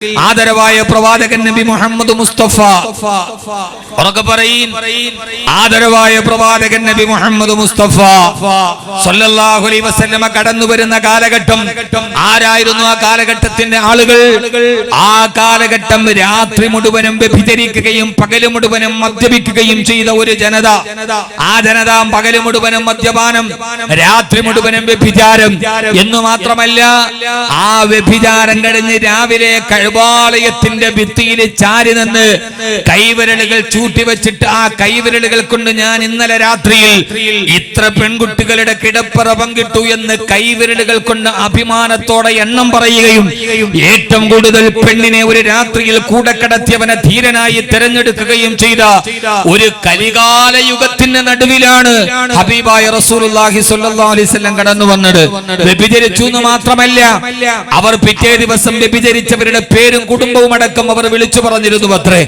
ആദരവായ പ്രവാചകൻ നബി മുഹമ്മദ് മുസ്തഫ ഉറക്കെ പറയീൻ. ആദരവായ പ്രവാചകൻ നബി മുഹമ്മദ് മുസ്തഫ സല്ലല്ലാഹു അലൈഹി വസല്ലമ കടന്നു വരുന്ന കാലഘട്ടം ആരായിരുന്നു? ആ കാലഘട്ടത്തിന്റെ ആളുകൾ. ആ കാലഘട്ടം രാത്രി മുഴുവനും വ്യഭിചരിക്കുകയും പകല് മുഴുവനും മദ്യപിക്കുകയും ചെയ്ത ഒരു ജനത. ആ ജനത പകല് മുഴുവനും മദ്യപാനം, രാത്രി മുഴുവനും വ്യഭിചാരം എന്നു മാത്രമല്ല, ആ വ്യഭിചാരം കഴിഞ്ഞ് രാവിലെ കഅബാലയത്തിന്റെ ഭിത്തിയിൽ ചാരി നിന്ന് കൈവിരലുകൾ ചൂട്ടിവെച്ചിട്ട് ആ കൈവിരലുകൾ കൊണ്ട് ഞാൻ ഇന്നലെ രാത്രിയിൽ ഇത്ര പെൺകുട്ടികളുടെ കിടപ്പറ പങ്കിട്ടു എന്ന് കൈവിരലുകൾ കൊണ്ട് അഭിമാനത്തോടെ എണ്ണം പറയുകയും ഏറ്റവും കൂടുതൽ പെണ്ണിനെ ഒരു രാത്രിയിൽ കൂടെ കടത്തിയവനെ ധീരനായി തെരഞ്ഞെടുക്കുകയും ചെയ്ത ഒരു കലികാല യുഗത്തിന്റെ നടുവിലാണ് ഹബീബായ റസൂലുള്ളാഹി സ്വല്ലല്ലാഹു അലൈഹി വസല്ലം കടന്നു വന്നത്. വ്യഭിചരിച്ചു എന്ന് മാത്രമല്ല, അവർ പിറ്റേ ദിവസം വ്യഭിചരിച്ചവരുടെ പേരും കുടുംബവും അടക്കം അവർ വിളിച്ചു പറഞ്ഞിരുന്നു അത്രേ.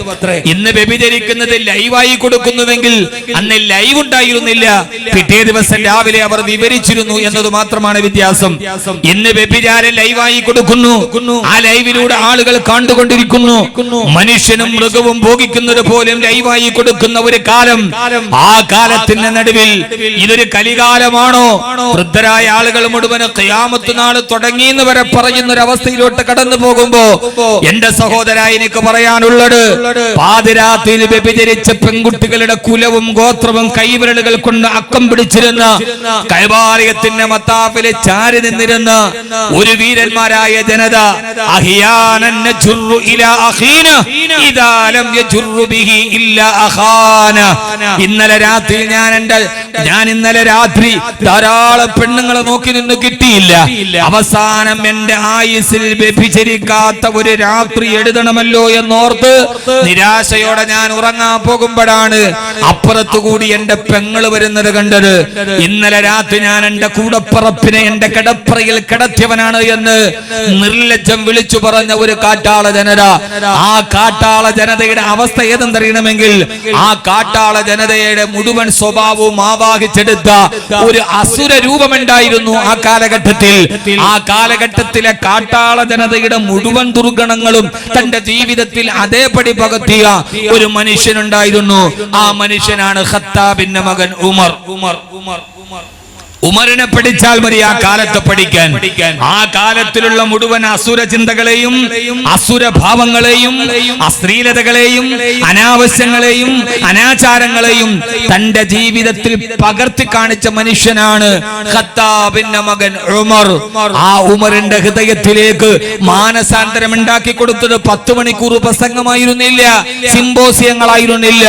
ഇന്ന് വ്യഭിചരിക്കുന്നത് ലൈവായി കൊടുക്കുന്നുവെങ്കിൽ അന്ന് ലൈവ് ഉണ്ടായിരുന്നില്ല. പിറ്റേ ദിവസം രാവിലെ അവർ വിവരിച്ചിരുന്നു എന്നത് മാത്രമാണ് വ്യത്യാസം. ഇന്ന് വ്യഭിചാരം ലൈവായി കൊടുക്കുന്നു. ആ ലൈവിലൂടെ ആളുകൾ കണ്ടുകൊണ്ടിരിക്കുന്നു. മനുഷ്യനും മൃഗവും ഭോഗിക്കുന്നത് പോലും ലൈവായി കൊടുക്കുന്ന ഒരു കാലം. ആ കാലത്തിന്റെ നടുവിൽ ഇതൊരു കലികാലമാണോ? വൃദ്ധരായ ആളുകൾ മുഴുവൻ ഖിയാമത്ത് നാൾ തുടങ്ങിയെന്ന് വരെ പറയുന്ന ഒരു അവസ്ഥയിലോട്ട് കടന്നു പോകുമ്പോ എന്റെ സഹോദര, എനിക്ക് പറയാനുള്ളത്, പാതിരാത്രിയിൽ വ്യഭിചരിച്ച പെൺകുട്ടികളുടെ കുലവും ഗോത്രവും കൈവിരലുകൾ കൊണ്ട് അക്കം പിടിച്ചിരുന്ന കഅബാലയത്തിന്റെ മത്താഫിലെ ചാരി നിന്നിരുന്ന ഒരു വീരന്മാരായ ജനത. അഹിയാനൻ നജുറു ഇലാ അഖീന ഇദാ ലം യജുറു ബിഹി ഇല്ലാ അഖാന. ഇന്നലെ രാത്രി ധാരാളം പെണ്ണുങ്ങളെ നോക്കി നിന്ന് കിട്ടിയില്ല. അവസാനം എന്റെ ആയുസിൽ വ്യഭിചരിക്കാത്ത ഒരു രാത്രി എഴുതണമല്ലോ എന്നോർത്ത് നിരാശയോടെ ഞാൻ ഉറങ്ങാൻ പോകുമ്പോഴാണ് അപ്പുറത്തുകൂടി എന്റെ പെങ്ങള് വരുന്നത് കണ്ടത്. ഇന്നലെ രാത്രി ഞാൻ എന്റെ കൂടപ്പറപ്പിനെ എന്റെ കിടപ്പറയിൽ കിടത്തിയവനാണ് എന്ന് നിർലജ്ജം വിളിച്ചു പറഞ്ഞ ഒരു കാട്ടാള ജനത. ആ കാട്ടാള ജനതയുടെ അവസ്ഥ ഏതെന്നറിയണമെങ്കിൽ, ആ കാട്ടാള ജനതയുടെ മുഴുവൻ സ്വഭാവവും ആവാഹിച്ചെടുത്ത ഒരു അസുര രൂപമുണ്ടായിരുന്നു ആ കാലഘട്ടത്തിൽ. ആ കാലഘട്ടത്തിലെ കാട്ടാള ജനതയുടെ മുഴുവൻ ദുർഗണങ്ങളും തന്റെ ജീവിതത്തിൽ അതേപടി പകർത്തിയ ഒരു മനുഷ്യനുണ്ടായിരുന്നു. ആ മനുഷ്യനാണ് ഖത്താബിന്റെ മകൻ ഉമർ. ഉമറിനെ പഠിച്ചാൽ മതി ആ കാലത്ത് പഠിക്കാൻ. ആ കാലത്തിലുള്ള മുഴുവൻ അസുര ചിന്തകളെയും അസുര ഭാവങ്ങളെയും അശ്ലീലതകളെയും അനാവശ്യങ്ങളെയും അനാചാരങ്ങളെയും തന്റെ ജീവിതത്തിൽ പകർത്തി കാണിച്ച മനുഷ്യനാണ് ഖത്താബിന്റെ മകൻ ഉമർ. ആ ഉമറിന്റെ ഹൃദയത്തിലേക്ക് മാനസാന്തരം ഉണ്ടാക്കി കൊടുത്തത് 10 മണിക്കൂർ പ്രസംഗമായിരുന്നില്ല, സിംബോസിയങ്ങളായിരുന്നില്ല.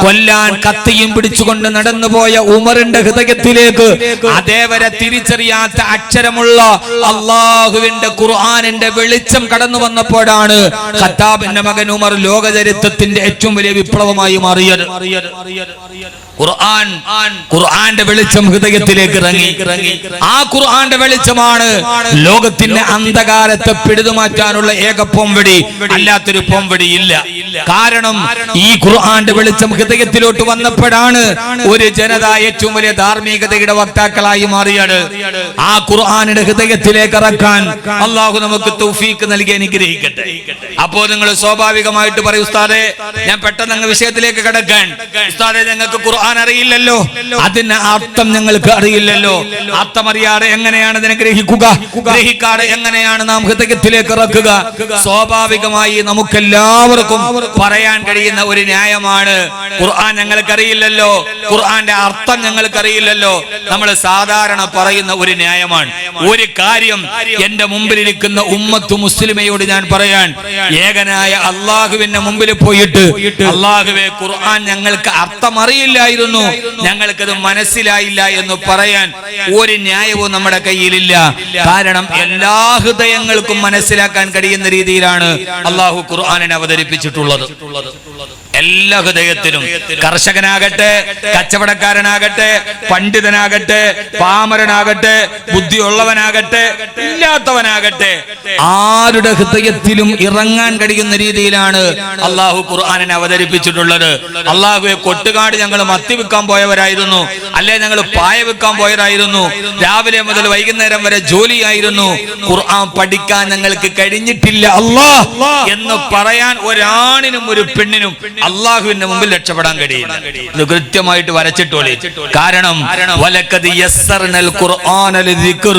കൊല്ലാൻ കത്തിയും പിടിച്ചുകൊണ്ട് നടന്നുപോയ ഉമറിന്റെ ഹൃദയത്തിലേക്ക് അതേവരെ തിരിച്ചറിയാത്ത അക്ഷരമുള്ള അള്ളാഹുവിന്റെ ഖുർആനിന്റെ വെളിച്ചം കടന്നു വന്നപ്പോഴാണ് ഖത്താബിന്റെ മകൻ ഉമർ ലോകചരിത്രത്തിന്റെ ഏറ്റവും വലിയ വിപ്ലവമായി മാറിയത്. ഖുർആന്റെ വെളിച്ചം ഹൃദയത്തിലേക്ക് ഇറങ്ങി. ആ ഖുർആന്റെ വെളിച്ചമാണ് ലോകത്തിന്റെ അന്ധകാരത്തെ പിടിതുമാറ്റാനുള്ള ഏക പോംവഴി. അല്ലാത്തൊരു പോംവഴി ഇല്ല. കാരണം ഈ ഖുർആന്റെ വെളിച്ചം ഹൃദയത്തിലോട്ട് വന്നപ്പോഴാണ് ഒരു ജനത ഏറ്റവും വലിയ ധാർമ്മികതയുടെ വക്താക്കളായി മാറിയത്. ആ ഖുർആനിന്റെ ഹൃദയത്തിലേക്ക് ഇറക്കാൻ അള്ളാഹു നമുക്ക് തൗഫീഖ് നൽകി അനുഗ്രഹിക്കട്ടെ. അപ്പോ നിങ്ങൾ സ്വാഭാവികമായിട്ട് പറയും, ഉസ്താദേ ഞാൻ പെട്ടെന്ന് അങ്ങ് വിഷയത്തിലേക്ക് കടക്കാൻ. ഉസ്താദേ ഞങ്ങൾക്ക് ഖുർആൻ അറിയില്ലല്ലോ, അതിന് അർത്ഥം ഞങ്ങൾക്ക് അറിയില്ലല്ലോ. അർത്ഥം അറിയാതെ എങ്ങനെയാണ് അതിനെ ഗ്രഹിക്കാതെ എങ്ങനെയാണ് നാം ഹൃദയത്തിലേക്ക് ഇറക്കുക? സ്വാഭാവികമായി നമുക്കെല്ലാവർക്കും പറയാൻ കഴിയുന്ന ഒരു ന്യായമാണ്, ഖുർആൻ ഞങ്ങൾക്കറിയില്ലല്ലോ, ഖുർആന്റെ അർത്ഥം ഞങ്ങൾക്കറിയില്ലല്ലോ. നമ്മൾ സാധാരണ പറയുന്ന ഒരു ന്യായമാണ്. ഒരു കാര്യം എന്റെ മുമ്പിലിരിക്കുന്ന ഉമ്മത്ത് മുസ്ലിമയോട് ഞാൻ പറയാൻ, ഏകനായ അള്ളാഹുവിന്റെ മുമ്പിൽ പോയിട്ട് അള്ളാഹുവേ ഖുർആൻ ഞങ്ങൾക്ക് അർത്ഥം അറിയില്ലായിരുന്നു, ഞങ്ങൾക്കത് മനസ്സിലായില്ല എന്ന് പറയാൻ ഒരു ന്യായവും നമ്മുടെ കയ്യിലില്ല. കാരണം എല്ലാ ഹൃദയങ്ങൾക്കും മനസ്സിലാക്കാൻ കഴിയുന്ന രീതിയിലാണ് അള്ളാഹു ഖുർആനിനെ അവതരിപ്പിച്ചിട്ടുള്ളത്. എല്ലാ ഹൃദയത്തിലും. കർഷകനാകട്ടെ, കച്ചവടക്കാരനാകട്ടെ, പണ്ഡിതനാകട്ടെ, പാമരനാകട്ടെ, ബുദ്ധിയുള്ളവനാകട്ടെ, ഇല്ലാത്തവനാകട്ടെ, ആരുടെ ഹൃദയത്തിലും ഇറങ്ങാൻ കഴിയുന്ന രീതിയിലാണ് അള്ളാഹു ഖുർആനിനെ അവതരിപ്പിച്ചിട്ടുള്ളത്. അള്ളാഹുവെ, കൊട്ടുകാട് ഞങ്ങൾ മത്തി വിൽക്കാൻ പോയവരായിരുന്നു, അല്ലെ ഞങ്ങൾ പായ വിൽക്കാൻ പോയവരായിരുന്നു, രാവിലെ മുതൽ വൈകുന്നേരം വരെ ജോലിയായിരുന്നു, ഖുർആൻ പഠിക്കാൻ ഞങ്ങൾക്ക് കഴിഞ്ഞിട്ടില്ല അല്ലാഹ് എന്ന് പറയാൻ ഒരാണിനും ഒരു പെണ്ണിനും അള്ളാഹുവിന്റെ മുമ്പിൽ രക്ഷപ്പെടാൻ കഴിയില്ല. ഇത് കൃത്യമായിട്ട് വരച്ചിട്ടോളി. കാരണം വലഖദ് യസ്സർനൽ ഖുർആന ലിദ്ദിക്ർ,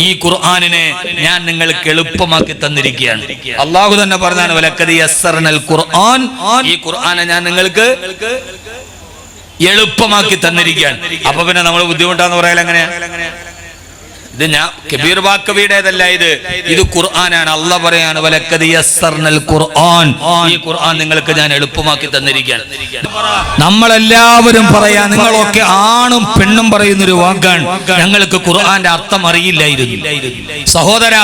ഈ ഖുർആനിനെ ഞാൻ നിങ്ങൾക്ക് എളുപ്പമാക്കി തന്നിരിക്കുകയാണ്. അള്ളാഹു തന്നെ പറഞ്ഞാണ് വലഖദ് യസ്സർനൽ ഖുർആൻ, ഈ ഖുർആനെ ഞാൻ നിങ്ങൾക്ക് എളുപ്പമാക്കി തന്നിരിക്കുകയാണ്. അപ്പൊ പിന്നെ നമ്മൾ ബുദ്ധിമുട്ടാന്ന് പറയാൻ എങ്ങനെയാ? ഇത് ഞാൻ കബീർ ബാക്കവിയുടേതല്ല, ഇത് ഖുർആനാണ്. അള്ളാഹ് പറയാണ് വലഖദ് യസ്സർനൽ ഖുർആൻ, ഈ ഖുർആൻ നിങ്ങൾക്ക് ഞാൻ എളുപ്പമാക്കി തന്നിരിക്കുകയാണ്. നമ്മളെല്ലാവരും പറയാ, നിങ്ങളൊക്കെ ആണും പെണ്ണും പറയുന്നൊരു വാക്കാണ്, ഞങ്ങൾക്ക് ഖുർആന്റെ അർത്ഥം അറിയില്ലായിരുന്നു. സഹോദര,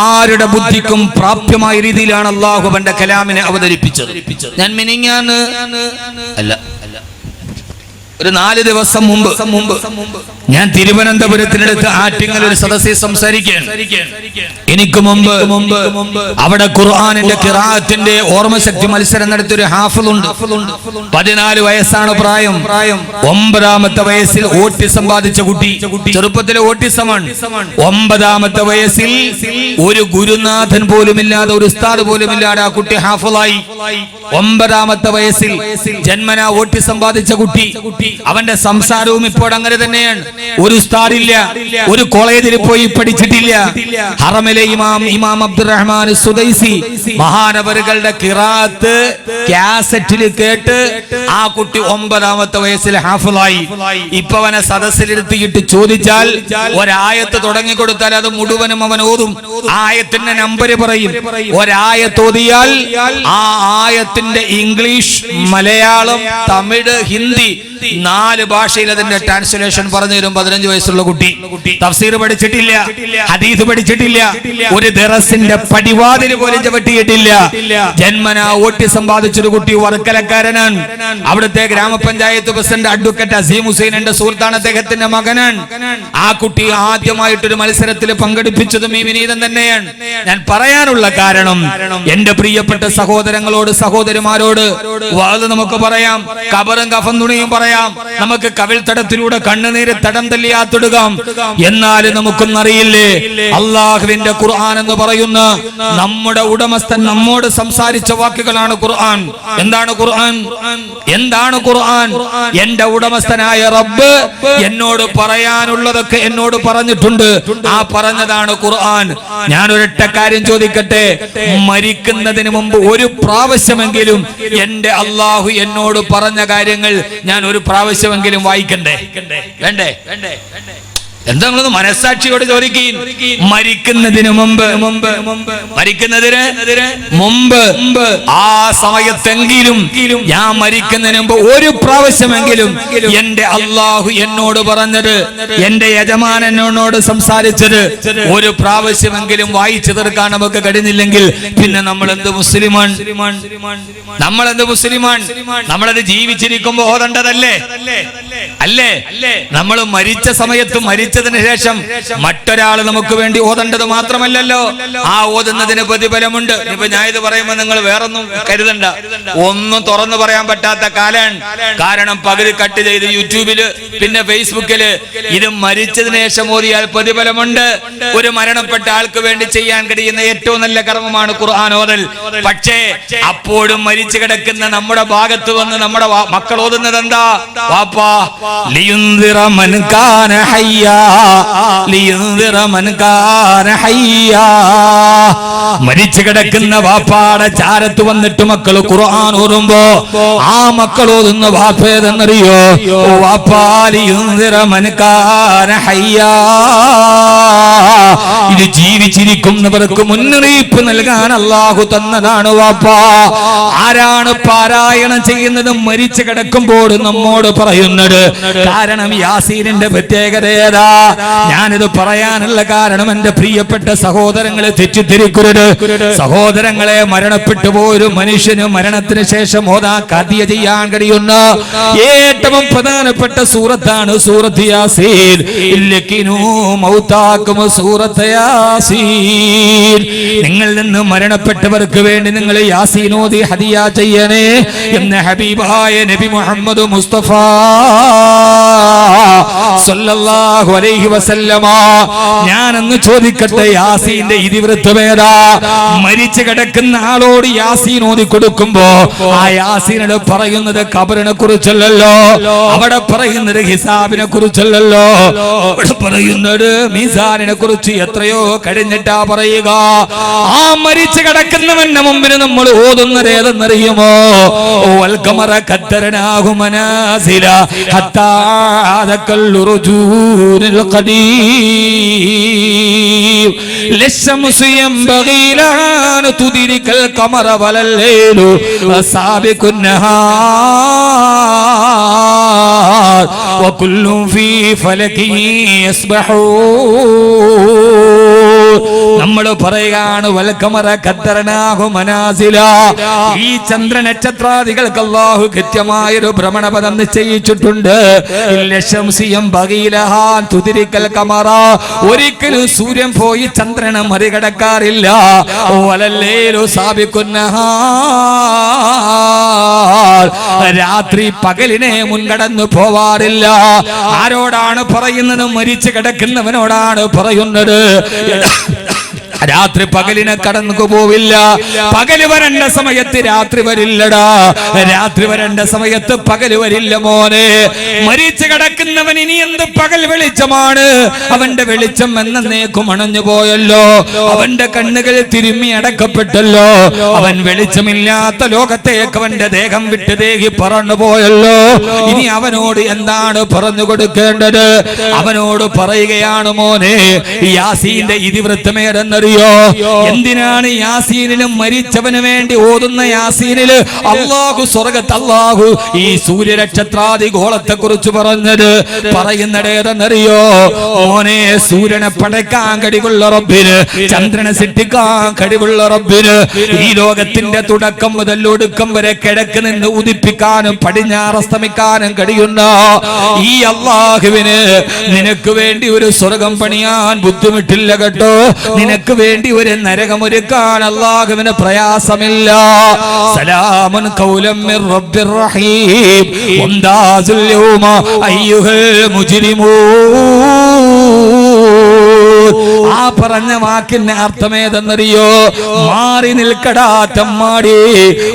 ആരുടെ ബുദ്ധിക്കും പ്രാപ്യമായ രീതിയിലാണ് അള്ളാഹു അവന്റെ കലാമിനെ അവതരിപ്പിച്ചത്. ഞാൻ മിനിങ്ങാന്ന് അല്ല, ഒരു 4 ദിവസം മുമ്പ് ഞാൻ തിരുവനന്തപുരത്തിനടുത്ത് ആറ്റിങ്ങൽ ഒരു സദസ്സിൽ സംസാരിക്കാൻ. എനിക്ക് മുമ്പ് അവിടെ ഖുർആനിന്റെ ഖിറാഅത്തിന്റെ ഓർമ്മശക്തി മത്സരം നടത്തിയൊരു ഹാഫിളുണ്ട്. 14 വയസ്സാണ് പ്രായം. 9ാമത്തെ വയസ്സിൽ ഓട്ടിസം ബാധിച്ച കുട്ടി, ചെറുപ്പത്തിലെ ഓട്ടിസമാണ്. 9ാമത്തെ വയസ്സിൽ ഒരു ഗുരുനാഥൻ പോലുമില്ലാതെ, ഒരു ഉസ്താദ് പോലുമില്ലാതെ ആ കുട്ടി ഹാഫിളായി. 9ാമത്തെ വയസ്സിൽ ജന്മനാ ഓട്ടിസം ബാധിച്ച കുട്ടി. അവന്റെ സംസാരവും ഇപ്പോൾ അങ്ങനെ തന്നെയാണ്. ഒരു ഉസ്താദില്ല, ഒരു കോളേജിൽ പോയി പഠിച്ചിട്ടില്ല. ഹറമിലെ ഇമാം അബ്ദുറഹ്മാൻ സുദൈസി മഹാനവറുകളുടെ ഖിറാഅത്ത് കാസറ്റിൽ കേട്ട് ആ കുട്ടി 9ാമത്തെ വയസ്സിൽ ഹാഫിളായി. ഇപ്പൊ അവനെ സദസ്സിലിരുത്തിയിട്ട് ചോദിച്ചാൽ ഒരായത്ത് തുടങ്ങി കൊടുത്താൽ അത് മുഴുവനും അവൻ ഓതും. ആയത്തിന്റെ നമ്പർ പറയും. ഒരായത്ത് ഓതിയാൽ ആ ആയത്തിന്റെ ഇംഗ്ലീഷ്, മലയാളം, തമിഴ്, ഹിന്ദി 4 ഭാഷയിൽ അതിന്റെ ട്രാൻസ്ലേഷൻ പറഞ്ഞു തരും. 15 വയസ്സുള്ള കുട്ടി. തഫ്സീർ പഠിച്ചിട്ടില്ല, ഹദീസ് പഠിച്ചിട്ടില്ല, ഒരു ദറസിന്റെ പടിവാതിൽ പോലും ചവിട്ടിയിട്ടില്ല. ജന്മനാ ഓട്ടിസം ബാധിച്ചൊരു കുട്ടി, വർക്കലക്കാരനാണ്. അവിടുത്തെ ഗ്രാമപഞ്ചായത്ത് പ്രസിഡന്റ് അഡ്വക്കേറ്റ് അസീം ഹുസൈൻ എന്റെ സുഹൃത്താണ്, അദ്ദേഹത്തിന്റെ മകനാണ്. ആ കുട്ടി ആദ്യമായിട്ടൊരു മത്സരത്തിൽ പങ്കെടുപ്പിച്ചതും ഈ വിനീതൻ തന്നെയാണ്. ഞാൻ പറയാനുള്ള കാരണം, എന്റെ പ്രിയപ്പെട്ട സഹോദരങ്ങളോട്, സഹോദരിമാരോട് വാത് നമുക്ക് പറയാം, കബറും കഫൻ തുണിയും പറയാം, നമുക്ക് കവിൾ തടത്തിലൂടെ കണ്ണുനീര് തടം തല്ലിയാത്തിടുകാം. എന്നാലും നമുക്കൊന്നറിയില്ലേ, അള്ളാഹുവിന്റെ ഖുർആൻ എന്ന് പറയുന്ന നമ്മുടെ ഉടമസ്ഥൻ നമ്മോട് സംസാരിച്ച വാക്കുകളാണ് ഖുർആൻ. എന്താണ് ഖുർആൻ? എന്താണ് ഖുർആൻ? എന്റെ ഉടമസ്ഥനായ റബ്ബ് എന്നോട് പറയാനുള്ളതൊക്കെ എന്നോട് പറഞ്ഞിട്ടുണ്ട്. ആ പറഞ്ഞതാണ് ഖുർആൻ. ഞാൻ ഒരൊറ്റ കാര്യം ചോദിക്കട്ടെ, മരിക്കുന്നതിന് മുമ്പ് ഒരു പ്രാവശ്യമെങ്കിലും എന്റെ അള്ളാഹു എന്നോട് പറഞ്ഞ കാര്യങ്ങൾ ഞാൻ ഒരു പ്രാവശ്യമെങ്കിലും വായിക്കണ്ടേ? വേണ്ടേ? എന്തെങ്കിലും മനസ്സാക്ഷിയോട് ചോദിക്കുകയും, മരിക്കുന്നതിന് മുമ്പ് ആ സമയത്തെങ്കിലും, ഞാൻ മരിക്കുന്നതിന് മുമ്പ് ഒരു പ്രാവശ്യമെങ്കിലും എന്റെ അള്ളാഹു എന്നോട് പറഞ്ഞത്, എന്റെ യജമാനൻ എന്നോട് സംസാരിച്ചത് ഒരു പ്രാവശ്യമെങ്കിലും വായിച്ചു തീർക്കാൻ നമുക്ക് കഴിഞ്ഞില്ലെങ്കിൽ പിന്നെ നമ്മളെന്ത് മുസ്ലിമാൻ? നമ്മളത് ജീവിച്ചിരിക്കുമ്പോ ഓതേണ്ടതല്ലേ? അല്ലേ? നമ്മൾ മരിച്ച സമയത്ത്, മരിച്ചതിന് ശേഷം മറ്റൊരാൾ നമുക്ക് വേണ്ടി ഓതേണ്ടത് മാത്രമല്ലല്ലോ, ആ ഓതുന്നതിന് പ്രതിഫലമുണ്ട്. ഇപ്പൊ ഞാൻ ഇത് പറയുമ്പോ നിങ്ങൾ വേറൊന്നും കരുതണ്ട, ഒന്നും തുറന്നു പറയാൻ പറ്റാത്ത കാലാണ്. കാരണം പകുതി കട്ട് ചെയ്ത് യൂട്യൂബില്, പിന്നെ ഫേസ്ബുക്കില് ഇത് മരിച്ചതിന് ശേഷം ഓതിയാൽ പ്രതിഫലമുണ്ട്. ഒരു മരണപ്പെട്ട ആൾക്ക് വേണ്ടി ചെയ്യാൻ കഴിയുന്ന ഏറ്റവും നല്ല കർമ്മമാണ് ഖുർആൻ ഓതൽ. പക്ഷേ അപ്പോഴും മരിച്ചു കിടക്കുന്ന നമ്മുടെ ഭാഗത്ത് വന്ന് നമ്മുടെ മക്കൾ ഓതുന്നത് എന്താ? വാപ്പാ ലിയുൻദിറ മൻ കാന ഹയ്യാ, ലിയുൻദിറ മൻ കാന ഹയ്യാ. മരിച്ചു കിടക്കുന്ന വാപ്പാടെ ചാരത്ത് വന്നിട്ട് മക്കൾ ഖുർആൻ ഓതുമ്പോ ആ മക്കൾ ഓതുന്ന വാപ്പേതെന്നറിയോ? വാപ്പാ ലിയുൻദിറ മൻ കാന ഹയ്യാ. ഇത് ജീവിച്ചിരിക്കുന്നവർക്ക് മുന്നറിയിപ്പ് നൽകാൻ അല്ലാഹു തന്നതാണ് വാപ്പാ. ആരാണ് പാരായണം ചെയ്യുന്നത്? മരിച്ചു കിടക്കുമ്പോൾ നമ്മോട് പറയുന്നത് കാരണം യാസീനിന്റെ പ്രത്യേകത ഏതാ? ഞാനിത് പറയാനുള്ള കാരണം എന്റെ പ്രിയപ്പെട്ട സഹോദരങ്ങളെ തെറ്റിദ്ധരിക്കരുത്. സഹോദരങ്ങളെ, മരണപ്പെട്ടു പോയൊരു മനുഷ്യന് മരണത്തിന് ശേഷം ഓതാൻ കദിയ ചെയ്യാൻ കഴിയുന്ന ഏറ്റവും പ്രധാനപ്പെട്ട സൂറത്താണ് സൂറത്ത് യാസീൻ. ഇല്ലകിനു മൗതാകും സൂറത്ത് യാസീൻ. നിങ്ങളിൽ നിന്ന് മരണപ്പെട്ടവർക്ക് വേണ്ടി നിങ്ങൾ യാസീൻ ഓതി ഹദിയ ചെയ്യണേ എന്ന് ഹബീബായ നബി മുഹമ്മദ് മുസ്തഫ സല്ലല്ലാഹു അലൈഹി വസല്ലമ. ഞാനൊന്ന് ചോദിക്കട്ടെ, യാസീന്റെ ഇതിവൃത്തമേതാ? മരിച്ചു കിടക്കുന്ന ആളോട് യാസീൻ ഓതി കൊടുക്കുമ്പോ ആ യാസീനോട് പറയുന്നത് ഖബറിനെ കുറിച്ചല്ലല്ലോ, അവിടെ പറയുന്നത് ഹിസാബിനെ കുറിച്ചല്ലല്ലോ, അവിടെ പറയുന്നത് മീസാനിനെ കുറിച്ച് എത്രയോ കഴിഞ്ഞിട്ടാ പറയുക. ആ മരിച്ചു കിടക്കുന്നവന്റെ മുമ്പിൽ നമ്മൾ ഓതുന്നത് ഏതെന്നറിയുമോ? വൽ ഖമറ ഖദ്ദർനാഹു മനാസില ഹത്താ അദകൽ റുജൂനിൽ ഖദീം ലശംസു യംബഗി ലൻ തുദിരികൽ ഖമറ വലൽ ലൈലു സാബിഖുൻ നഹാർ വകുല്ലു ഫീ ഫലകി യസ്ബഹൂൻ. നമ്മൾ പറയുകയാണ് വൽ ഖമറ ഖദ്ദർനാഹു മനാസില. ഈ ചന്ദ്ര നക്ഷത്രാദികൾക്ക് അല്ലാഹു കൃത്യമായൊരു ഭ്രമണപഥം നിശ്ചയിച്ചിട്ടുണ്ട്. ഒരിക്കലും സൂര്യൻ പോയി ചന്ദ്രനെ മറികടക്കാറില്ല. രാത്രി പകലിനെ മുൻകടന്നു പോവാറില്ല. ആരോടാണ് പറയുന്നത്? മരിച്ചു കിടക്കുന്നവനോടാണ് പറയുന്നത്. രാത്രി പകലിനെ കടന്നു പോവില്ല. പകല് വരേണ്ട സമയത്ത് രാത്രി വരില്ലടാ, രാത്രി വരേണ്ട സമയത്ത് പകല് വരില്ല മോനെ. മരിച്ചു കിടക്കുന്നവൻ ഇനി എന്ത് പകൽ വെളിച്ചമാണ്? അവന്റെ വെളിച്ചം എന്നേക്കും അണഞ്ഞു പോയല്ലോ, അവന്റെ കണ്ണുകൾ തിരുമ്മി അടക്കപ്പെട്ടല്ലോ, അവൻ വെളിച്ചമില്ലാത്ത ലോകത്തേക്ക് അവന്റെ ദേഹം വിട്ട് ദേഹി പറന്നു പോയല്ലോ. ഇനി അവനോട് എന്താണ് പറഞ്ഞു കൊടുക്കേണ്ടത്? അവനോട് പറയുകയാണ്, മോനെ യാസീന്റെ ഇതിവൃത്തമേതെന്നറിയോ? എന്തിനാണ് യാസീനിലും മരിച്ചവന് വേണ്ടി ഓതുന്ന യാസീനില് അല്ലാഹു സ്വർഗത്ത് അല്ലാഹു ഈ സൂര്യനക്ഷത്രാദി ഗോളത്തെ കുറിച്ച് പറഞ്ഞത്? പറയുന്നതേതെന്നറിയോ? മോനെ, സൂര്യനെ പടയ്ക്കാൻ കഴിവുള്ള റബ്ബിന്, ചന്ദ്രനെ സൃഷ്ടിക്കാൻ കഴിവുള്ള റബ്ബിന്, ഈ ലോകത്തിന്റെ തുടക്കം മുതൽ ഒടുക്കം വരെ കിഴക്ക് നിന്ന് ഉദിപ്പിക്കാനും പടിഞ്ഞാറസ്തമിക്കാനും കഴിയുന്ന ഈ അല്ലാഹുവിന് നിനക്ക് വേണ്ടി ഒരു സ്വർഗം പണിയാൻ ബുദ്ധിമുട്ടില്ല കേട്ടോ. നിനക്ക് വേണ്ടി ഒരു നരകമൊരുക്കാൻ അല്ലാഹുവിന് പ്രയാസമില്ല. സലാമുൻ ഖൗലൻ മിർ റബ്ബിർ റഹീം വന്ദാസുൽ യൗമ അയ്യുഹൽ മുജ്രിമൂൻ. ആ പറഞ്ഞ വാക്കിന്റെ അർത്ഥമേതെന്നറിയോ? മാറി നിൽക്കടാ തമ്മാടി.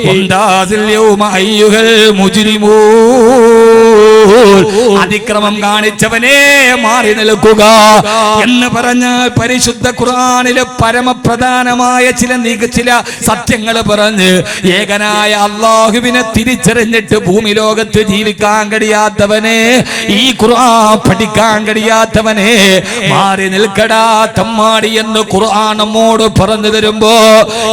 വന്ദാസുൽ യൗമ അയ്യുഹൽ മുജ്രിമൂൻ. അതിക്രമം കാണിച്ചവനെ മാറി നിൽക്കുക എന്ന് പറഞ്ഞാൽ പരിശുദ്ധ ഖുർആനിലെ പരമപ്രധാനമായ ചില സത്യങ്ങൾ പറഞ്ഞ് ഏകനായ അല്ലാഹുവിനെ തിരിച്ചറിഞ്ഞിട്ട് ഭൂമി ലോകത്ത് ജീവിക്കാൻ കഴിയാത്തവനെ, ഈ ഖുർആൻ പഠിക്കാൻ കഴിയാത്തവനെ, മാറി നിൽക്കടാ തമ്മാടി എന്ന് ഖുർആൻ നമ്മോട് പറഞ്ഞു തരുമ്പോ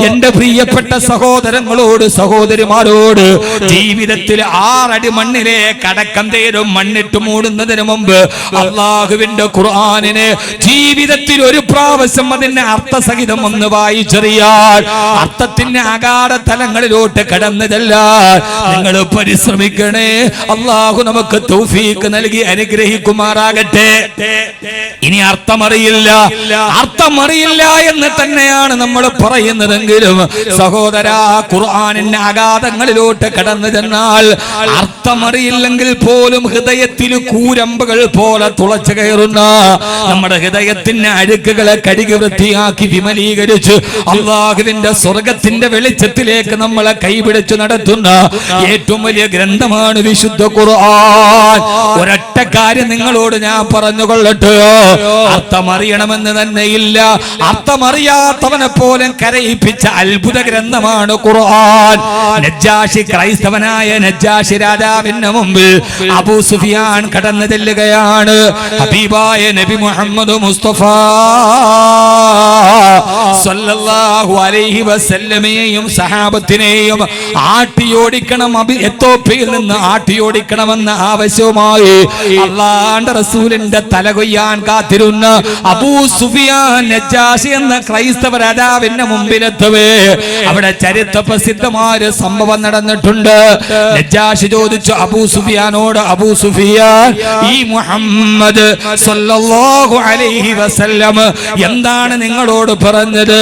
എന്റെ പ്രിയപ്പെട്ട സഹോദരങ്ങളോട് സഹോദരിമാരോട് ജീവിതത്തിൽ 6 അടി മണ്ണിലെ കടക്കം തേരും മണ്ണിട്ട് മൂടുന്നതിന് മുമ്പ് അല്ലാഹുവിന്റെ ഖുർആനിനെ ജീവിതത്തിൽ ഒരു പ്രാവശ്യം അതിന്റെ അർത്ഥസഹിതം ഒന്ന് വായിച്ചറിയാൻ, അർത്ഥത്തിന്റെ അഗാധ തലങ്ങളിലോട്ട് കടന്നതെല്ലാം നിങ്ങൾ പരിശ്രമിക്കണേ. അല്ലാഹു നമുക്ക് തൗഫീഖ് നൽകി അനുഗ്രഹിക്കുമാറാകട്ടെ. ഇനി അർത്ഥമറിയില്ല എന്ന് തന്നെയാണ് നമ്മൾ പറയുന്നതെങ്കിലും സഹോദരാ, ഖുർആനിന്റെ അഗാധങ്ങളിലോട്ട് കടന്നു ചെന്നാൽ അർത്ഥമറിയില്ലെങ്കിൽ പോലും ഹൃദയത്തിൽ കൂരമ്പുകൾ പോലെ തുളച്ചു കയറുന്ന നമ്മുടെ ഹൃദയത്തിന്റെ അഴുക്കുകളെ കഴുകി വൃത്തിയാക്കി വിമലീകരിച്ച് അല്ലാഹുവിന്റെ സ്വർഗത്തിന്റെ വെളിച്ചത്തിലേക്ക് നമ്മളെ കൈപിടിച്ചു നടത്തുന്ന ഏറ്റവും വലിയ ഗ്രന്ഥമാണ് വിശുദ്ധ ഖുർആൻ. ഒരൊറ്റ കാര്യം നിങ്ങളോട് ഞാൻ പറഞ്ഞുകൊള്ളട്ടെയോ, അർത്ഥമറിയണമെന്ന് അറിയണമെന്ന് തന്നെയില്ല. അർത്ഥമറിയാത്തവനെ പോലും കരയിപ്പിച്ച അത്ഭുത ഗ്രന്ഥമാണ് ഖുർആൻ. നജ്ജാശി, ക്രൈസ്തവനായ നജ്ജാശി രാജാവിന് മുമ്പിൽ അബൂ സുഫിയാൻ കടന്നു ചെല്ലുകയാണ്. ഹബീബായ നബി മുഹമ്മദ് മുസ്തഫ സല്ലല്ലാഹു അലൈഹി വസല്ലമയെയും സഹാബത്തിനെയും ആട്ടിയോടിക്കണം, എത്തോപ്യയിൽ നിന്ന് ആട്ടിയോടിക്കണമെന്ന ആവശ്യവുമായി അല്ലാഹുവിന്റെ റസൂലിന്റെ തല കൊയ്യാൻ കാത്തിരുന്ന അബൂ സുഫിയാൻ നജ്ജാശി എന്ന ക്രൈസ്തവ രാജാവിന്റെ മുമ്പിലെത്തവേ അവിടെ ചരിത്ര പ്രസിദ്ധമായ ഒരു സംഭവം നടന്നിട്ടുണ്ട്. നജ്ജാശി ചോദിച്ചു അബൂ സുഫിയാനോട്, അബൂ സുഫിയാൻ, ഈ മുഹമ്മദ് സല്ലല്ലാഹു അലൈഹി വസല്ലം എന്താണ് നിങ്ങളോട് പറഞ്ഞത്?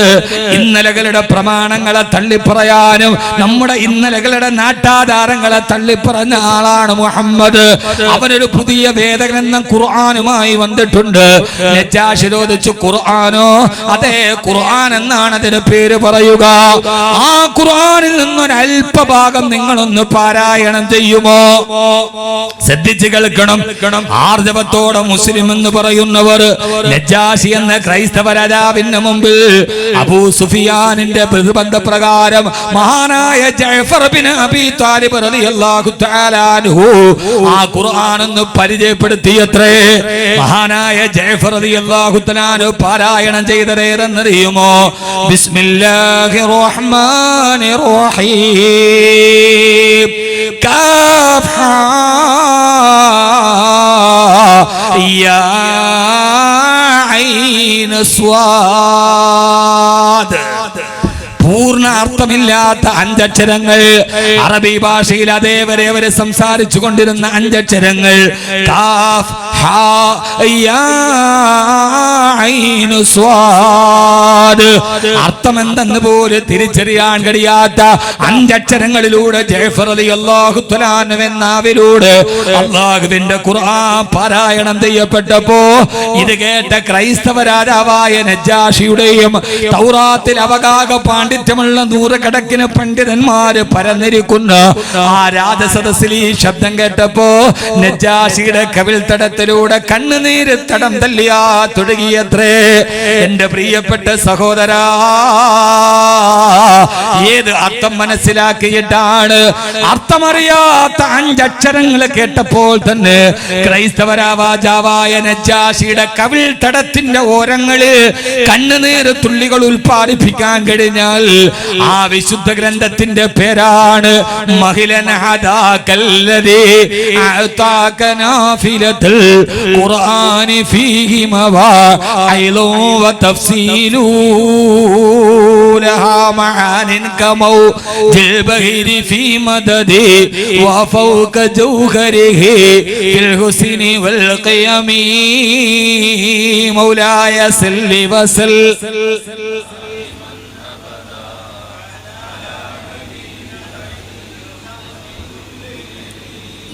ഇന്നലകളുടെ പ്രമാണങ്ങളെ തള്ളിപ്പറയാനും നമ്മുടെ ഇന്നലകളുടെ നാട്ടാധാരങ്ങളെ തള്ളിപ്പറഞ്ഞ ആളാണ് മുഹമ്മദ്. അവനൊരു പുതിയ വേദഗ്രന്ഥം ഖുർആനുമായി വന്നിട്ടുണ്ട്. നജ്ജാശി ചോദിച്ചു, ഖുർആനോ? അതെ, ഖുർആൻ എന്നാണ് അതിന് പേര് പറയുക. ആ ഖുർആനിൽ നിന്നൊരു അല്പഭാഗം നിങ്ങളൊന്ന് പാരായണം ചെയ്യുമോ? ശ്രദ്ധിച്ച് കേൾക്കണം. ആർജവത്തോടെ മുസ്ലിം എന്ന് പറയുന്നവർ നജ്ജാശി എന്ന ക്രൈസ്തവ രാജാവിന്റെ മുമ്പിൽ അബൂ സുഫിയാനിന്റെ പ്രതിബന്ധപ്രകാരം മഹാനായ ജഅഫർ ബിൻ അബീ താലിബ് റളിയല്ലാഹു തആല അൻഹു ആ ഖുർആൻ ഒന്ന് പരിചയപ്പെടുത്തിയത്രേ. മഹാനായ ജഅഫർ റളിയല്ലാഹു തആല അൻഹു പാരായണം ചെയ്തതേതെന്നറിയുമോ? ബിസ്മില്ലാഹിർ റഹ്മാനിർ റഹീം കാഫ് ഹാ യാ ഐൻ സ്വാദ്. പൂർണ്ണ അർത്ഥമില്ലാത്ത അഞ്ചക്ഷരങ്ങൾ, അറബി ഭാഷയിൽ അതേവരെ അവരെ സംസാരിച്ചു കൊണ്ടിരുന്ന അഞ്ചക്ഷരങ്ങൾ. കാഫ് ഹാ യാ ഐൻ സ്വാദ്. അർത്ഥം എന്തെന്ന് പോലും തിരിച്ചറിയാൻ കഴിയാത്ത അഞ്ചക്ഷരങ്ങളിലൂടെ ജഅഫർ റളിയല്ലാഹു തആല അൻഹു നാവിലൂടെ അല്ലാഹുവിന്റെ ഖുർആൻ പാരായണം ചെയ്യപ്പെട്ടപ്പോ ഇത് കേട്ട ക്രൈസ്തവ രാജാവായ നജ്ജാശിയുടെയും തൗറാത്തിൽ അവഗാഹ പാണ്ഡിത്യമുള്ള നൂറുകണക്കിന് പണ്ഡിതന്മാര് പരന്നിരിക്കുന്ന ആ രാജസദസ്സിൽ ഈ ശബ്ദം കേട്ടപ്പോ നജ്ജാശിയുടെ കവിൾത്തടത്തിലൂടെ കണ്ണുനീര് തടം തല്ലിയാ തുടങ്ങിയത്രേ. എന്റെ പ്രിയപ്പെട്ട സഹോദരാ, ഏത് അർത്ഥം മനസ്സിലാക്കിയിട്ടാണ്? അർത്ഥമറിയാത്ത അഞ്ചക്ഷരങ്ങൾ കേട്ടപ്പോൾ തന്നെ ക്രൈസ്തവ രാജാവായ നജ്ജാശിയുടെ കവിൾത്തടത്തിന്റെ ഓരങ്ങളിൽ കണ്ണുനീര് തുള്ളികൾ ഉൽപ്പാദിപ്പിക്കാൻ കഴിഞ്ഞാൽ ആ വിശുദ്ധ ഗ്രന്ഥത്തിന്റെ പേരാണ് മഹിലൻ ഹദാകല്ലദീ അഅതാക നാഫിലത്തുൽ ഖുർആനി ഫീഹി മവാഇലു വതഫ്സീലു ലഹാ മആനിൻ കമൗജിൽ ബഹരി ഫീ മദദി വഫൗക ജൗഹരിഹി ഫിൽ ഹുസ്നി വൽ ഖിയമി മൗലായ സല്ലി വസൽ.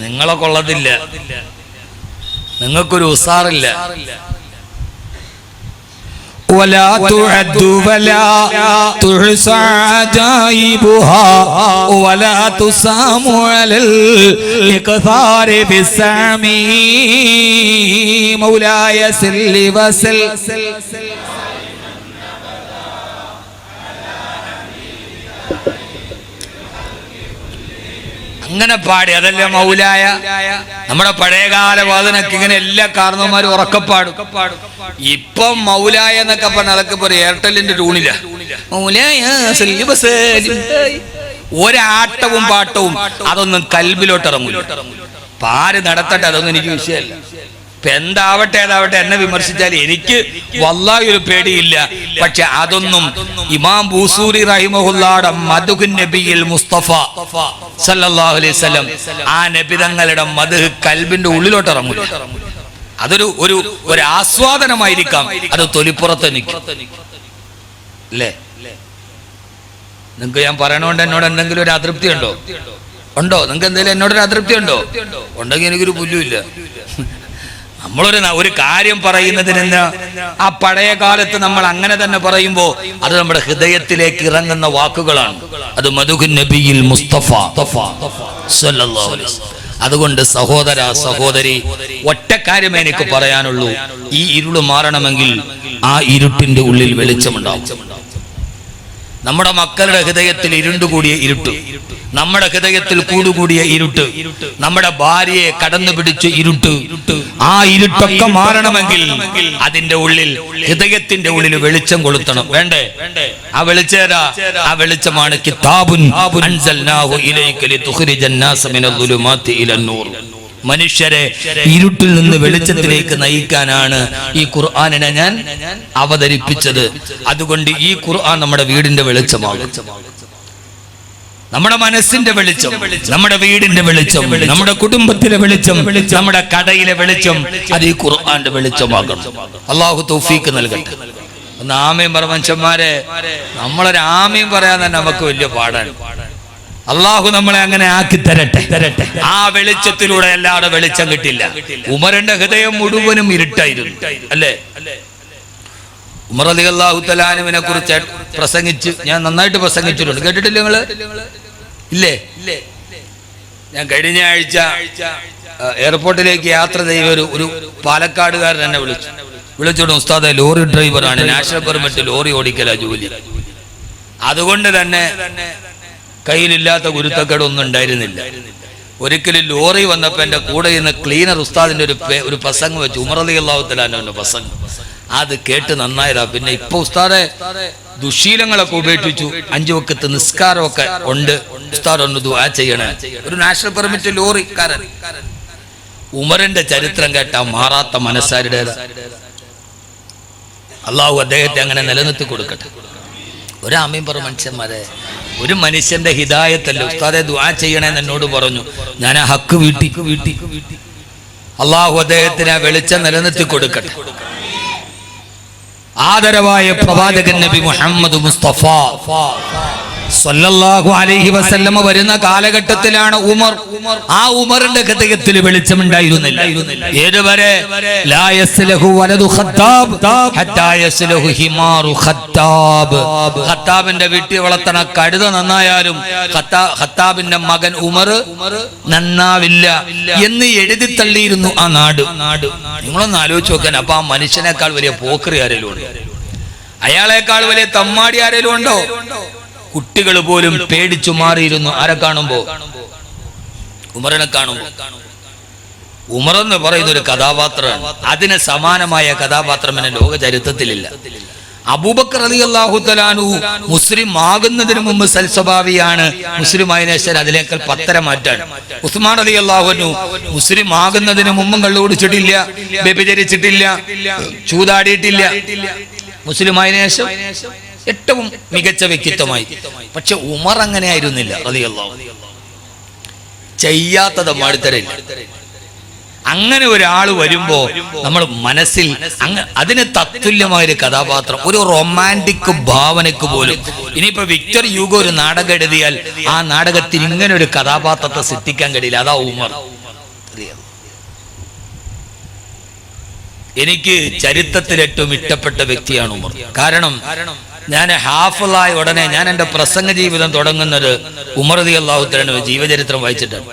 നിങ്ങളെ കൊള്ളതില്ല, നിങ്ങൾക്കൊരു ഉസാറില്ല. ولا تعد ولا تحصى عجائبها ولا تسام على الإكثار بالسام مولاي سل وسل. അങ്ങനെ പാടി, അതല്ലേ മൗലായ. നമ്മുടെ പഴയകാല വാദനക്ക് ഇങ്ങനെ എല്ലാ കാരണവന്മാരും ഉറക്കപ്പാടും. ഇപ്പം മൗലായ എന്നൊക്കെ പറഞ്ഞ അതൊക്കെ പറയും എയർടെല്ലിന്റെ ട്യൂണില്ല. ഒരാട്ടവും പാട്ടവും അതൊന്നും കൽബിലോട്ട് ഇറങ്ങൂല. പാര് നടത്തട്ടെ, അതൊന്നും എനിക്ക് വിഷയമല്ല. ഇപ്പൊ എന്താവട്ടെ ഏതാവട്ടെ, എന്നെ വിമർശിച്ചാൽ എനിക്ക് വല്ലാഹി ഒരു പേടിയില്ല. പക്ഷെ അതൊന്നും ഇമാം ബൂസൂരി റഹിമഹുല്ലാഹുടെ മദ്ഹുൻ നബിയിൽ മുസ്തഫ സല്ലല്ലാഹു അലൈഹി വസല്ലം ആ നബി തങ്ങളുടെ മദ്ഹ് കൽബിന്റെ ഉള്ളിലോട്ട് ഇറങ്ങൂല. അതൊരു ഒരു ആസ്വാദനമായിരിക്കാം, അത് തൊലിപ്പുറത്ത് നിൽക്കും അല്ലേ? നിങ്ങൾക്ക് ഞാൻ പറയണോണ്ട് എന്നോട് എന്തെങ്കിലും ഒരു അതൃപ്തി ഉണ്ടോ? നിങ്ങൾക്ക് എന്തെങ്കിലും എന്നോടൊരു അതൃപ്തി ഉണ്ടോ? ഉണ്ടെങ്കിൽ എനിക്കൊരു പുല്ലുമില്ല. നമ്മളൊരു കാര്യം പറയുന്നതിന് ആ പഴയ കാലത്ത് നമ്മൾ അങ്ങനെ തന്നെ പറയുമ്പോ അത് നമ്മുടെ ഹൃദയത്തിലേക്ക് ഇറങ്ങുന്ന വാക്കുകളാണ്. അത് മദ്ഹുൻ നബിയിൽ മുസ്തഫ സല്ലല്ലാഹു അലൈഹി വസല്ലം. അതുകൊണ്ട് സഹോദര സഹോദരി, ഒറ്റ കാര്യമേ എനിക്ക് പറയാനുള്ളൂ. ഈ ഇരുള് മാറണമെങ്കിൽ ആ ഇരുട്ടിന്റെ ഉള്ളിൽ വെളിച്ചമുണ്ടാവും. നമ്മുടെ മക്കളുടെ ഹൃദയത്തിൽ ഇരുണ്ടുകൂടിയ ഇരുട്ട്, നമ്മുടെ ഹൃദയത്തിൽ കൂടുകൂടിയ ഇരുട്ട്, നമ്മുടെ ഭാര്യയെ കടന്നു പിടിച്ച് ഇരുട്ട്, ആ ഇരുട്ടൊക്കെ മാറണമെങ്കിൽ അതിന്റെ ഉള്ളിൽ, ഹൃദയത്തിന്റെ ഉള്ളിൽ വെളിച്ചം കൊളുത്തണം. വേണ്ടേ? ആ വെളിച്ചേരാ, ആ വെളിച്ചമാണ് കിതാബുൻ അൻസൽനാഹു ഇലൈക ലിതുഖ്രിജൻ നാസ മിനൽ ദുലുമാതി ഇലൻ നൂർ. മനുഷ്യരെ ഇരുട്ടിൽ നിന്ന് വെളിച്ചത്തിലേക്ക് നയിക്കാനാണ് ഈ ഖുർആനിനെ ഞാൻ അവതരിപ്പിച്ചത്. അതുകൊണ്ട് ഈ ഖുർആൻ നമ്മുടെ വീടിന്റെ വെളിച്ചമാകും, നമ്മുടെ മനസ്സിന്റെ വെളിച്ചം, നമ്മുടെ വീടിന്റെ വെളിച്ചം, നമ്മുടെ കുടുംബത്തിലെ വെളിച്ചം, നമ്മുടെ കടയിലെ വെളിച്ചം, അത് ഈ ഖുർആന്റെ വെളിച്ചമാകണം. അല്ലാഹു തൗഫീഖ് നൽകട്ടെ. ഒന്ന് ആമീൻ പറ മനുഷ്യന്മാരെ. നമ്മളൊരു ആമീൻ പറയാൻ തന്നെ നമുക്ക് വലിയ പാടാണ്. അള്ളാഹു നമ്മളെ അങ്ങനെ ആക്കി തരട്ടെ. ആ വെളിച്ചത്തിലൂടെ അല്ലാതെ വെളിച്ചം കിട്ടില്ല. ഉമറിന്റെ ഹൃദയം മുഴുവനും ഇരുട്ടായിരുന്നു, അല്ലേ? ഉമർ റളിയല്ലാഹു തആല അൻഹുവിനെ കുറിച്ച് പ്രസംഗിച്ച് ഞാൻ നന്നായിട്ട് പ്രസംഗിച്ചിട്ടുണ്ട്. കേട്ടിട്ടില്ല നിങ്ങള്? ഇല്ലേ? ഞാൻ കഴിഞ്ഞ ആഴ്ച എയർപോർട്ടിലേക്ക് യാത്ര ചെയ്ത ഒരു പാലക്കാടുകാരൻ എന്നെ വിളിച്ചോണ്ട്, ഉസ്താദെ ലോറി ഡ്രൈവറാണ്, നാഷണൽ പെർമിറ്റ് ലോറി ഓടിക്കല ജോലി, അതുകൊണ്ട് തന്നെ കയ്യിലില്ലാത്ത ഗുരുത്തക്കേടൊന്നും ഉണ്ടായിരുന്നില്ല. ഒരിക്കലും ലോറി വന്നപ്പോ എന്റെ കൂടെ ഇന്ന് ക്ലീനർ ഉസ്താദിന്റെ ഒരു പ്രസംഗം വെച്ചു, ഉമർ റളിയല്ലാഹു തആല അൻഹുവിന്റെ പ്രസംഗം. അത് കേട്ട് നന്നായതാ. പിന്നെ ഇപ്പൊ ഉസ്താദെ ദുശീലങ്ങളൊക്കെ ഉപേക്ഷിച്ചു, 5 വക്ത് നിസ്കാരമൊക്കെ ഉണ്ട്, ഉസ്താദ് ഒന്ന് ദുആ ചെയ്യണേ. ഒരു നാഷണൽ പെർമിറ്റ് ലോറിക്കാരൻ. ഉമറിന്റെ ചരിത്രം കേട്ടാ മാറാത്ത മനസ്സാരുടേതാ. അള്ളാഹു അദ്ദേഹത്തെ അങ്ങനെ നിലനിർത്തി കൊടുക്കട്ടെ. ഒരാമീൻ പറ മനുഷ്യന്മാരെ. ഒരു മനുഷ്യന്റെ ഹിദായത്തല്ല. ഉസ്താദെ ദുആ ചെയ്യണേന്ന് എന്നോട് പറഞ്ഞു. ഞാൻ ആ ഹക്ക് വീട്ടി. അള്ളാഹു അദ്ദേഹത്തിന് ആ വെളിച്ചം നിലനിർത്തി കൊടുക്കട്ടെ. ആദരവായ പ്രവാചകൻ നബി മുഹമ്മദ് മുസ്തഫ സല്ലല്ലാഹു അലൈഹി വസല്ലമ വരുന്ന കാലഘട്ടത്തിലാണ് ഉമർ. ആ ഉമറിന്റെ ഹൃദയത്തിൽ വെളിച്ചമുണ്ടായിരുന്നില്ല. ഏതുവരെ? ലാ യസ്ലഹു വലദു ഖത്താബ് ഹത്താ യസ്ലഹു ഹിമാറു ഖത്താബ്. ഖത്താബിന്റെ വീട്ടിൽ വളർത്തണ കഴുത നന്നായാലും ഖത്താബിന്റെ മകൻ ഉമർ നന്നാവില്ല എന്ന് എഴുതി തള്ളിയിരുന്നു ആ നാട്. നിങ്ങളൊന്ന് ആലോചിച്ച് നോക്കാൻ. അപ്പൊ ആ മനുഷ്യനേക്കാൾ വലിയ പോക്കറി ആരെങ്കിലും ഉണ്ടോ? അയാളെക്കാൾ വലിയ തമ്മാടി ആരെങ്കിലും ഉണ്ടോ? കുട്ടികൾ പോലും പേടിച്ചു മാറിയിരുന്നു. ആരെ കാണുമ്പോ? ഉമറിനെ കാണുമ്പോ. ഉമർ എന്ന് പറയുന്ന ഒരു കഥാപാത്രം, അതിന് സമാനമായ കഥാപാത്രം എന്ന ലോക ചരിത്രത്തിലില്ല. അബൂബക്കർ റളിയല്ലാഹു തആല അൻഹു മുസ്ലിം ആകുന്നതിന് മുമ്പ് സൽസ്വഭാവിയാണ്, മുസ്ലിം ആയതിനു ശേഷം അതിലേക്കാൾ 10 മാറ്റാണ്. ഉസ്മാൻ റളിയല്ലാഹു അൻഹു മുസ്ലിം ആകുന്നതിന് മുമ്പും കള്ളു കുടിച്ചിട്ടില്ല, വ്യഭിചരിച്ചിട്ടില്ല, ചൂതാടിയിട്ടില്ല. മുസ്ലിം ആയതിനു ശേഷം ഏറ്റവും മികച്ച വ്യക്തിത്വമായി. പക്ഷെ ഉമർ അങ്ങനെ ആയിരുന്നില്ല റളിയല്ലാഹു. ചെയ്യാത്തത് മാടിത്തരില്ല. അങ്ങനെ ഒരാൾ വരുമ്പോ നമ്മൾ മനസ്സിൽ അതിന് തത്തുല്യമായൊരു കഥാപാത്രം, ഒരു റൊമാൻറ്റിക് ഭാവനക്ക് പോലും. ഇനിയിപ്പോ വിക്ടർ യൂഗോ ഒരു നാടകം എഴുതിയാൽ ആ നാടകത്തിൽ ഇങ്ങനെ ഒരു കഥാപാത്രത്തെ സൃഷ്ടിക്കാൻ കഴിയില്ല. അതാ ഉമർ. എനിക്ക് ചരിത്രത്തിൽ ഏറ്റവും ഇഷ്ടപ്പെട്ട വ്യക്തിയാണ് ഉമർ. കാരണം ഞാൻ ഹാഫിളായ ഉടനെ ഞാൻ എൻ്റെ പ്രസംഗ ജീവിതം തുടങ്ങുന്നത് ഉമർ റളിയല്ലാഹു തആല ജീവചരിത്രം വായിച്ചിട്ടാണ്.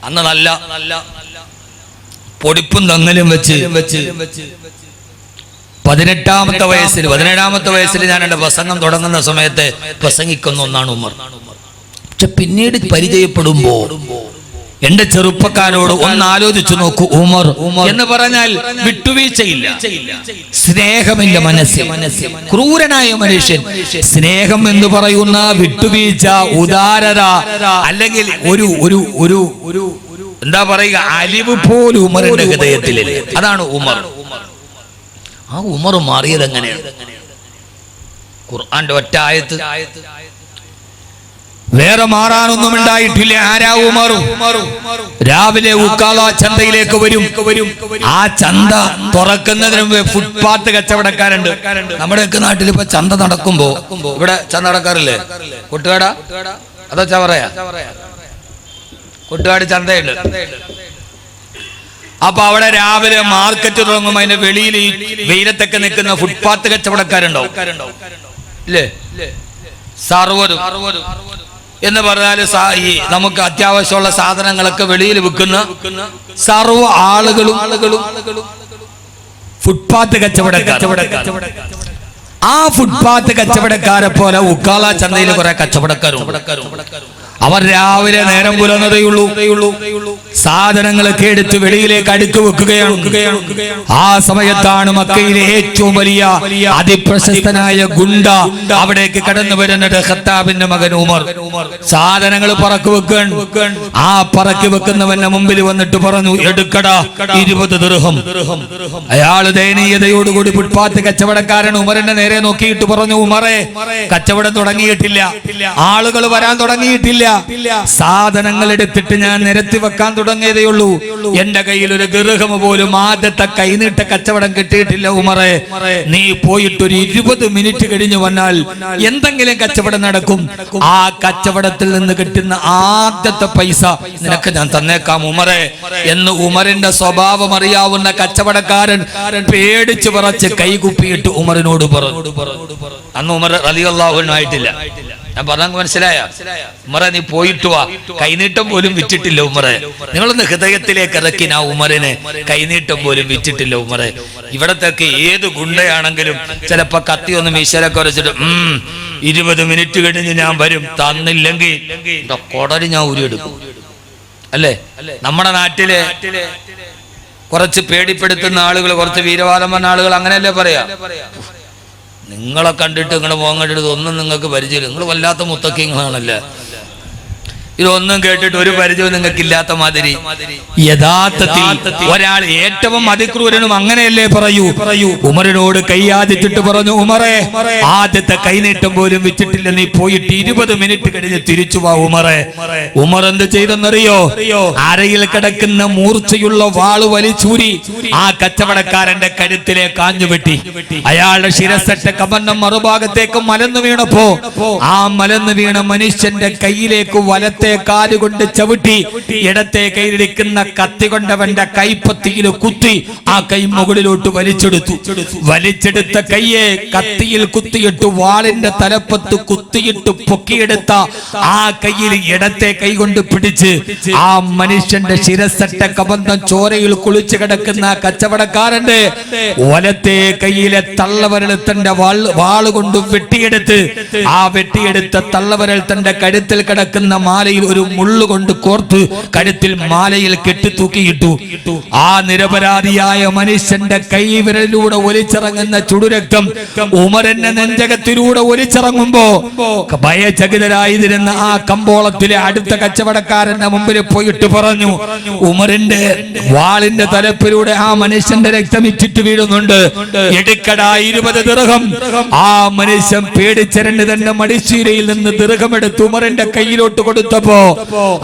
അന്ന് നല്ല പൊടിപ്പും തങ്ങലും വെച്ച് 17-ാമത്തെ വയസ്സിൽ ഞാൻ എൻ്റെ പ്രസംഗം തുടങ്ങുന്ന സമയത്ത് പ്രസംഗിക്കുന്ന ഒന്നാണ് ഉമർ. പക്ഷെ പിന്നീട് പരിചയപ്പെടുമ്പോ എന്റെ ചെറുപ്പക്കാരോട് ഒന്ന് ആലോചിച്ചു നോക്കൂ. ഉമർ എന്ന് പറഞ്ഞാൽ വിട്ടുവീഴ്ചയില്ല, സ്നേഹമില്ല മനസ്സിൽ. ക്രൂരനായ മനുഷ്യൻ. സ്നേഹം എന്ന് പറയുന്ന വിട്ടുവീഴ്ച, ഉദാരത, അല്ലെങ്കിൽ ഒരു എന്താ പറയുക, അലിവ് പോലും ഉമറിന്റെ ഹൃദയത്തിലില്ല. അതാണ് ഉമർ. ആ ഉമർ മാറിയത് എങ്ങനെയാണ്? ഖുർആന്റെ ഒറ്റ ആയത്ത്. വേറെ മാറാനൊന്നും ഉണ്ടായിട്ടില്ല. ആരാ ഉമർ? രാവിലെ ഉക്കാള ചന്തയിലേക്ക് വരും. ആ ചന്ത തുറക്കുന്നതിന് മുമ്പ് ഫുട്പാത്ത് കച്ചവടക്കാരുണ്ട്. നമ്മുടെയൊക്കെ നാട്ടിൽ ഇപ്പൊ ചന്ത നടക്കുമ്പോ, ഇവിടെ ചന്ത നടക്കാറില്ലേ? കൊട്ടുകാട അതോ ചവറയാ? കൊട്ടുകാട് ചന്തയുണ്ട്. അപ്പൊ അവിടെ രാവിലെ മാർക്കറ്റ് തുടങ്ങുമ്പോ അതിന്റെ വെളിയിൽ ഈ വെയിലത്തൊക്കെ നിൽക്കുന്ന ഫുട്പാത്ത് കച്ചവടക്കാരുണ്ടാവും, ഇല്ലേ? സർവരും എന്ന് പറഞ്ഞാൽ നമുക്ക് അത്യാവശ്യമുള്ള സാധനങ്ങളൊക്കെ വെളിയിൽ വിൽക്കുന്ന സർവ്വ ആളുകളും ഫുട്പാത്ത് കച്ചവടക്കാർ. ആ ഫുട്പാത്ത് കച്ചവടക്കാരെ പോലെ ഉക്കാള ചന്തയിൽ കുറെ കച്ചവടക്കാരും. അവർ രാവിലെ നേരം പുലർന്നതേയുള്ളൂ, സാധനങ്ങളൊക്കെ എടുത്ത് വെളിയിലേക്ക് അടുക്കി വെക്കുകയാണ്. ആ സമയത്താണ് മക്കയിലെ ഏറ്റവും വലിയ അതിപ്രശസ്തനായ ഗുണ്ട അവിടേക്ക് കടന്നു വരുന്നത്. ഖത്താബിന്റെ മകൻ ഉമർ സാധനങ്ങൾ പറക്കി വെക്കാൻ. ആ പറക്കി വെക്കുന്നവന്റെ മുമ്പിൽ വന്നിട്ട് പറഞ്ഞു, എടുക്കടാ 20 ദിർഹം. അയാള് ദയനീയതയോടുകൂടി ഫുട്പാത്ത് കച്ചവടക്കാരൻ ഉമറിന്റെ നേരെ നോക്കിയിട്ട് പറഞ്ഞു, ഉമറെ, കച്ചവടം തുടങ്ങിയിട്ടില്ല, ആളുകൾ വരാൻ തുടങ്ങിയിട്ടില്ല, സാധനങ്ങൾ എടുത്തിട്ട് ഞാൻ നിരത്തി വെക്കാൻ തുടങ്ങിയതേയുള്ളൂ, എന്റെ കയ്യിൽ ഒരു ദിർഹം പോലും ആദ്യത്തെ കൈനീട്ട കച്ചവടം കിട്ടിയിട്ടില്ല. ഉമറെ, നീ പോയിട്ട് ഒരു 20 മിനിറ്റ് കഴിഞ്ഞു വന്നാൽ എന്തെങ്കിലും കച്ചവടം നടക്കും. ആ കച്ചവടത്തിൽ നിന്ന് കിട്ടുന്ന ആദ്യത്തെ പൈസ നിനക്ക് ഞാൻ തന്നേക്കാം ഉമറെ എന്ന് ഉമറിന്റെ സ്വഭാവം അറിയാവുന്ന കച്ചവടക്കാരൻ പേടിച്ചു പറച്ച് കൈകുപ്പിയിട്ട് ഉമറിനോട് പറഞ്ഞു. അന്ന് ഉമർ റളിയല്ലാഹു അൻഹു ആയിട്ടില്ല. ഞാൻ പറഞ്ഞ മനസ്സിലായ? ഉമറെ, നീ പോയിട്ട് വാ, കൈനീട്ടം പോലും വിറ്റിട്ടില്ല ഉമറെ. നിങ്ങളൊന്ന് ഹൃദയത്തിലേക്ക് ഇറക്കി. ആ ഉമറിന് കൈനീട്ടം പോലും വിറ്റിട്ടില്ല ഉമറെ. ഇവിടത്തേക്ക് ഏത് ഗുണ്ടയാണെങ്കിലും ചിലപ്പോ കത്തി ഒന്ന് മീശലൊക്കെ വരച്ചിട്ട് 20 മിനിറ്റ് കഴിഞ്ഞ് ഞാൻ വരും, തന്നില്ലെങ്കിൽ കൊടല് ഞാൻ ഉരിയെടുക്കും. അല്ലേ? നമ്മുടെ നാട്ടിലെ കുറച്ച് പേടിപ്പെടുത്തുന്ന ആളുകൾ, കുറച്ച് വീരവാദം പറഞ്ഞ ആളുകൾ അങ്ങനെയല്ലേ പറയാ? നിങ്ങളെ കണ്ടിട്ട് നിങ്ങളുടെ മുഖം കണ്ടിട്ട് ഒന്നും നിങ്ങൾക്ക് പരിചയമില്ല, നിങ്ങൾ വല്ലാത്ത മുത്തക്കിങ്ങളാണല്ലേ, ഇതൊന്നും കേട്ടിട്ട് ഒരു പരിചയവും നിങ്ങൾക്ക് ഇല്ലാത്ത മാതിരി. യഥാർത്ഥത്തിൽ ഒരാൾ ഏറ്റവും അതിക്രൂരനും അങ്ങനെയല്ലേ പറയൂ. ഉമറിനോട് കൈയാദിച്ചിട്ട് പറഞ്ഞു, ഉമറെ, ആദ്യത്തെ കൈനീട്ടം പോലും വിറ്റിട്ടില്ല, നീ പോയിട്ട് 20 മിനിറ്റ് കഴിഞ്ഞ് തിരിച്ചു വാ ഉമറെ. ഉമർ എന്ത് ചെയ്തെന്നറിയോ? അരയിൽ കിടക്കുന്ന മൂർച്ചയുള്ള വാള് വലിച്ചൂരി ആ കച്ചവടക്കാരന്റെ കരുത്തിലെ കാഞ്ഞുവെട്ടി. അയാളുടെ ശിരസറ്റ കബന്നം മറുഭാഗത്തേക്ക് മലന്നു വീണപ്പോ ആ മലന്നു വീണ മനുഷ്യന്റെ കയ്യിലേക്ക് വലത്തെ കാലുകൊണ്ട് ചവിട്ടി ഇടത്തെ കൈയിലിരിക്കുന്ന കത്തി കൊണ്ടവന്റെ കൈപ്പത്തിയിൽ കുത്തി ആ കൈ മുകളിലോട്ട് വലിച്ചെടുത്ത കയ്യെ കത്തിയിൽ കുത്തിയിട്ട് വാളിന്റെ തലപ്പത്ത് കുത്തിയിട്ട് പൊക്കിയെടുത്ത ആ കയ്യിൽ ഇടത്തെ കൈ കൊണ്ട് പിടിച്ച് ആ മനുഷ്യന്റെ ശിരസറ്റ കബന്ധം ചോരയിൽ കുളിച്ചു കിടക്കുന്ന കച്ചവടക്കാരന്റെ വലത്തെ കയ്യിലെ തള്ളവരൽ തന്റെ വാളുകൊണ്ട് വെട്ടിയെടുത്ത് ആ വെട്ടിയെടുത്ത തള്ളവരൽ തന്റെ കഴുത്തിൽ കിടക്കുന്ന മാലയിൽ ഒരു മുള്ളുകൊണ്ട് കോർത്ത് കഴുത്തിൽ മാലയിൽ കെട്ടിത്തൂക്കിയിട്ടു. ആ നിരപരാധിയായ മനുഷ്യന്റെ കൈവിരലിലൂടെ ഒലിച്ചിറങ്ങുന്ന ചുടുരക്തം ഉമറിന്റെ നെഞ്ചകത്തിലൂടെ ഒലിച്ചിറങ്ങുമ്പോ ഭയചകിതരായിരുന്ന ആ കമ്പോളത്തിലെ അടുത്ത കച്ചവടക്കാരന്റെ മുമ്പിൽ പോയിട്ട് പറഞ്ഞു, ഉമറിന്റെ വാളിന്റെ തലപ്പിലൂടെ ആ മനുഷ്യന്റെ രക്തം ഇറ്റിട്ട് വീഴുന്നുണ്ട്, എടുക്കടാ 20 ദിർഹം. ആ മനുഷ്യൻ പേടിച്ചരണ്ട് തന്നെ മടിശീലയിൽ നിന്ന് ദിർഹം എടുത്ത് ഉമറിന്റെ കയ്യിലോട്ട് കൊടുത്തപ്പോ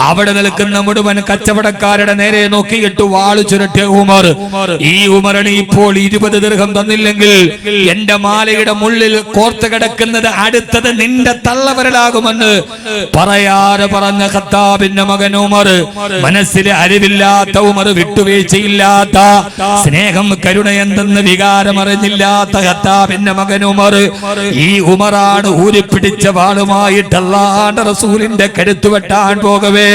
അവിടെ നിൽക്കുന്ന മുഴുവൻ കച്ചവടക്കാരുടെ നേരെ നോക്കിയിട്ട് വാളു ചുരുട്ടിയ ഉമർ, ഈ ഉമറിന് ഇപ്പോൾ 20 ദിർഹം തന്നില്ലെങ്കിൽ എന്റെ മാലയുടെ മുള്ളിൽ കോർത്ത് കിടക്കുന്നത് അടുത്തത് നിന്റെ തള്ളവരലാകുമെന്ന് പറയാതെ പറഞ്ഞ ഖത്താബിന്റെ മകൻ ഉമർ, മനസ്സിലെ അറിവില്ലാത്ത ഉമർ, വിട്ടുവീഴ്ചയില്ലാത്ത സ്നേഹം കരുണ എന്തെന്ന് വികാരം അറിഞ്ഞില്ലാത്ത ഖത്താബിന്റെ മകൻ ഉമർ, ഈ ഉമറാണ് ഊരിപ്പിടിച്ച വാളുമായിട്ട് അല്ലാഹുവിന്റെ റസൂലിന്റെ കരുത്ത് വെട്ടാൻ പോകവേ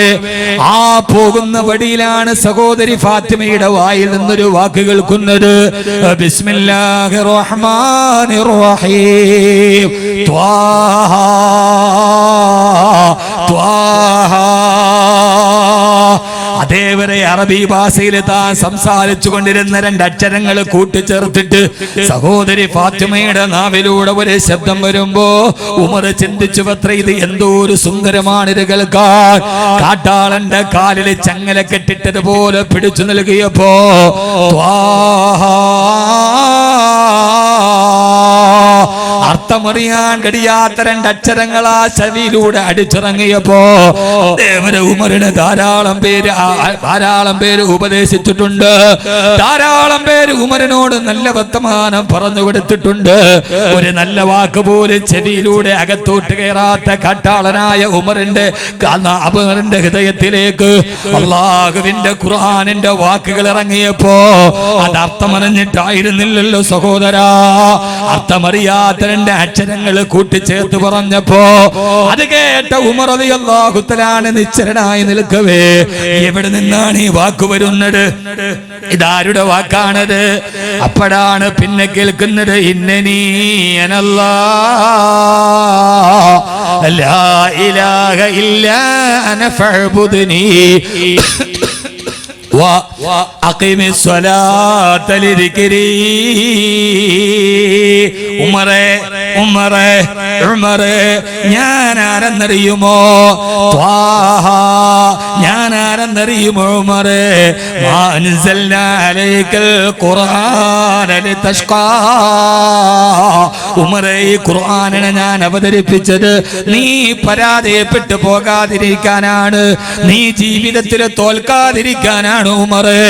ആ പോകുന്ന വഴിയിലാണ് സഹോദരി ഫാത്തിമയുടെ വായിൽ നിന്നൊരു വാക്ക് കേൾക്കുന്നത്. ബിസ്മില്ലാഹിർ റഹ്മാനിർ റഹീം. ത്വാഹ ത്വാഹ. അതേവരെ അറബി ഭാഷയിൽ താൻ സംസാരിച്ചു കൊണ്ടിരുന്ന 2 അക്ഷരങ്ങൾ കൂട്ടിച്ചേർത്തിട്ട് സഹോദരി ഫാത്തിമയുടെ നാവിലൂടെ ഒരു ശബ്ദം വരുമ്പോ ഉമർ ചിന്തിച്ചു, പത്ര ഇത് എന്തോ ഒരു സുന്ദരമാണ് ഇത് കേൾക്കാൻ. കാട്ടാളന്റെ കാലിൽ ചങ്ങല കെട്ടിട്ടതുപോലെ പിടിച്ചു നൽകിയപ്പോ അർത്ഥമറിയാൻ കഴിയാത്ത 2 അക്ഷരങ്ങളാ ചെവിയിലൂടെ അടിച്ചിറങ്ങിയപ്പോ ഉമറിന് ധാരാളം പേര് ഉപദേശിച്ചിട്ടുണ്ട്, ധാരാളം പേര് ഉമറിനോട് നല്ല വർത്തമാനം പറഞ്ഞു കൊടുത്തിട്ടുണ്ട്. ഒരു നല്ല വാക്ക് പോലും ചെവിയിലൂടെ അകത്തോട്ട് കയറാത്ത കാട്ടാളനായ ഉമറിന്റെ ഹൃദയത്തിലേക്ക് അല്ലാഹുവിന്റെ ഖുർആനിന്റെ വാക്കുകൾ ഇറങ്ങിയപ്പോ അത് അർത്ഥമറിഞ്ഞിട്ടായിരുന്നില്ലല്ലോ സഹോദരാ. അർത്ഥമറിയ അറിയാത്ത രണ്ട് അക്ഷരങ്ങൾ കൂട്ടിച്ചേർത്ത് പറഞ്ഞപ്പോ അത് കേട്ട ഉമർ റളിയല്ലാഹു തആല നിശ്ചലനായി നിൽക്കവേ എവിടെ നിന്നാണ് ഈ വാക്ക് വരുന്നത്? ഇതാരുടെ വാക്കാണത്? അപ്പോഴാണ് പിന്നെ കേൾക്കുന്നത് ഇന്നനീ അനല്ലാഹ് ലാ ഇലാഹ ഇല്ലാ അന ഫഅ്ബുദ്നി وأقم الصلاة لذكري. ഉമറേ ഞാൻ ആരെന്നറിയുമോ? ഞാൻ ആരെന്നറിയുമോ ഉമറേ? മാ അൻസൽനാ അലൈക്കൽ ഖുർആന ലിതശ്ഖാ. ഉമറേ ഈ ഖുർആനിനെ ഞാൻ അവതരിപ്പിച്ചത് നീ പരാജയപ്പെട്ടു പോകാതിരിക്കാനാണ്, നീ ജീവിതത്തിൽ തോൽക്കാതിരിക്കാനാണ് ഉമറേ,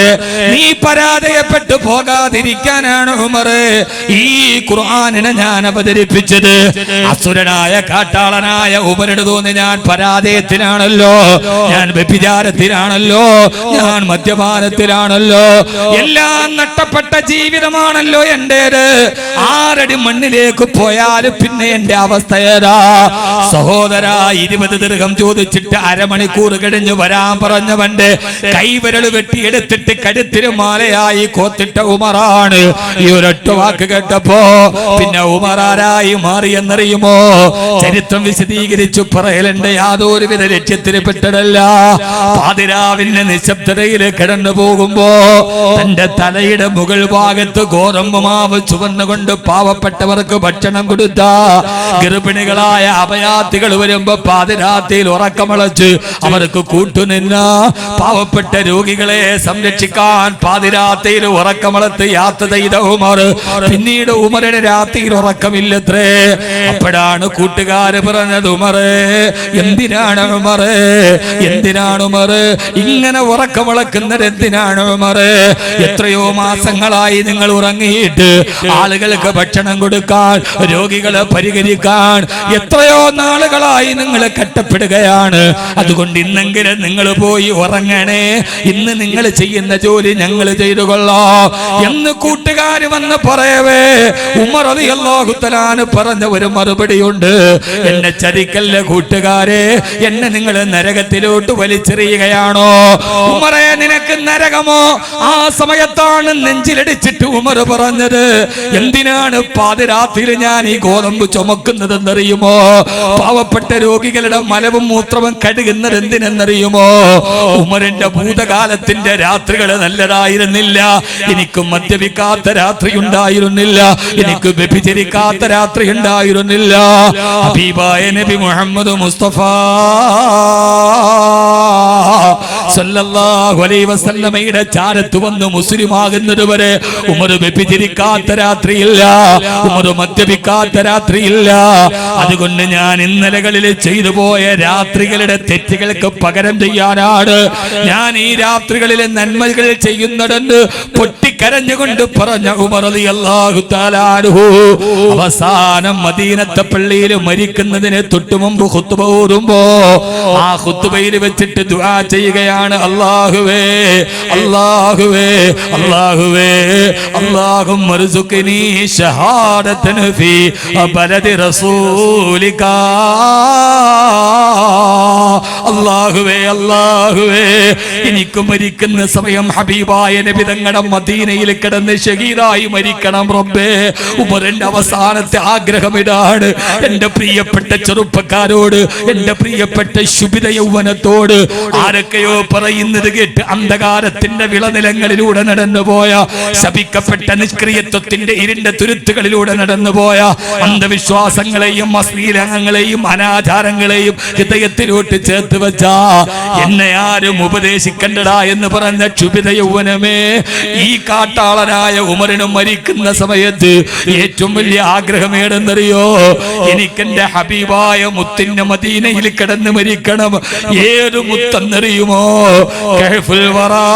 നീ പരാജയപ്പെട്ടു പോകാതിരിക്കാനാണ് ഉമറേ ഈ ഖുർആനിനെ ഞാൻ അവതരിപ്പിച്ചത്. അസുരനായ കാട്ടാളനായ ഉമറിന് തോന്നി ഞാൻ പരാജയത്തിലാണല്ലോ, ഞാൻ വ്യഭിചാരത്തിലാണല്ലോ, ഞാൻ മദ്യപാനത്തിലാണല്ലോ, എല്ലാം നഷ്ടപ്പെട്ട ജീവിതമാണല്ലോ എന്റേത്. ആരടി മണ്ണിലേക്ക് പോയാലും പിന്നെ എന്റെ അവസ്ഥ ഏതാ? സഹോദരാ, 20 ദിർഹം ചോദിച്ചിട്ട് അരമണിക്കൂർ കഴിഞ്ഞ് വരാൻ പറഞ്ഞവന്റെ കൈവിരൽ വെട്ടിയെടുത്തിട്ട് കഴുത്തിന് മാലയായി കോത്തിട്ട ഉമറാണ്. ഈ ഒരൊറ്റ വാക്ക് കേട്ടപ്പോ പിന്നെ ഉമറാരായി മാറിയെന്നറിയുമോ? ചരിത്രം വിശദീകരിച്ചു പറയലെന്റെ യാതൊരുവിധ ലക്ഷ്യത്തിന് പെട്ടതല്ല. പാതിരാവിന്റെ നിശബ്ദതയിൽ കിടന്നു പോകുമ്പോ തന്റെ തലയുടെ മുകൾ ഭാഗത്ത് ഗോതമ്പ് മാവ് ചുവന്നുകൊണ്ട് പാവപ്പെട്ടവർക്ക് ഭക്ഷണം കൊടുത്ത ഗർഭിണികളായ അഭയാർത്ഥികൾ വരുമ്പോ പാതിരാത്രിയിൽ ഉറക്കമളച്ച് അവർക്ക് കൂട്ടുനിന്ന പാവപ്പെട്ട രോഗികളെ സംരക്ഷിക്കാൻ പാതിരാത്രിയിൽ ഉറക്കമളത്ത് യാത്ര ചെയ്ത ഉമർ. പിന്നീട് ഉമറിന് രാത്രിയിൽ ഉറക്കമില്ലത്രേ. അപ്പോഴാണ് കൂട്ടുകാര് പറഞ്ഞത്, ഉമറേ എന്തിനാണ് ഉമറേ, എന്തിനാണ് ഉമറേ ഇങ്ങനെ ഉറക്കമുളക്കുന്നത്? എന്തിനാണ് ഉമറേ? എത്രയോ മാസങ്ങളായി നിങ്ങൾ ഉറങ്ങിയിട്ട് ആളുകൾക്ക് ഭക്ഷണം കൊടുക്കാൻ, രോഗികളെ പരിഹരിക്കാൻ എത്രയോ നാളുകളായി നിങ്ങൾ കഷ്ടപ്പെടുകയാണ്. അതുകൊണ്ട് ഇന്നെങ്കിലും നിങ്ങൾ പോയി ഉറങ്ങണേ, ഇന്ന് നിങ്ങൾ ചെയ്യുന്ന ജോലി ഞങ്ങൾ ചെയ്തു കൊള്ളാം എന്ന് കൂട്ടുകാര് വന്ന് പറയവേ ഉമർ റളിയല്ലാഹു തആല പറഞ്ഞ ഒരു മറുപടിയുണ്ട്. എന്നെ ചതിക്കല്ല കൂട്ടുകാരെ, എന്നെ നിങ്ങൾ നരകത്തിലോട്ട് വലിച്ചെറിയുകയാണോ? ഉമറേ നിനക്ക് നരകമോ? ആ സമയത്താണ് നെഞ്ചിലടിച്ചിട്ട് ഉമർ പറഞ്ഞത്, എന്തിനാണ് പാതിരാത്രിയിൽ ഞാൻ ഈ ഗോതമ്പ് ചുമക്കുന്നതെന്നറിയുമോ? പാവപ്പെട്ട രോഗികളുടെ മലവും മൂത്രവും കഴുകുന്നത് എന്തിനെന്നറിയുമോ? ഉമറിന്റെ ഭൂതകാലത്തിന്റെ രാത്രികൾ നല്ലതായിരുന്നില്ല. എനിക്ക് മദ്യപിക്കാത്ത രാത്രി ഉണ്ടായിരുന്നില്ല, എനിക്ക് വ്യഭിചരിക്കാത്ത രാത്രി ഉണ്ടായിരുന്നില്ല. ഹബീബായ നബി മുഹമ്മദ് മുസ്തഫ സല്ലല്ലാഹു അലൈഹി വസല്ലമയുടെ ചാരത്ത് വന്ന് മുസ്ലിം ആകുന്നത് വരെ ഉമർ വ്യഭിചരിക്കാത്ത രാത്രിയില്ല, ഉമർ മദ്യപിക്കാത്ത രാത്രിയില്ല. അതുകൊണ്ട് ഞാൻ ഇന്നലകളിൽ ചെയ്തു പോയ രാത്രികളുടെ തെറ്റുകൾക്ക് പകരം ചെയ്യാനാണ് ഞാൻ ഈ രാത്രികളിലെ നന്മകൾ ചെയ്യുന്നതെന്ന് പൊട്ടിക്കരഞ്ഞുകൊണ്ട് പറഞ്ഞ ഉമർ റളിയല്ലാഹു തആല അൻഹു അവസാനം മദീനത്തെ പള്ളിയിൽ മരിക്കുന്നതിന് തൊട്ടു മുമ്പ് ഖുത്ബ ഓതുമ്പോ ആ ഖുത്ബയിൽ വെച്ചിട്ട് ദുആ ചെയ്യുകയാണ്, അല്ലാഹുവേ അല്ലാഹുവേ അല്ലാഹുവേ അല്ലാഹുമ്മ ർസുഖ്നി ഷഹാദതൻ ഫീ ബലദി റസൂലിക. അല്ലാഹുവേ അല്ലാഹുവേ എനിക്ക് മരിക്കുന്ന സമയം ഹബീബായ നബി തങ്ങളുടെ മദീനയിൽ കിടന്ന് ഷഹീദായി മരിക്കണം റബ്ബേ. ഉമറിന്റെ അവസാനത്തെ ആഗ്രഹം ഇതാണ്. എന്റെ പ്രിയപ്പെട്ട ചെറുപ്പക്കാരോട്, എന്റെ പ്രിയപ്പെട്ട ശുഭിത യൗവനത്തോട് ആരൊക്കെയോ പറയുന്നത് കേട്ട് അന്ധകാരത്തിന്റെ വിളനിലങ്ങളിലൂടെ നടന്നുപോയ, ശപിക്കപ്പെട്ട നിഷ്ക്രിയത്വത്തിന്റെ ഇരുണ്ട തുരുത്തുകളിലൂടെ നടന്നുപോയ അന്ധവിശ്വാസങ്ങളെയും അശ്ലീലങ്ങളെയും അനാചാരങ്ങളെയും ഹൃദയത്തിലോട്ട് ചേർത്ത് വെച്ച എന്നെ ആരും ഉപദേശിക്കണ്ടടാ എന്ന് പറഞ്ഞ ക്ഷുഭിത യൗവനമേ, ഈ കാട്ടാളനായ ഉമറിന് മരിക്കുന്ന സമയത്ത് ഏറ്റവും വലിയ ആഗ്രഹം ഏതെന്നറിയോ? എനിക്കെന്റെ ഹബീബായ മുത്തിന്റെ മദീനയിൽ കിടന്ന് മരിക്കണം. ഏത് മുത്തെന്നറിയുമോ? കഹ്ഫുൽ വറാ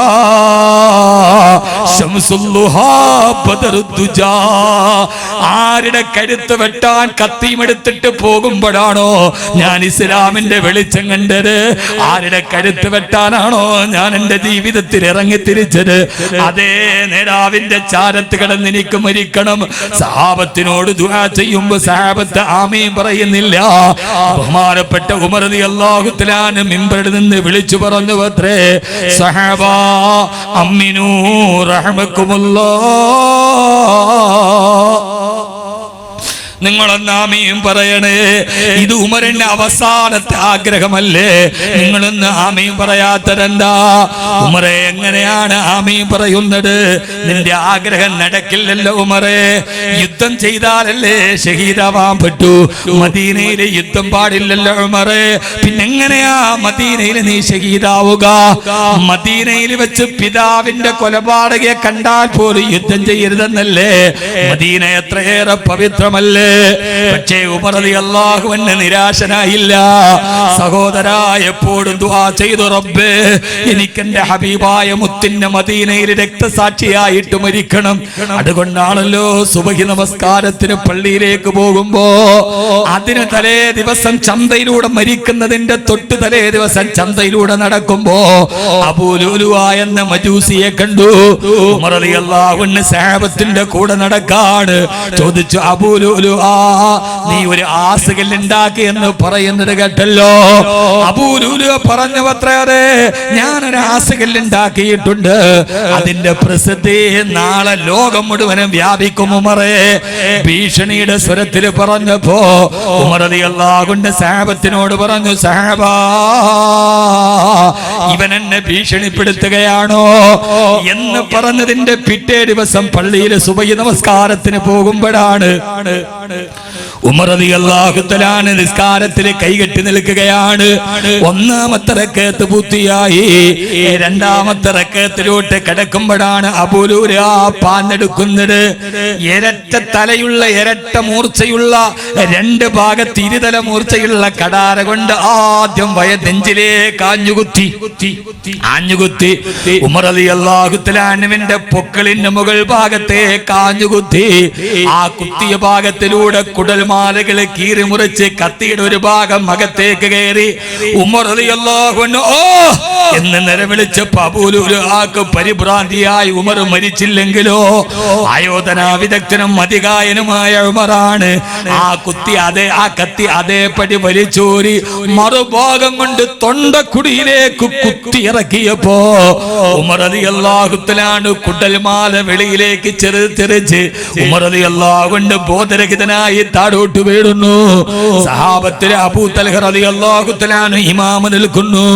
ശംസുൽ ളുഹാ ബദറുദ്ദുജാ. ആരുടെ കഴുത്ത് വെട്ടാൻ കത്തിയുമെടുത്തിട്ട് പോകുമ്പോഴാണോ ഞാൻ ഇസ്ലാമിന്റെ വെളിച്ചം കണ്ടത്? ആരുടെ കരുത്ത് വെട്ടാനാണോ ഞാൻ എന്റെ ജീവിതത്തിൽ ഇറങ്ങി തിരിച്ചത്, അതേ നേതാവിന്റെ ചാരത്ത് കിടന്ന് എനിക്ക് മരിക്കണം. സഹാബത്തിനോട് ദുആ ചെയ്യുമ്പോ സഹാബത്ത് ആമീൻ പറയുന്നില്ല. ബഹുമാനപ്പെട്ട ഉമർ റളിയല്ലാഹു തആല മിമ്പറിൽ നിന്ന് വിളിച്ചു പറഞ്ഞു അത്രേ, സഹാബാ അമ്മിനൂ റഹ്മക്കുമുല്ലാഹ്, നിങ്ങളൊന്ന് ആമീൻ പറയണേ. ഇത് ഉമറിന്റെ അവസാനത്തെ ആഗ്രഹമല്ലേ? നിങ്ങളൊന്ന് ആമീൻ പറയാത്തതെന്താ? ഉമറെ, എങ്ങനെയാണ് ആമീൻ പറയുന്നത്? നിന്റെ ആഗ്രഹം നടക്കില്ലല്ലോ ഉമറെ. യുദ്ധം ചെയ്താലല്ലേ ഷഹീദാവാൻ പറ്റൂ. മദീനയിലെ യുദ്ധം പാടില്ലല്ലോ ഉമറെ. പിന്നെങ്ങനെയാ മദീനയിൽ നീ ഷഹീദാവുക? മദീനയിൽ വെച്ച് പിതാവിന്റെ കൊലപാതകയെ കണ്ടാൽ പോലും യുദ്ധം ചെയ്യരുതെന്നല്ലേ? മദീന എത്രയേറെ പവിത്രമല്ലേ? പക്ഷേ ഉമർ റളിയല്ലാഹു അൻഹു നിരാശനായില്ല. സഹോദരാ, എപ്പോഴും ദുആ ചെയ്തു, റബ്ബേ എനിക്ക് എന്റെ ഹബീബായ മുത്തിന്റെ മദീനയിൽ രക്തസാക്ഷിയായിട്ട് മരിക്കണം. അതുകൊണ്ടാണല്ലോ സുബഹി നമസ്കാരത്തിന് പള്ളിയിലേക്ക് പോകുമ്പോ അതിന് തലേ ദിവസം ചന്തയിലൂടെ മരിക്കുന്നതിന്റെ തൊട്ട് തലേ ദിവസം ചന്തയിലൂടെ നടക്കുമ്പോ അബൂ ലുലുഅ എന്ന മജൂസിയെ കണ്ടു. ഉമർ റളിയല്ലാഹു അൻഹു സഹാബത്തിന്റെ കൂടെ നടക്കാണ്. ചോദിച്ചു, അബൂ ലുലുഅ, നീ ഒരു ആസുകല്ല് ഉണ്ടാക്കി എന്ന് പറയുന്നത് കേട്ടല്ലോ. അബൂ ലുലുഅ പറഞ്ഞു അത്രേ, ഞാനൊരു ആസുകല്ല് ഉണ്ടാക്കിയിട്ടുണ്ട്. അതിന്റെ പ്രസിദ്ധി നാളെ ലോകം മുഴുവനും വ്യാപിക്കും ഉമറേ. ഭീഷണിയുടെ സ്വരത്തിൽ പറഞ്ഞപ്പോ ഉമർ റളിയല്ലാഹു അൻഹു സഹാബത്തിനോട് പറഞ്ഞു, സഹാബാ, ഇവൻ എന്നെ ഭീഷണിപ്പെടുത്തുകയാണോ എന്ന് പറഞ്ഞതിന്റെ പിറ്റേ ദിവസം പള്ളിയിലെ സുബഹി നമസ്കാരത്തിന് പോകുമ്പോഴാണ് ഉമർ റളിയല്ലാഹു തആല നിസ്കാരത്തിൽ കൈകെട്ടി നിൽക്കുകയാണ്. ഒന്നാമത്തെ റക്അത്ത് പൂർത്തിയായി. രണ്ടാമത്തെ റക്അത്തിലോട്ട് കിടക്കുമ്പോഴാണ് അബൂ ലുലുഅ പാഞ്ഞെടുക്കുന്നത്. ഇരട്ട തലയുള്ള, ഇരട്ട മൂർച്ചയുള്ള, രണ്ട് ഭാഗത്ത് ഇരുതല മൂർച്ചയുള്ള കടാര കൊണ്ട് ആദ്യം വയനെഞ്ചിലേക്ക് ആഞ്ഞുകുത്തി. ഉമർ റളിയല്ലാഹു തആലവിന്റെ പൊക്കളിന്റെ മുകൾ ഭാഗത്തേക്ക് ആഞ്ഞുകുത്തി. ആ കുത്തിയ ഭാഗത്തിലൂടെ കുടൽമാലകളെ കീറി മുറിച്ച് കത്തിയുടെ ഒരു ഭാഗം അകത്തേക്ക് കയറി. ഉമർ റളിയല്ലാഹു അൻഹു ഓ എന്ന് നിലവിളിച്ചപ്പോൾ അബൂ ലുലുഅക്ക് പരിഭ്രാന്തിയായി. ഉമർ മരിച്ചില്ലെങ്കിലോ? ആയോധനാ വിദഗ്ധനും അധികായനുമായ ഉമറാണ്. ആ കത്തി അതേപടി വലിച്ചൂരി മറുഭാഗം കൊണ്ട് തൊണ്ടക്കുടിയിലേക്ക് കുത്തി ഇറക്കിയപ്പോ ഉമർ റളിയല്ലാഹു തആല കുടൽമാല വെളിയിലേക്ക് ചെറുതെറിച്ച് ഉമർ റളിയല്ലാഹു അൻഹു ബോധരഹിതനായി താഴോട്ട് വീഴുന്നു. സഹാബത്തിലെ അബൂ തൽഹ റളിയല്ലാഹു തആല ഇമാമ നിൽക്കുന്നു.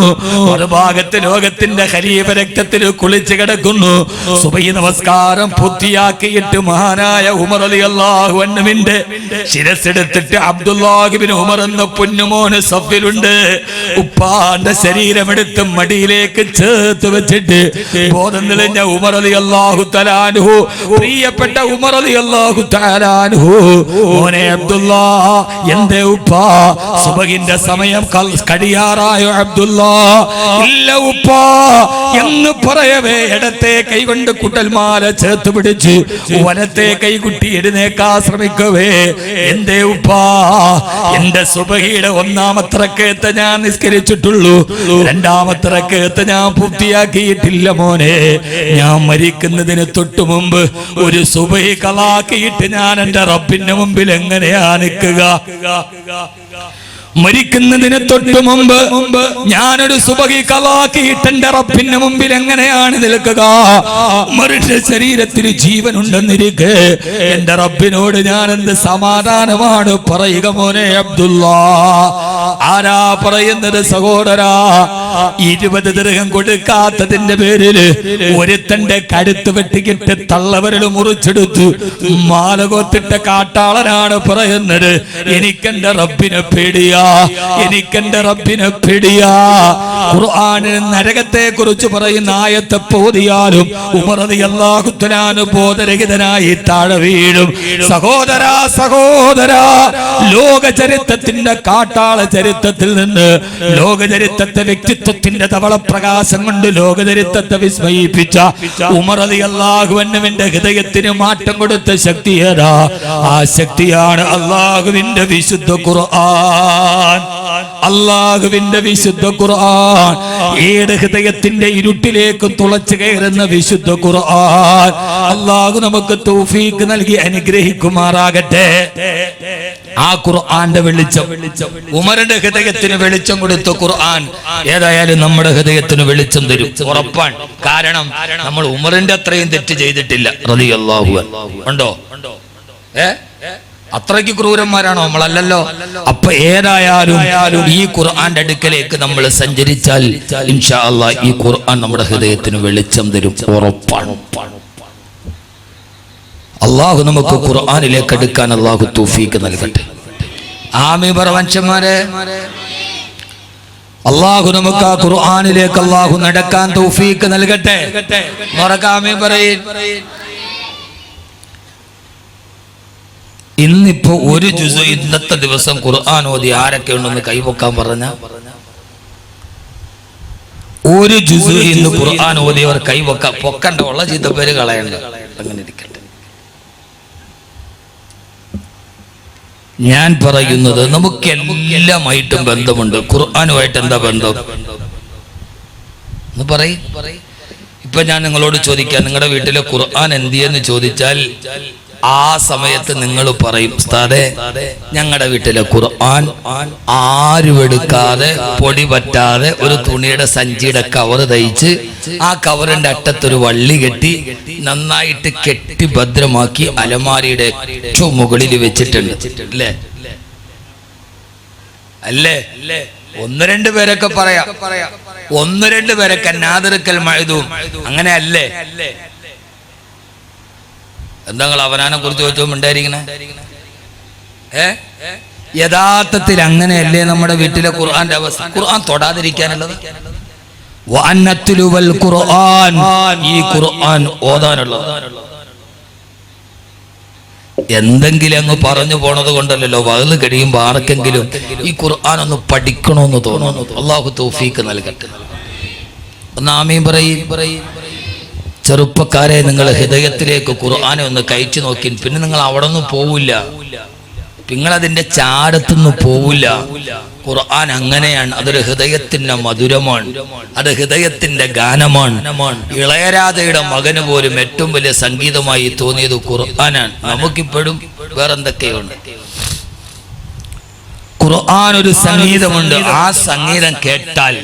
മറുഭാഗത്ത് ലോകത്തിന്റെ ഖലീഫ രക്തത്തിൽ കുളിച്ച് കിടക്കുന്നു. സുബഹി നമസ്കാരം പൂർത്തിയാക്കിയിട്ട് മഹാനായ ഉമർ റളിയല്ലാഹു അൻഹുവിന്റെ ശിരസ്സെടുത്തിട്ട് അബ്ദുല്ലാഹ് ഇബ്നു ഉമർ എന്ന പൊന്നുമോന് സഫിലുണ്ട്. ഉപ്പാന്റെ ശരീരമെടുത്ത് മടിയിലേക്ക് ചേർത്ത് വെച്ചിട്ട് ബോധം തെളിഞ്ഞ ഉമർ റളിയല്ലാഹു തആല അൻഹു, പ്രിയപ്പെട്ട ഉമർ റളിയല്ലാഹു തആല അൻഹു, മോനെ അബ്ദുല്ലാ, എന്റെ ഉപ്പ, സുബഹിന്റെ സമയം കഴിയാറായോ അബ്ദുല്ലാ? ഇല്ല ഉപ്പ എന്ന് പറയവേ ഇടത്തെ കൈകൊണ്ട് കുടൽമാല ചേർത്ത് പിടിച്ച് വലത്തെ കൈകുട്ടി എഴുന്നേക്കാൻ ശ്രമിക്കവേ, എന്റെ ഉപ്പ, എന്റെ സുബഹിയുടെ ഒന്നാമത്തെ റക്അത്ത് ഞാൻ നിസ്കരിച്ചിട്ടുള്ളൂ, രണ്ടാമത്തെ റക്അത്ത് ഞാൻ പൂർത്തിയാക്കിയിട്ടില്ല മോനെ. ഞാൻ മരിക്കുന്നതിന് തൊട്ടു മുമ്പ് ഒരു സുബഹി കളാക്കിയിട്ട് ഞാൻ എന്റെ റബ്ബിന്റെ മുമ്പിൽ എങ്ങനെയാ നിൽക്കുക? മരിക്കുന്നതിന് തൊട്ടു മുമ്പ് ഞാനൊരു സുബഹി കളാക്കിയിട്ട് എന്റെ റബ്ബിന്റെ മുമ്പിൽ എങ്ങനെയാണ് നിൽക്കുക? മനുഷ്യ ശരീരത്തിന് ജീവനുണ്ടെന്നിരിക്കെ എന്റെ റബ്ബിനോട് ഞാൻ എന്ത് സമാധാനമാണ് പറയുക മോനെ അബ്ദുല്ലാ? ആരാ പറയുന്നത് സഹോദരാ? 20 ദിർഹം കൊടുക്കാത്തതിന്റെ പേരിൽ ഒരുത്തന്റെ കഴുത്ത് വെട്ടിക്കിട്ട് തള്ളവരൽ മുറിച്ചെടുത്തു മാല കോത്തിട്ട കാട്ടാളനാണ് പറയുന്നത്, എനിക്കെന്റെ റബ്ബിനെ പേടിയാ, എനിക്കെന്റെ റബ്ബിനെ പേടിയാ. ഖുർആനിൽ നരകത്തെ കുറിച്ച് പറയുന്ന ആയത്തെ ഓതിയാലും ഉമർ റളിയല്ലാഹു തആല ബോധരഹിതനായി താഴെ വീഴും. സഹോദരാ, ലോക ചരിത്രത്തിന്റെ കാട്ടാള ചരിത്രത്തിൽ നിന്ന് ലോക ചരിത്രത്തെ വ്യക്തിത്വത്തിന്റെ ധവളപ്രകാശം കൊണ്ട് ലോക ചരിത്രത്തെ വിസ്മയിപ്പിച്ച ഉമർ റളിയല്ലാഹു അൻഹുവിന്റെ ഹൃദയത്തിന് മാറ്റം കൊടുത്ത ശക്തി ഏതാ? ആ ശക്തിയാണ് അല്ലാഹുവിന്റെ വിശുദ്ധ ഖുർആൻ. അല്ലാഹുവിന്റെ വിശുദ്ധ ഖുർആൻ, ഏത് ഹൃദയത്തിന്റെ ഇരുട്ടിലേക്ക് തുളച്ചു കയറുന്ന വിശുദ്ധ ഖുർആൻ അല്ലാഹു നമുക്ക് തൗഫീഖ് നൽകി അനുഗ്രഹിക്കുമാറാകട്ടെ. ആ ഖുർആന്റെ വെളിച്ചം ഉമറിന്റെ ഹൃദയത്തിന് വെളിച്ചം കൊടുത്ത ഖുർആൻ ഏതായാലും നമ്മുടെ ഹൃദയത്തിന് വെളിച്ചം തരും, ഉറപ്പാണ്. കാരണം നമ്മൾ ഉമറിന്റെ അത്രയും തെറ്റ് ചെയ്തിട്ടില്ല റളിയല്ലാഹു അൻഹു. ഉണ്ടോ? അത്രയ്ക്ക് ക്രൂരന്മാരാണോ? നമ്മളല്ലല്ലോ. അപ്പൊ ഏതായാലും ഈ ഖുർആന്റെ അടുക്കലേക്ക് നമ്മൾ സഞ്ചരിച്ചാൽ ഇൻഷാ അല്ലാഹ് ഈ ഖുർആൻ നമ്മുടെ ഹൃദയത്തിന് വെളിച്ചം തരും, ഉറപ്പാണ്. അള്ളാഹു നമുക്ക് ഖുർആനിലേക്ക് അടുക്കാൻ അള്ളാഹു തൗഫീഖ് നൽകട്ടെ. ആമീൻ പറ മനുഷ്യന്മാരെ. അള്ളാഹു നമുക്ക് ആ ഖുർആനിലേക്ക് അള്ളാഹു നടക്കാൻ തൗഫീഖ് നൽകട്ടെ. ആമീൻ പറയ്. ഇന്നിപ്പോ ഒരു ജുസ് ഇന്നത്തെ ദിവസം ഖുർആൻ ഓതി ആരൊക്കെ ഉണ്ടെന്ന് കൈവക്കാൻ പറഞ്ഞ ഒരു ജുസ് ഇന്ന് ഖുർആൻ ഓതിയവർ കൈവക്കാൻ പൊക്കണ്ട, ഉള്ള ചീത്ത പേര് കളയണ്ട. അങ്ങനെ ഇരിക്കട്ടെ. ഞാൻ പറയുന്നത് നമുക്കെല്ലാമായിട്ടും ബന്ധമുണ്ട്. ഖുർആനുമായിട്ട് എന്താ ബന്ധം എന്ന് പറയും. ഇപ്പൊ ഞാൻ നിങ്ങളോട് ചോദിക്കാം, നിങ്ങളുടെ വീട്ടിലെ ഖുർആൻ എന്തിയെന്ന് ചോദിച്ചാൽ ആ സമയത്ത് നിങ്ങൾ പറയും, ഉസ്താദേ ഞങ്ങളുടെ വീട്ടിലെ ഖുർആൻ ആരും എടുക്കാതെ പൊടി പറ്റാതെ ഒരു തുണിയുടെ സഞ്ചിയുടെ കവർ തയ്ച്ച് ആ കവറിന്റെ അറ്റത്തൊരു വള്ളി കെട്ടി നന്നായിട്ട് കെട്ടി ഭദ്രമാക്കി അലമാരിയുടെ ഏറ്റവും മുകളിൽ വെച്ചിട്ടുണ്ട്. അല്ലേ അല്ലേ? ഒന്ന് രണ്ട് പേരൊക്കെ പറയാം, ഒന്ന് രണ്ട് പേരൊക്കെ നാദിറക്കൽ മഅദൂം അങ്ങനെ അല്ലേ? എന്താ നിങ്ങൾ അവനാനെ കുറിച്ച് ചോദിച്ചോ ഉണ്ടായിരിക്കണേ? യഥാർത്ഥത്തിൽ അങ്ങനെയല്ലേ നമ്മുടെ വീട്ടിലെ ഖുർആന്റെ അവസ്ഥ? ഖുർആൻ തൊടാതിരിക്കാനുള്ളത്, ഈ ഖുർആൻ ഓതാനുള്ളത്. എന്തെങ്കിലും അങ്ങ് പറഞ്ഞു പോണത് കൊണ്ടല്ലോ വകല് കഴിയുമ്പോൾ ആർക്കെങ്കിലും ഈ ഖുർആൻ ഒന്ന് പഠിക്കണമെന്ന് തോന്നുന്നു. അല്ലാഹു തൗഫീഖ് നൽകട്ടെ. ഒന്ന് ആമീൻ പറയ്. ചെറുപ്പക്കാരെ, നിങ്ങൾ ഹൃദയത്തിലേക്ക് ഖുർആനെ ഒന്ന് കയറ്റി നോക്കി. പിന്നെ നിങ്ങൾ അവിടെ നിന്ന് പോവില്ല, നിങ്ങളതിന്റെ ചാടത്തുനിന്ന് പോവില്ല. ഖുർആൻ അങ്ങനെയാണ്. അതൊരു ഹൃദയത്തിന്റെ മധുരമാണ്, അത് ഹൃദയത്തിന്റെ ഗാനമാണ്. ഇളയരാധയുടെ മകന് പോലും ഏറ്റവും വലിയ സംഗീതമായി തോന്നിയത് ഖുർആനാണ്. നമുക്കിപ്പോഴും വേറെന്തൊക്കെയുണ്ട്. ഖുർആൻ ഒരു സംഗീതമുണ്ട്. ആ സംഗീതം കേട്ടാൽ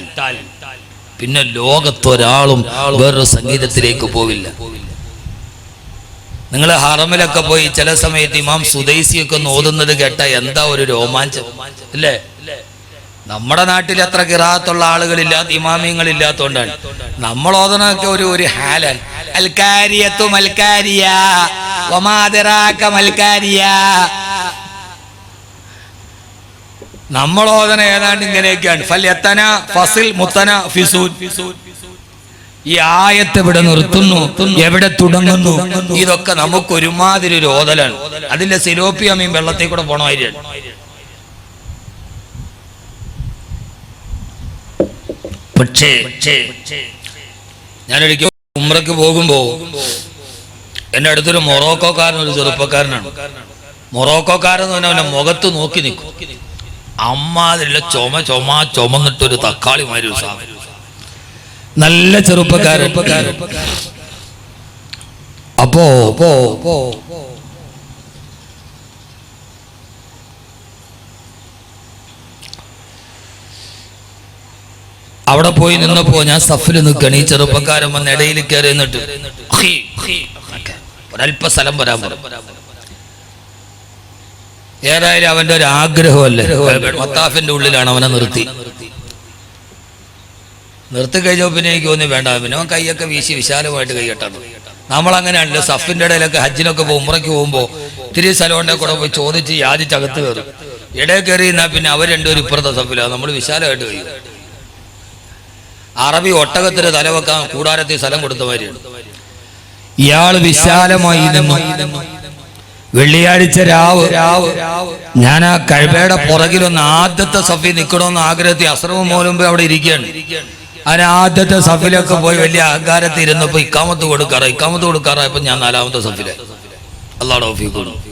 പിന്നെ ലോകത്തൊരാളും വേറൊരു സംഗീതത്തിലേക്ക് പോവില്ല. നിങ്ങൾ ഹറമിലൊക്കെ പോയി ചില സമയത്ത് ഇമാം സുദൈസിയൊക്കെ ഓതുന്നത് കേട്ട എന്താ ഒരു രോമാഞ്ചം അല്ലേ? നമ്മുടെ നാട്ടിൽ അത്ര ഖിറാഅത്തുള്ള ആളുകളില്ലാത്ത ഇമാമിയങ്ങളില്ലാത്തതുകൊണ്ടാണ്. നമ്മൾ ഓതണൊക്കെ ഒരു ഹാലൻ അൽകാരിയത്തു മൽകാരിയ വമാ അദ്റാക മൽകാരിയ. നമ്മൾ ഓതന ഏതാണ്ട് ഇങ്ങനെയൊക്കെയാണ്. ഫൽയത്തന ഫസിൽ മുത്തന ഫിസൂൻ. ഈ ആയത്ത് എവിടെ നിർത്തുന്നു, എവിടെ തുടങ്ങുന്നു, ഇതൊക്കെ നമുക്ക് ഒരുമാതിരി ഒരു ഓതലാണ്. അതിന്റെ സിലോപ്പിയമീൻ വെള്ളത്തിൽ കൂടെ പോണമായിരിക്കും. പക്ഷേ ഞാനൊരിക്കൽ ഉംറയ്ക്ക് പോകുമ്പോ എന്റെ അടുത്തൊരു മൊറോക്കോക്കാരൻ, ഒരു ചെറുപ്പക്കാരനാണ്. മൊറോക്കോക്കാരൻ എന്ന് പറഞ്ഞാൽ അവന്റെ മുഖത്ത് നോക്കി നിൽക്കും. അമ്മാതിരില്ല ചുമന്നിട്ടൊരു തക്കാളി മാതിരി ഒരു സാധനം. നല്ല ചെറുപ്പക്കാരൻ. അപ്പോ അവിടെ പോയി നിന്നപ്പോ ഞാൻ സഫിൽ നിൽക്കണം. ഈ ചെറുപ്പക്കാരൻ വന്ന് ഇടയിൽ കയറി നിന്നിട്ട് ഒരല്പ സ്ഥലം വരാൻ പറഞ്ഞു. ഏതായാലും അവന്റെ ഒരു ആഗ്രഹമല്ലേ, മത്താഫിന്റെ ഉള്ളിലാണ് അവനെ നിർത്തി കഴിഞ്ഞപ്പോ പിന്നെ എനിക്ക് തോന്നി വേണ്ട, പിന്നെ അവൻ കൈയൊക്കെ വീശി വിശാലമായിട്ട് കൈകെട്ടാണ്. നമ്മളങ്ങനെയാണല്ലോ സഫിന്റെ ഇടയിലൊക്കെ ഹജ്ജിനൊക്കെ ഉംറയ്ക്ക് പോകുമ്പോ ഇത്തിരി സ്ഥലമുണ്ടെ കൂടെ പോയി ചോദിച്ച് യാചിച്ചകത്ത് കയറും. ഇടയിൽ കയറി നിന്നാ പിന്നെ അവർ രണ്ടുപേരും ഇപ്പുറത്തെ സഫിലാണ്, നമ്മൾ വിശാലമായിട്ട് കഴിയും. അറബി ഒട്ടകത്തിന് തലവെക്കാൻ കൂടാരത്തിൽ സ്ഥലം കൊടുത്ത മാതിരിയാണ്. ഇയാള് വിശാലമായി നിന്നു. വെള്ളിയാഴ്ച രാവ് ഞാൻ ആ കഴബയുടെ പുറകിലൊന്ന് ആദ്യത്തെ സഫി നിൽക്കണമെന്ന് ആഗ്രഹത്തിൽ അസ്രവും മോലുമ്പോ അവിടെ ഇരിക്കുകയാണ്. അതിന് ആദ്യത്തെ സഫിലൊക്കെ പോയി വലിയ അഹങ്കാരത്തിൽ ഇരുന്നപ്പോ ഇക്കാമത്ത് കൊടുക്കാറായപ്പോ ഞാൻ നാലാമത്തെ സഫിലെ. അല്ലാഹു തൗഫീഖ് കൊടുക്കും.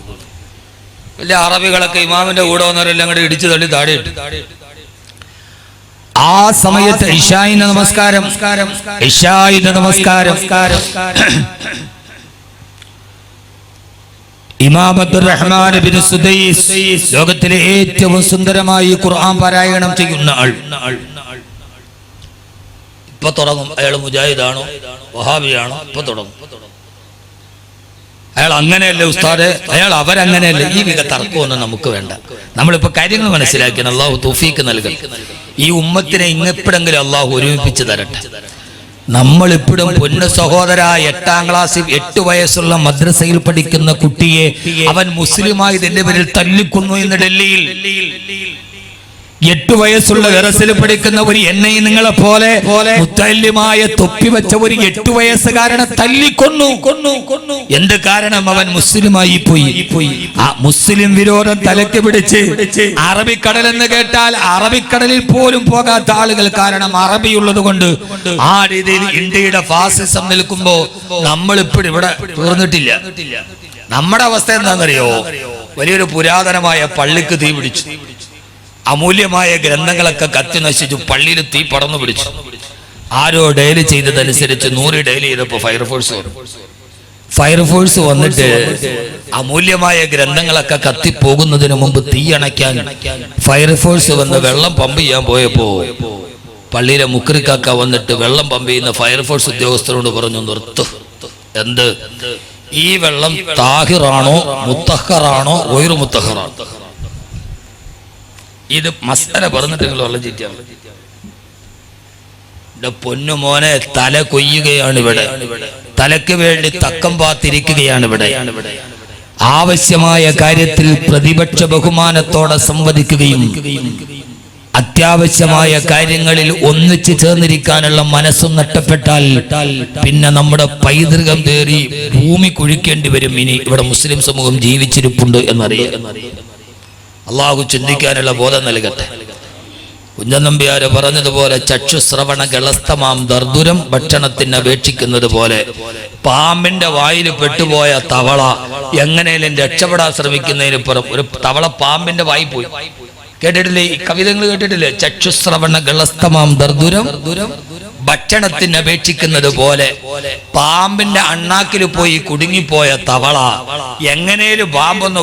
വലിയ അറബികളൊക്കെ ഇമാമിന്റെ കൂടെ വന്നവരെല്ലാം കൂടെ ഇടിച്ചു തള്ളി താഴെ ഇട്ടു. ആ സമയത്ത് ഇശായിന്റെ നമസ്കാരം ഇമാം അബ്ദുറഹ്മാൻ ബിൻ സുദൈസ് ലോകത്തിലെ ഏറ്റവും സുന്ദരമായി ഖുർആൻ പാരായണം ചെയ്യുന്ന ആൾ. ഇപ്പൊ തുടങ്ങും. അയാൾ മുജാഹിദാണോ വഹാബിയാണോ? ഇപ്പൊ തുടങ്ങും. അയാൾ അങ്ങനെയല്ലേ ഉസ്താദെ, അയാൾ അവരങ്ങനെയല്ലേ. ഈ വിധ തർക്കമൊന്നും നമുക്ക് വേണ്ട. നമ്മളിപ്പോ കാര്യങ്ങൾ മനസ്സിലാക്കണം. അള്ളാഹു തൗഫീക്ക് നൽകണം. ഈ ഉമ്മത്തിനെ ഇങ്ങെപ്പോഴെങ്കിലും അള്ളാഹു ഒരുമിപ്പിച്ച് തരട്ടെ. നമ്മളിപ്പോഴും പൊന്നു സഹോദര 8ാം ക്ലാസ്സിൽ 8 വയസ്സുള്ള മദ്രസയിൽ പഠിക്കുന്ന കുട്ടിയെ അവൻ മുസ്ലിമായതിന്റെ പേരിൽ തല്ലിക്കൊന്നു എന്ന് ഡൽഹിയിൽ. 8 വയസ്സുള്ള ദറസിൽ പഠിക്കുന്ന ഒരു എന്നെയും നിങ്ങളെ പോലെ മുത്തല്ലിമായ തൊപ്പി വെച്ച ഒരു 8 വയസ്സുകാരനെ തല്ലിക്കൊന്നു. എന്ത് കാരണം? അവൻ മുസ്ലിമായി പോയി. ആ മുസ്ലിം വിരോധം തലയ്ക്ക് പിടിച്ച് അറബിക്കടൽ എന്ന് കേട്ടാൽ അറബിക്കടലിൽ പോലും പോകാത്ത ആളുകൾ. കാരണം അറബിയുള്ളത് കൊണ്ട്. ആ രീതിയിൽ ഇന്ത്യയുടെ ഫാസിസം നിൽക്കുമ്പോ നമ്മളിപ്പോഴും ഇവിടെ തീർന്നിട്ടില്ല. നമ്മുടെ അവസ്ഥ എന്താണെന്നറിയോ? വലിയൊരു പുരാതനമായ പള്ളിക്ക് തീ പിടിച്ചു. അമൂല്യമായ ഗ്രന്ഥങ്ങളൊക്കെ കത്തി നശിച്ചു. പള്ളിയിൽ തീ പടർന്നു പിടിച്ചു. ആരോ ഡെയിലി ചെയ്തതനുസരിച്ച് 100 ഡെയിലി ചെയ്തപ്പോ ഫയർഫോഴ്സ് വന്നിട്ട് അമൂല്യമായ ഗ്രന്ഥങ്ങളൊക്കെ കത്തിപ്പോകുന്നതിന് മുമ്പ് തീ അണയ്ക്കാൻ ഫയർഫോഴ്സ് വന്ന് വെള്ളം പമ്പ് ചെയ്യാൻ പോയപ്പോ പള്ളിയിലെ മുക്രിക്കാക്ക വന്നിട്ട് വെള്ളം പമ്പ് ചെയ്യുന്ന ഫയർഫോഴ്സ് ഉദ്യോഗസ്ഥരോട് പറഞ്ഞു, നിർത്തു. എന്ത്? ഈ വെള്ളം താഹിറാണോ മുത്തഹറാണോ ഒയർ മുത്തഹറാണോ? ഇത് മസ്തല പറഞ്ഞിട്ട് നിങ്ങൾ വെള്ളം ചീറ്റിയാണ്. പൊന്നുമോനെ, തല കൊയ്യുകയാണ് ഇവിടെ. തലക്ക് വേണ്ടി തക്കം പാത്തിരിക്കുകയാണ് ഇവിടെ. ആവശ്യമായ കാര്യത്തിൽ പ്രതിപക്ഷ ബഹുമാനത്തോടെ സംവദിക്കുകയും അത്യാവശ്യമായ കാര്യങ്ങളിൽ ഒന്നിച്ചു ചേർന്നിരിക്കാനുള്ള മനസ്സും നഷ്ടപ്പെട്ടാൽ പിന്നെ നമ്മുടെ പൈതൃകം തേറി ഭൂമി കുഴിക്കേണ്ടി വരും. ഇനി ഇവിടെ മുസ്ലിം സമൂഹം ജീവിച്ചിരിപ്പുണ്ട് എന്നറിയാം. അള്ളാഹു ചിന്തിക്കാനുള്ള ബോധം നൽകട്ടെ. കുഞ്ഞൻ നമ്പ്യാര് പറഞ്ഞതുപോലെ ചക്ഷുശ്രവണ ഗളസ്തമാം ദർദുരം ഭക്ഷണത്തിന് അപേക്ഷിക്കുന്നത് പോലെ പാമ്പിന്റെ വായിൽ പെട്ടുപോയ തവള എങ്ങനെയും രക്ഷപ്പെടാൻ ശ്രമിക്കുന്നതിന് പുറം ഒരു തവള പാമ്പിന്റെ വായി പോയി. കേട്ടിട്ടില്ലേ? ഈ കവിതകൾ കേട്ടിട്ടില്ലേ? ചക്ഷുശ്രവണ ഗളസ്തമാം ദർദുരം ഭക്ഷണത്തിന് അപേക്ഷിക്കുന്നത് പോലെ പാമ്പിന്റെ അണ്ണാക്കിൽ പോയി കുടുങ്ങിപ്പോയ തവള എങ്ങനെയും പാമ്പൊന്ന്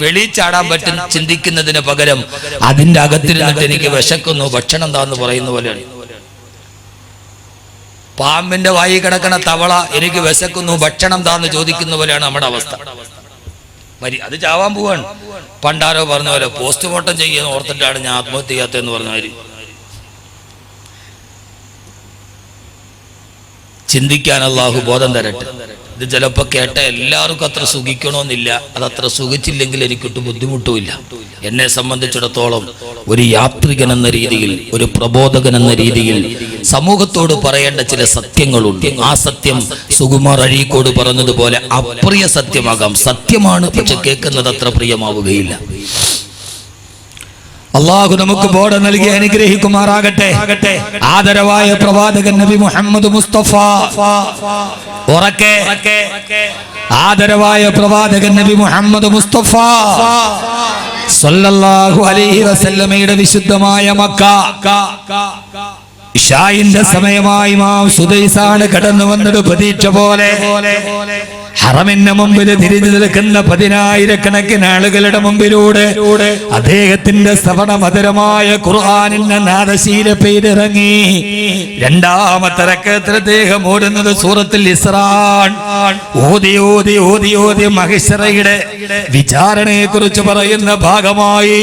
വെളിച്ചാടാൻ പറ്റും ചിന്തിക്കുന്നതിന് പകരം അതിന്റെ അകത്തിരുന്നിട്ട് എനിക്ക് വിശക്കുന്നു ഭക്ഷണം താന്ന് പറയുന്ന പോലെയാണ്. പാമ്പിന്റെ വായി കിടക്കണ തവള എനിക്ക് വിശക്കുന്നു ഭക്ഷണം താന്ന് ചോദിക്കുന്ന പോലെയാണ് നമ്മുടെ അവസ്ഥ. അത് ചാവാൻ പോവാണ്. പണ്ടാരോ പറഞ്ഞ പോലെ പോസ്റ്റ്മോർട്ടം ചെയ്യുന്ന ഓർത്തിട്ടാണ് ഞാൻ ആത്മഹത്യ ചെയ്യാത്തതെന്ന് പറഞ്ഞ കാര്യം. ചിന്തിക്കാൻ അള്ളാഹു ബോധം തരട്ടെ. ഇത് ചിലപ്പോൾ കേട്ട എല്ലാവർക്കും അത്ര സുഖിക്കണമെന്നില്ല. അതത്ര സുഖിച്ചില്ലെങ്കിൽ എനിക്കൊട്ടും ബുദ്ധിമുട്ടുമില്ല. എന്നെ സംബന്ധിച്ചിടത്തോളം ഒരു യാത്രികൻ എന്ന രീതിയിൽ, ഒരു പ്രബോധകൻ എന്ന രീതിയിൽ സമൂഹത്തോട് പറയേണ്ട ചില സത്യങ്ങളുണ്ട്. ആ സത്യം സുകുമാർ അഴീക്കോട് പറഞ്ഞതുപോലെ അപ്രിയ സത്യമാകാം. സത്യമാണ്, പക്ഷെ കേൾക്കുന്നത് അത്ര പ്രിയമാവുകയില്ല. അള്ളാഹു നമുക്ക് ബോധം നൽകി അനുഗ്രഹിക്കുമാറാകട്ടെ. ആദരവായ പ്രവാചകൻ നബി മുഹമ്മദ് മുസ്തഫ, ഉറക്കെ ആദരവായ പ്രവാചകൻ നബി മുഹമ്മദ് മുസ്തഫ സല്ലല്ലാഹു അലൈഹി വസല്ലമയുടെ വിശുദ്ധമായ മക്ക ഇശായിന്റെ സമയമായി ഇമാം സുദൈസാണ് കടന്നു വന്നത്. പ്രതീക്ഷ പോലെ ഹറമിന്റെ മുമ്പിൽ തിരിഞ്ഞു നിൽക്കുന്ന 10,000-കണക്കിന് ആളുകളുടെ മുമ്പിലൂടെ അദ്ദേഹത്തിന്റെ ശ്രവണമധുരമായ ഖുർആനിന്റെ നാദശീല പെയ്തിറങ്ങി. രണ്ടാമത്തെ റക്അത്തിൽ അദ്ദേഹം ഓടുന്നത് സൂറത്തുൽ ഇസ്രാ. ഓതി ഓതി ഓതി ഓതി മഹ്ശറയുടെ വിചാരണയെ കുറിച്ച് പറയുന്ന ഭാഗമായി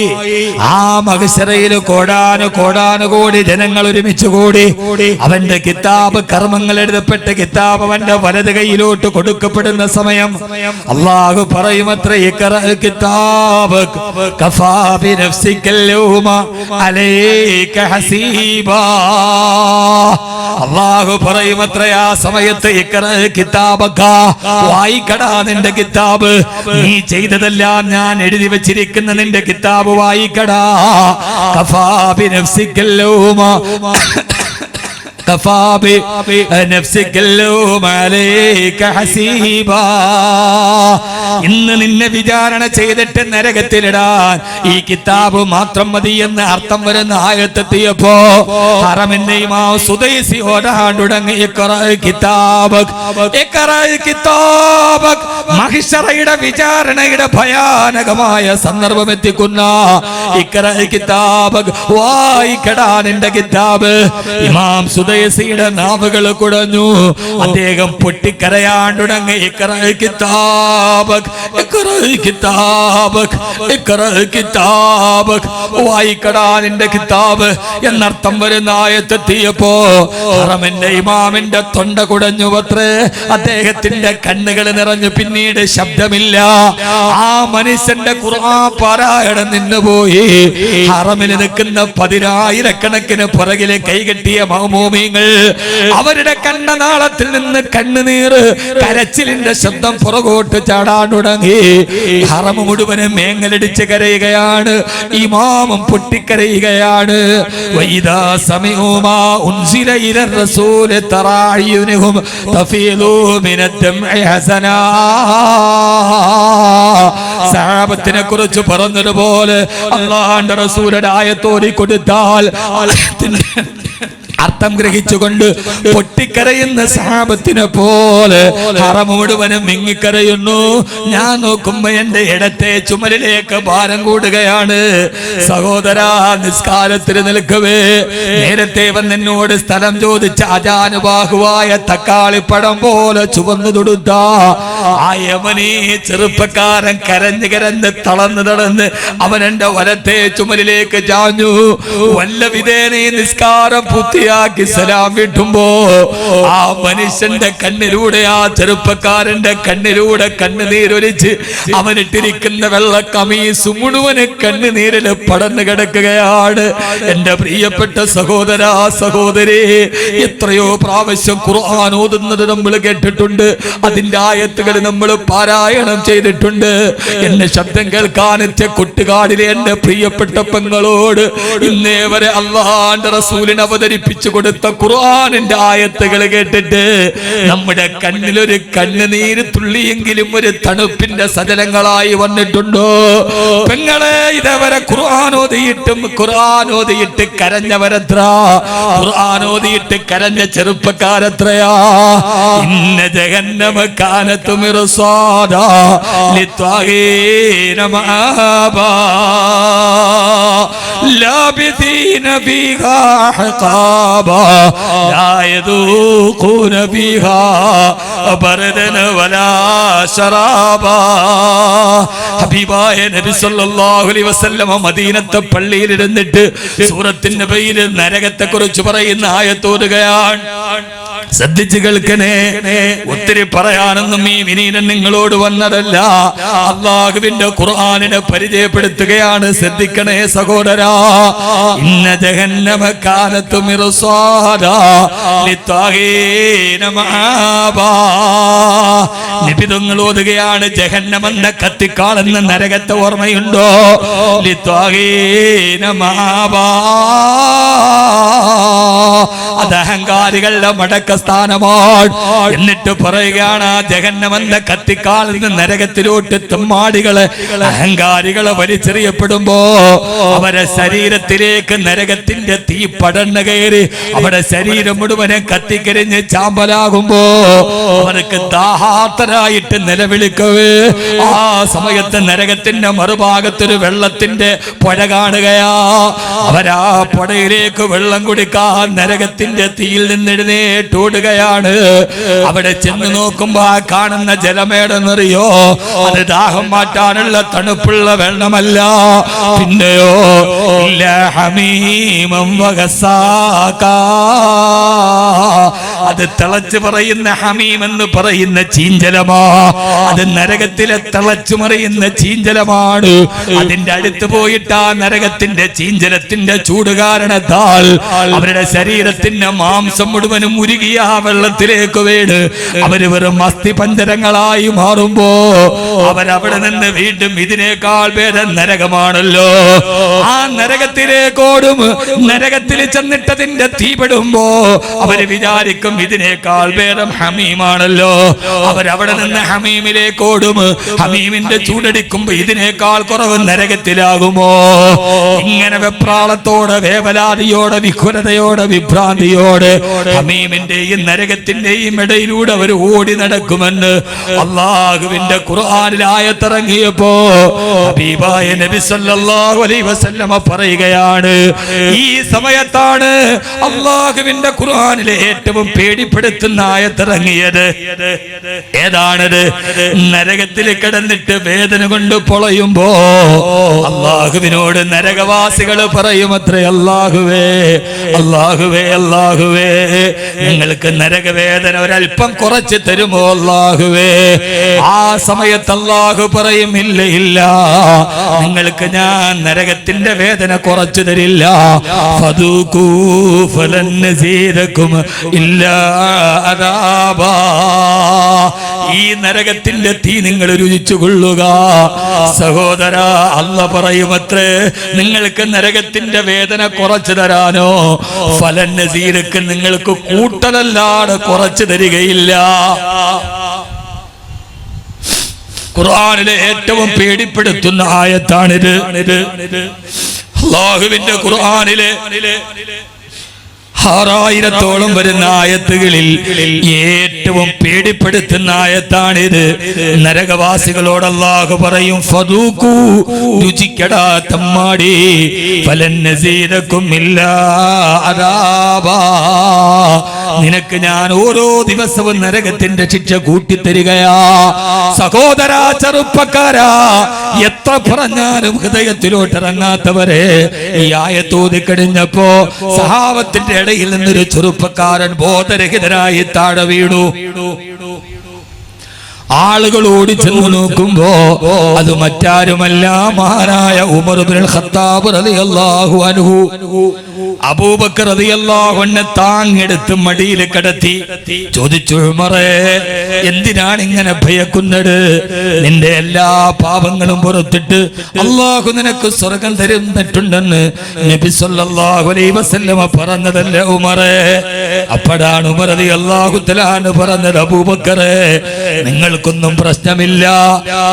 ആ മഹ്ശറയിൽ കോടാനുകോടി ജനങ്ങൾ ഒരുമിച്ച് കൂടി അവന്റെ കിതാബ്, കർമ്മങ്ങൾ എഴുതപ്പെട്ട കിതാബ് അവന്റെ വലത് കൈയിലോട്ട് കൊടുക്കപ്പെടുന്ന സമയം അല്ലാഹു പറയുമത്രേ, ഇഖ്റ കിതാബക കഫാ ബിനഫ്സിക യൗമ അലൈക ഹസീബാ. അല്ലാഹു പറയുമത്രേ, ആ സമയത്ത് ഇഖ്റ കിതാബക, വായിക്കടാ നിന്റെ കിതാബ്. നീ ചെയ്തതെല്ലാം ഞാൻ എഴുതി വെച്ചിരിക്കുന്ന നിന്റെ കിതാബ് വായിക്കടാ. കഫാ ബിനഫ്സിക യൗമ കഫാബി നഫ്സികല്ലൂമ അലൈക ഹസീബാ. ഇന്ന് നിന്നെ വിചാരണ ചെയ്തിട്ട് നരകത്തിലിടാൻ ഈ കിതാബ് മാത്രം മതി എന്ന് അർത്ഥം വരുന്ന ആയത്തെത്തിയപ്പോ ഹറമിന്റെ ഇമാം സുദൈസി ഓടാൻ തുടങ്ങി മഹിശറയുടെ വിചാരണയുടെ ഭയാനകമായ സന്ദർഭം എത്തിക്കുന്ന വായിക്കടാ നിന്റെ കിതാബ്. ഇമാം സുദൈസിയുടെ നാവുകൾ കുടഞ്ഞു. അദ്ദേഹം പൊട്ടിക്കരയാൻ തുടങ്ങി. വായിക്കടാ നിന്റെ കിതാബ് എന്നർത്ഥം വരുന്ന ആയത്തെത്തിയപ്പോ ഹറമിന്റെ ഇമാമിന്റെ തൊണ്ട കുടഞ്ഞു പത്രേ. അദ്ദേഹത്തിന്റെ കണ്ണുകൾ നിറഞ്ഞു. പിന്നീട് ശബ്ദമില്ല. ആ മനുഷ്യന്റെ ഖുർആൻ പാരായണം നിന്നുപോയി. ഹറമിൽ നിൽക്കുന്ന 10,000 പുറകിലെ കൈകെട്ടിയ മഅ്മൂമീങ്ങൾ അവരുടെ കണ്ണനാളത്തിൽ നിന്ന് കണ്ണുനീർ കരച്ചിലിന്റെ ശബ്ദം പുറകോട്ട് ചാടാൻ തുടങ്ങി. ഹറം മുഴുവനും മേങ്ങലടിച്ച് കരയുകയാണ്. ഇമാമും പൊട്ടിക്കരയുകയാണ്. വൈദാ സമീഉ മാ ഉൻസില ഇല റസൂൽ തറായുനഹും തഫീലു മിനദ്ദംഇ ഹസനാ. സഹാബത്തിനെ കുറിച്ച് പറഞ്ഞതുപോലെ അല്ലാഹുവിന്റെ റസൂലുടെ ആയത്ത് ഓതി കൊടുത്താൽ അർത്ഥം ഗ്രഹിച്ചുകൊണ്ട് പൊട്ടിക്കരയുന്ന സഹാബത്തിനെ പോലെ ഹറം മുഴുവനും മിങ്ങിക്കരയുന്നു. ഞാൻ നോക്കുമ്പോ എന്റെ ഇടത്തെ ചുമലിലേക്ക് ഭാരം കൂടുകയാണ്. സഹോദരാ, നിസ്കാരത്തിൽ നിൽക്കവേ നേരത്തെ വന്നെന്നോട് സ്ഥലം ചോദിച്ച അജാനുബാഹുവായ തക്കാളിപ്പഴം പോലെ ചുവന്നു തൊടുത്ത ആ യമനീ ചെറുപ്പക്കാരൻ കരഞ്ഞ് കരഞ്ഞ് തളർന്ന് അവൻ എന്റെ വലത്തെ ചുമലിലേക്ക് ചാഞ്ഞു. വല്ല വിധേന നിസ്കാരം പൂർത്തിയാക്കി സലാം വീട്ടുമ്പോ ആ മനുഷ്യന്റെ കണ്ണിലൂടെ, ആ ചെറുപ്പക്കാരന്റെ കണ്ണിലൂടെ കണ്ണുനീരൊലിച്ച് അവനിട്ടിരിക്കുന്ന വെള്ള കമീസ് മുഴുവന് കണ്ണുനീരിൽ പടന്നു കിടക്കുകയാണ്. എന്റെ പ്രിയപ്പെട്ട സഹോദരാ, സഹോദരി, എത്രയോ പ്രാവശ്യം ഖുർആൻ ഓതുന്നത് നമ്മൾ കേട്ടിട്ടുണ്ട്. അതിന്റെ ആയത്തുകൾ നമ്മൾ പാരായണം ചെയ്തിട്ടുണ്ട്. എന്നെ ശബ്ദം കേൾക്കാനെത്തിയ കുട്ടുകാടിലെ എന്റെ പ്രിയപ്പെട്ട പെങ്ങളോട് ഇന്നേ വരെ അല്ലാഹുവിന്റെ റസൂലിനെ അവതരിപ്പിച്ചു കൊടുത്ത ഖുർആനിന്റെ ആയത്തുകൾ കേട്ടിട്ട് നമ്മുടെ കണ്ണിലൊരു കണ്ണുനീര് തുള്ളിയെങ്കിലും ഒരു തണുപ്പിന്റെ സജലങ്ങളായി വന്നിട്ടുണ്ടോ? പെങ്ങളെ, ഇതേവരെ ഖുർആൻ ഓതിയിട്ട് കരഞ്ഞവരത്ര, ഖുർആൻ ഓതിയിട്ട് കരഞ്ഞ ചെറുപ്പക്കാരത്രയാ. ഇന്ന ജഹന്നമ കാനതു മിർസാദാ ലിത്വാഗീന മആബാ ലാബിദീന ഫീഹാ ഹഖാബാ ലാ യദൂഖൂന ഫീഹാ ബർദന വലാ ശറാബാ. ഹബീബായ നബി സല്ലല്ലാഹു അലൈഹി വസല്ലം മദീനത്തെ പള്ളിയിൽ ഇരുന്നിട്ട് സൂറത്തുൻ നബയിൽ നരകത്തെ കുറിച്ച് പറയുന്ന ആയത്ത് ഓതുകയാണ്. ശ്രദ്ധിച്ചു കേൾക്കണേ. ഒത്തിരി പറയാനൊന്നും ഈ വിനീതൻ നിങ്ങളോട് വന്നതല്ല. അല്ലാഹുവിന്റെ ഖുർആനിനെ പരിചയപ്പെടുത്തുകയാണ്. ശ്രദ്ധിക്കണേ സഹോദരാ. ഇന്ന ജഹന്നമ കാനതു മിർസാദാ ലിത്വാഗീന മആബാ. നബി തങ്ങൾ ഓതുകയാണ്, ജഹന്നമെന്ന കത്തിക്കാളുന്ന നരകത്തെ ഓർമ്മയുണ്ടോ? ലിത്വാഗീന മആബാ. അത് അഹങ്കാരികളുടെ മടക്ക സ്ഥാനമാണ്. എന്നിട്ട് പറയുകയാണ്, ജഹന്നമെന്ന കത്തിക്കാളുന്ന നരകത്തിലോട്ട് തെമ്മാടികളെ, അഹങ്കാരികളെ വലിച്ചെറിയപ്പെടുമ്പോ അവരെ ശരീരത്തിലേക്ക് നരകത്തിന്റെ തീ പടർന്നു കയറി അവരുടെ ശരീരം മുഴുവനെ കത്തിക്കരിഞ്ഞ് ചാമ്പലാകുമ്പോ അവർക്ക് ദാഹാർത്തരായിട്ട് നിലവിളിക്കവേ ആ സമയത്ത് നരകത്തിന്റെ മറുഭാഗത്തൊരു വെള്ളത്തിന്റെ പുഴ കാണുകയാ. അവരാ പുഴയിലേക്ക് വെള്ളം കുടിക്കാൻ നരകത്തിന്റെ തീയിൽ നിന്ന് എഴുന്നേറ്റോടുകയാണ്. അവിടെ ചെന്ന് നോക്കുമ്പോ ആ കാണുന്ന ജലമേടെന്നറിയോ? അത് ദാഹം മാറ്റാനുള്ള തണുപ്പുള്ള വെള്ളമല്ല, പിന്നെയോ ഇല്ല ഹമീമം വഗസാകാ. അത് തിളച്ചു പറയുന്ന ഹമീം എന്ന് പറയുന്ന ചീഞ്ചലമാ. അത് നരകത്തിലെ തിളച്ചു മറിയുന്ന ചീഞ്ചലമാണ്. അതിന്റെ അടുത്ത് പോയിട്ട് ആ നരകത്തിന്റെ ചീഞ്ചലത്തിന്റെ ചൂട് കാരണത്താൽ അവരുടെ ശരീരത്തിന്റെ മാംസം മുഴുവനും ഉരുകിയ ആ വെള്ളത്തിലേക്ക് വീണ് അവര് വെറും അസ്ഥിപഞ്ജരങ്ങളായി മാറുമ്പോ അവരവിടെ നിന്ന് വീണ്ടും ഇതിനേക്കാൾ ഭേദം നരകമാണല്ലോ. ആ നരകത്തിലേക്കോടും. നരകത്തിൽ ചെന്നിട്ടതിന്റെ തീപിടുമ്പോ അവര് വിചാരിക്കും ഇതിനേക്കാൾ ഭേദം ഹമീമാണല്ലോ. അവരവിടെ നിന്ന് ഹമീമിലേക്ക് ഓടും. ഹമീമിന്റെ ചൂടടിക്കുമ്പോ ഇതിനേക്കാൾ കുറവ് നരകത്തിലാകുമോ? ഇങ്ങനെ വെപ്രാളത്തോടെ, വേവലാതിയോടെ, വിഖുരതയോടെ, വിഭ്രാന്തിയോടെ ഹമീമിന്റെയും നരകത്തിന്റെയും ഇടയിലൂടെ അവർ ഓടി നടക്കുമെന്ന് അല്ലാഹുവിന്റെ ഖുർആനിൽ ആയത്തിറങ്ങിയപ്പോ ഹബീബായ നബി സല്ലല്ലാഹു അലൈഹി വസല്ലമ പറയുകയാണ്, ഈ സമയത്താണ് അല്ലാഹുവിന്റെ ഖുർആനിലെ ഏറ്റവും പേടിപ്പെടുത്തുന്ന ആയത്തിറങ്ങിയത്. ഏതാണത്? നരകത്തിൽ കിടന്നിട്ട് വേദന കൊണ്ട് പൊളയുമ്പോ അല്ലാഹുവിനോട് നരകവാസികൾ പറയുമത്രേ, അല്ലാഹുവേ അല്ലാഹുവേ അല്ലാഹുവേ, നിങ്ങൾക്ക് നരകവേദന ഒരല്പം കുറച്ച് തരുമോ അല്ലാഹുവേ? ആ സമയത്ത് അല്ലാഹു പറയും, ഇല്ല ഇല്ല, നിങ്ങൾക്ക് ഞാൻ നരകത്തിന്റെ വേദന കുറച്ചു തരില്ല. ഫദൂഖൂ ഫലൻ നസീദകും ഇല്ലാ അദാബാ, ഈ നരകത്തിന്റെ തീ നിങ്ങൾ രുചിച്ചു കൊള്ളുക. സഹോദര, അല്ലാഹു പറയുമത്രേ, നിങ്ങൾക്ക് നരകത്തിന്റെ വേദന കുറച്ചു തരാനോ ഫലൻ നസീദക്ക് നിങ്ങൾക്ക് കൂട്ടലല്ലാതെ കുറച്ചു തരികയില്ല. ഖുർആനിലെ ഏറ്റവും പേടിപ്പെടുത്തുന്ന ആയത്താണിത്. അല്ലാഹുവിന്റെ ഖുർആനിലെ 6000-ഓളം വരുന്ന ആയത്തുകളിൽ ഏറ്റവും പേടിപ്പെടുത്തുന്ന ആയത്താണിത്. നരകവാസികളോട് അല്ലാഹു പറയും, ഫദൂഖൂ, രുചിക്കടാ തമ്മാടി, ഫലൻ നസീദകും ഇല്ലാ അദാബാ, നിനക്ക് ഞാൻ ഓരോ ദിവസവും നരകത്തിന്റെ ശിക്ഷ കൂട്ടിത്തരികയാ. സഹോദരാ, ചെറുപ്പക്കാരാ, എത്ര പറഞ്ഞാലും ഹൃദയത്തിലോട്ട് ഇറങ്ങാത്തവരെ ഈ ആയത്തോതി കഴിഞ്ഞപ്പോ സഹാബത്തിന്റെ ഇടയിൽ നിന്നൊരു ചെറുപ്പക്കാരൻ ബോധരഹിതനായി താഴെ വീണു. ആളുകൾ ഓടി ചെന്ന് നോക്കുമ്പോ അത് മറ്റാരുമല്ല, മഹാനായ ഉമർ ഇബ്നുൽ ഖത്താബ് റളിയല്ലാഹു അൻഹു. അബൂബക്കർ റളിയല്ലാഹു അൻഹു താങ്ങെടുത്ത് മടിയിൽ കിടത്തി ചോദിച്ചു, ഉമറേ, എന്തിനാണ് ഇങ്ങനെ ഭയക്കുന്നത്? നിന്റെ എല്ലാ പാപങ്ങളും പുറത്തിട്ട് അല്ലാഹു നിനക്ക് സ്വർഗ്ഗം തരുന്നിട്ടുണ്ടെന്ന് നബി സല്ലല്ലാഹു അലൈഹി വസല്ലമ പറഞ്ഞതല്ലേ ഉമറേ? അപ്പോഴാണ് ഉമർ റളിയല്ലാഹു തആല അൻഹു പറഞ്ഞത്, അബൂബക്കറേ, നിങ്ങൾക്കൊന്നും പ്രശ്നമില്ല,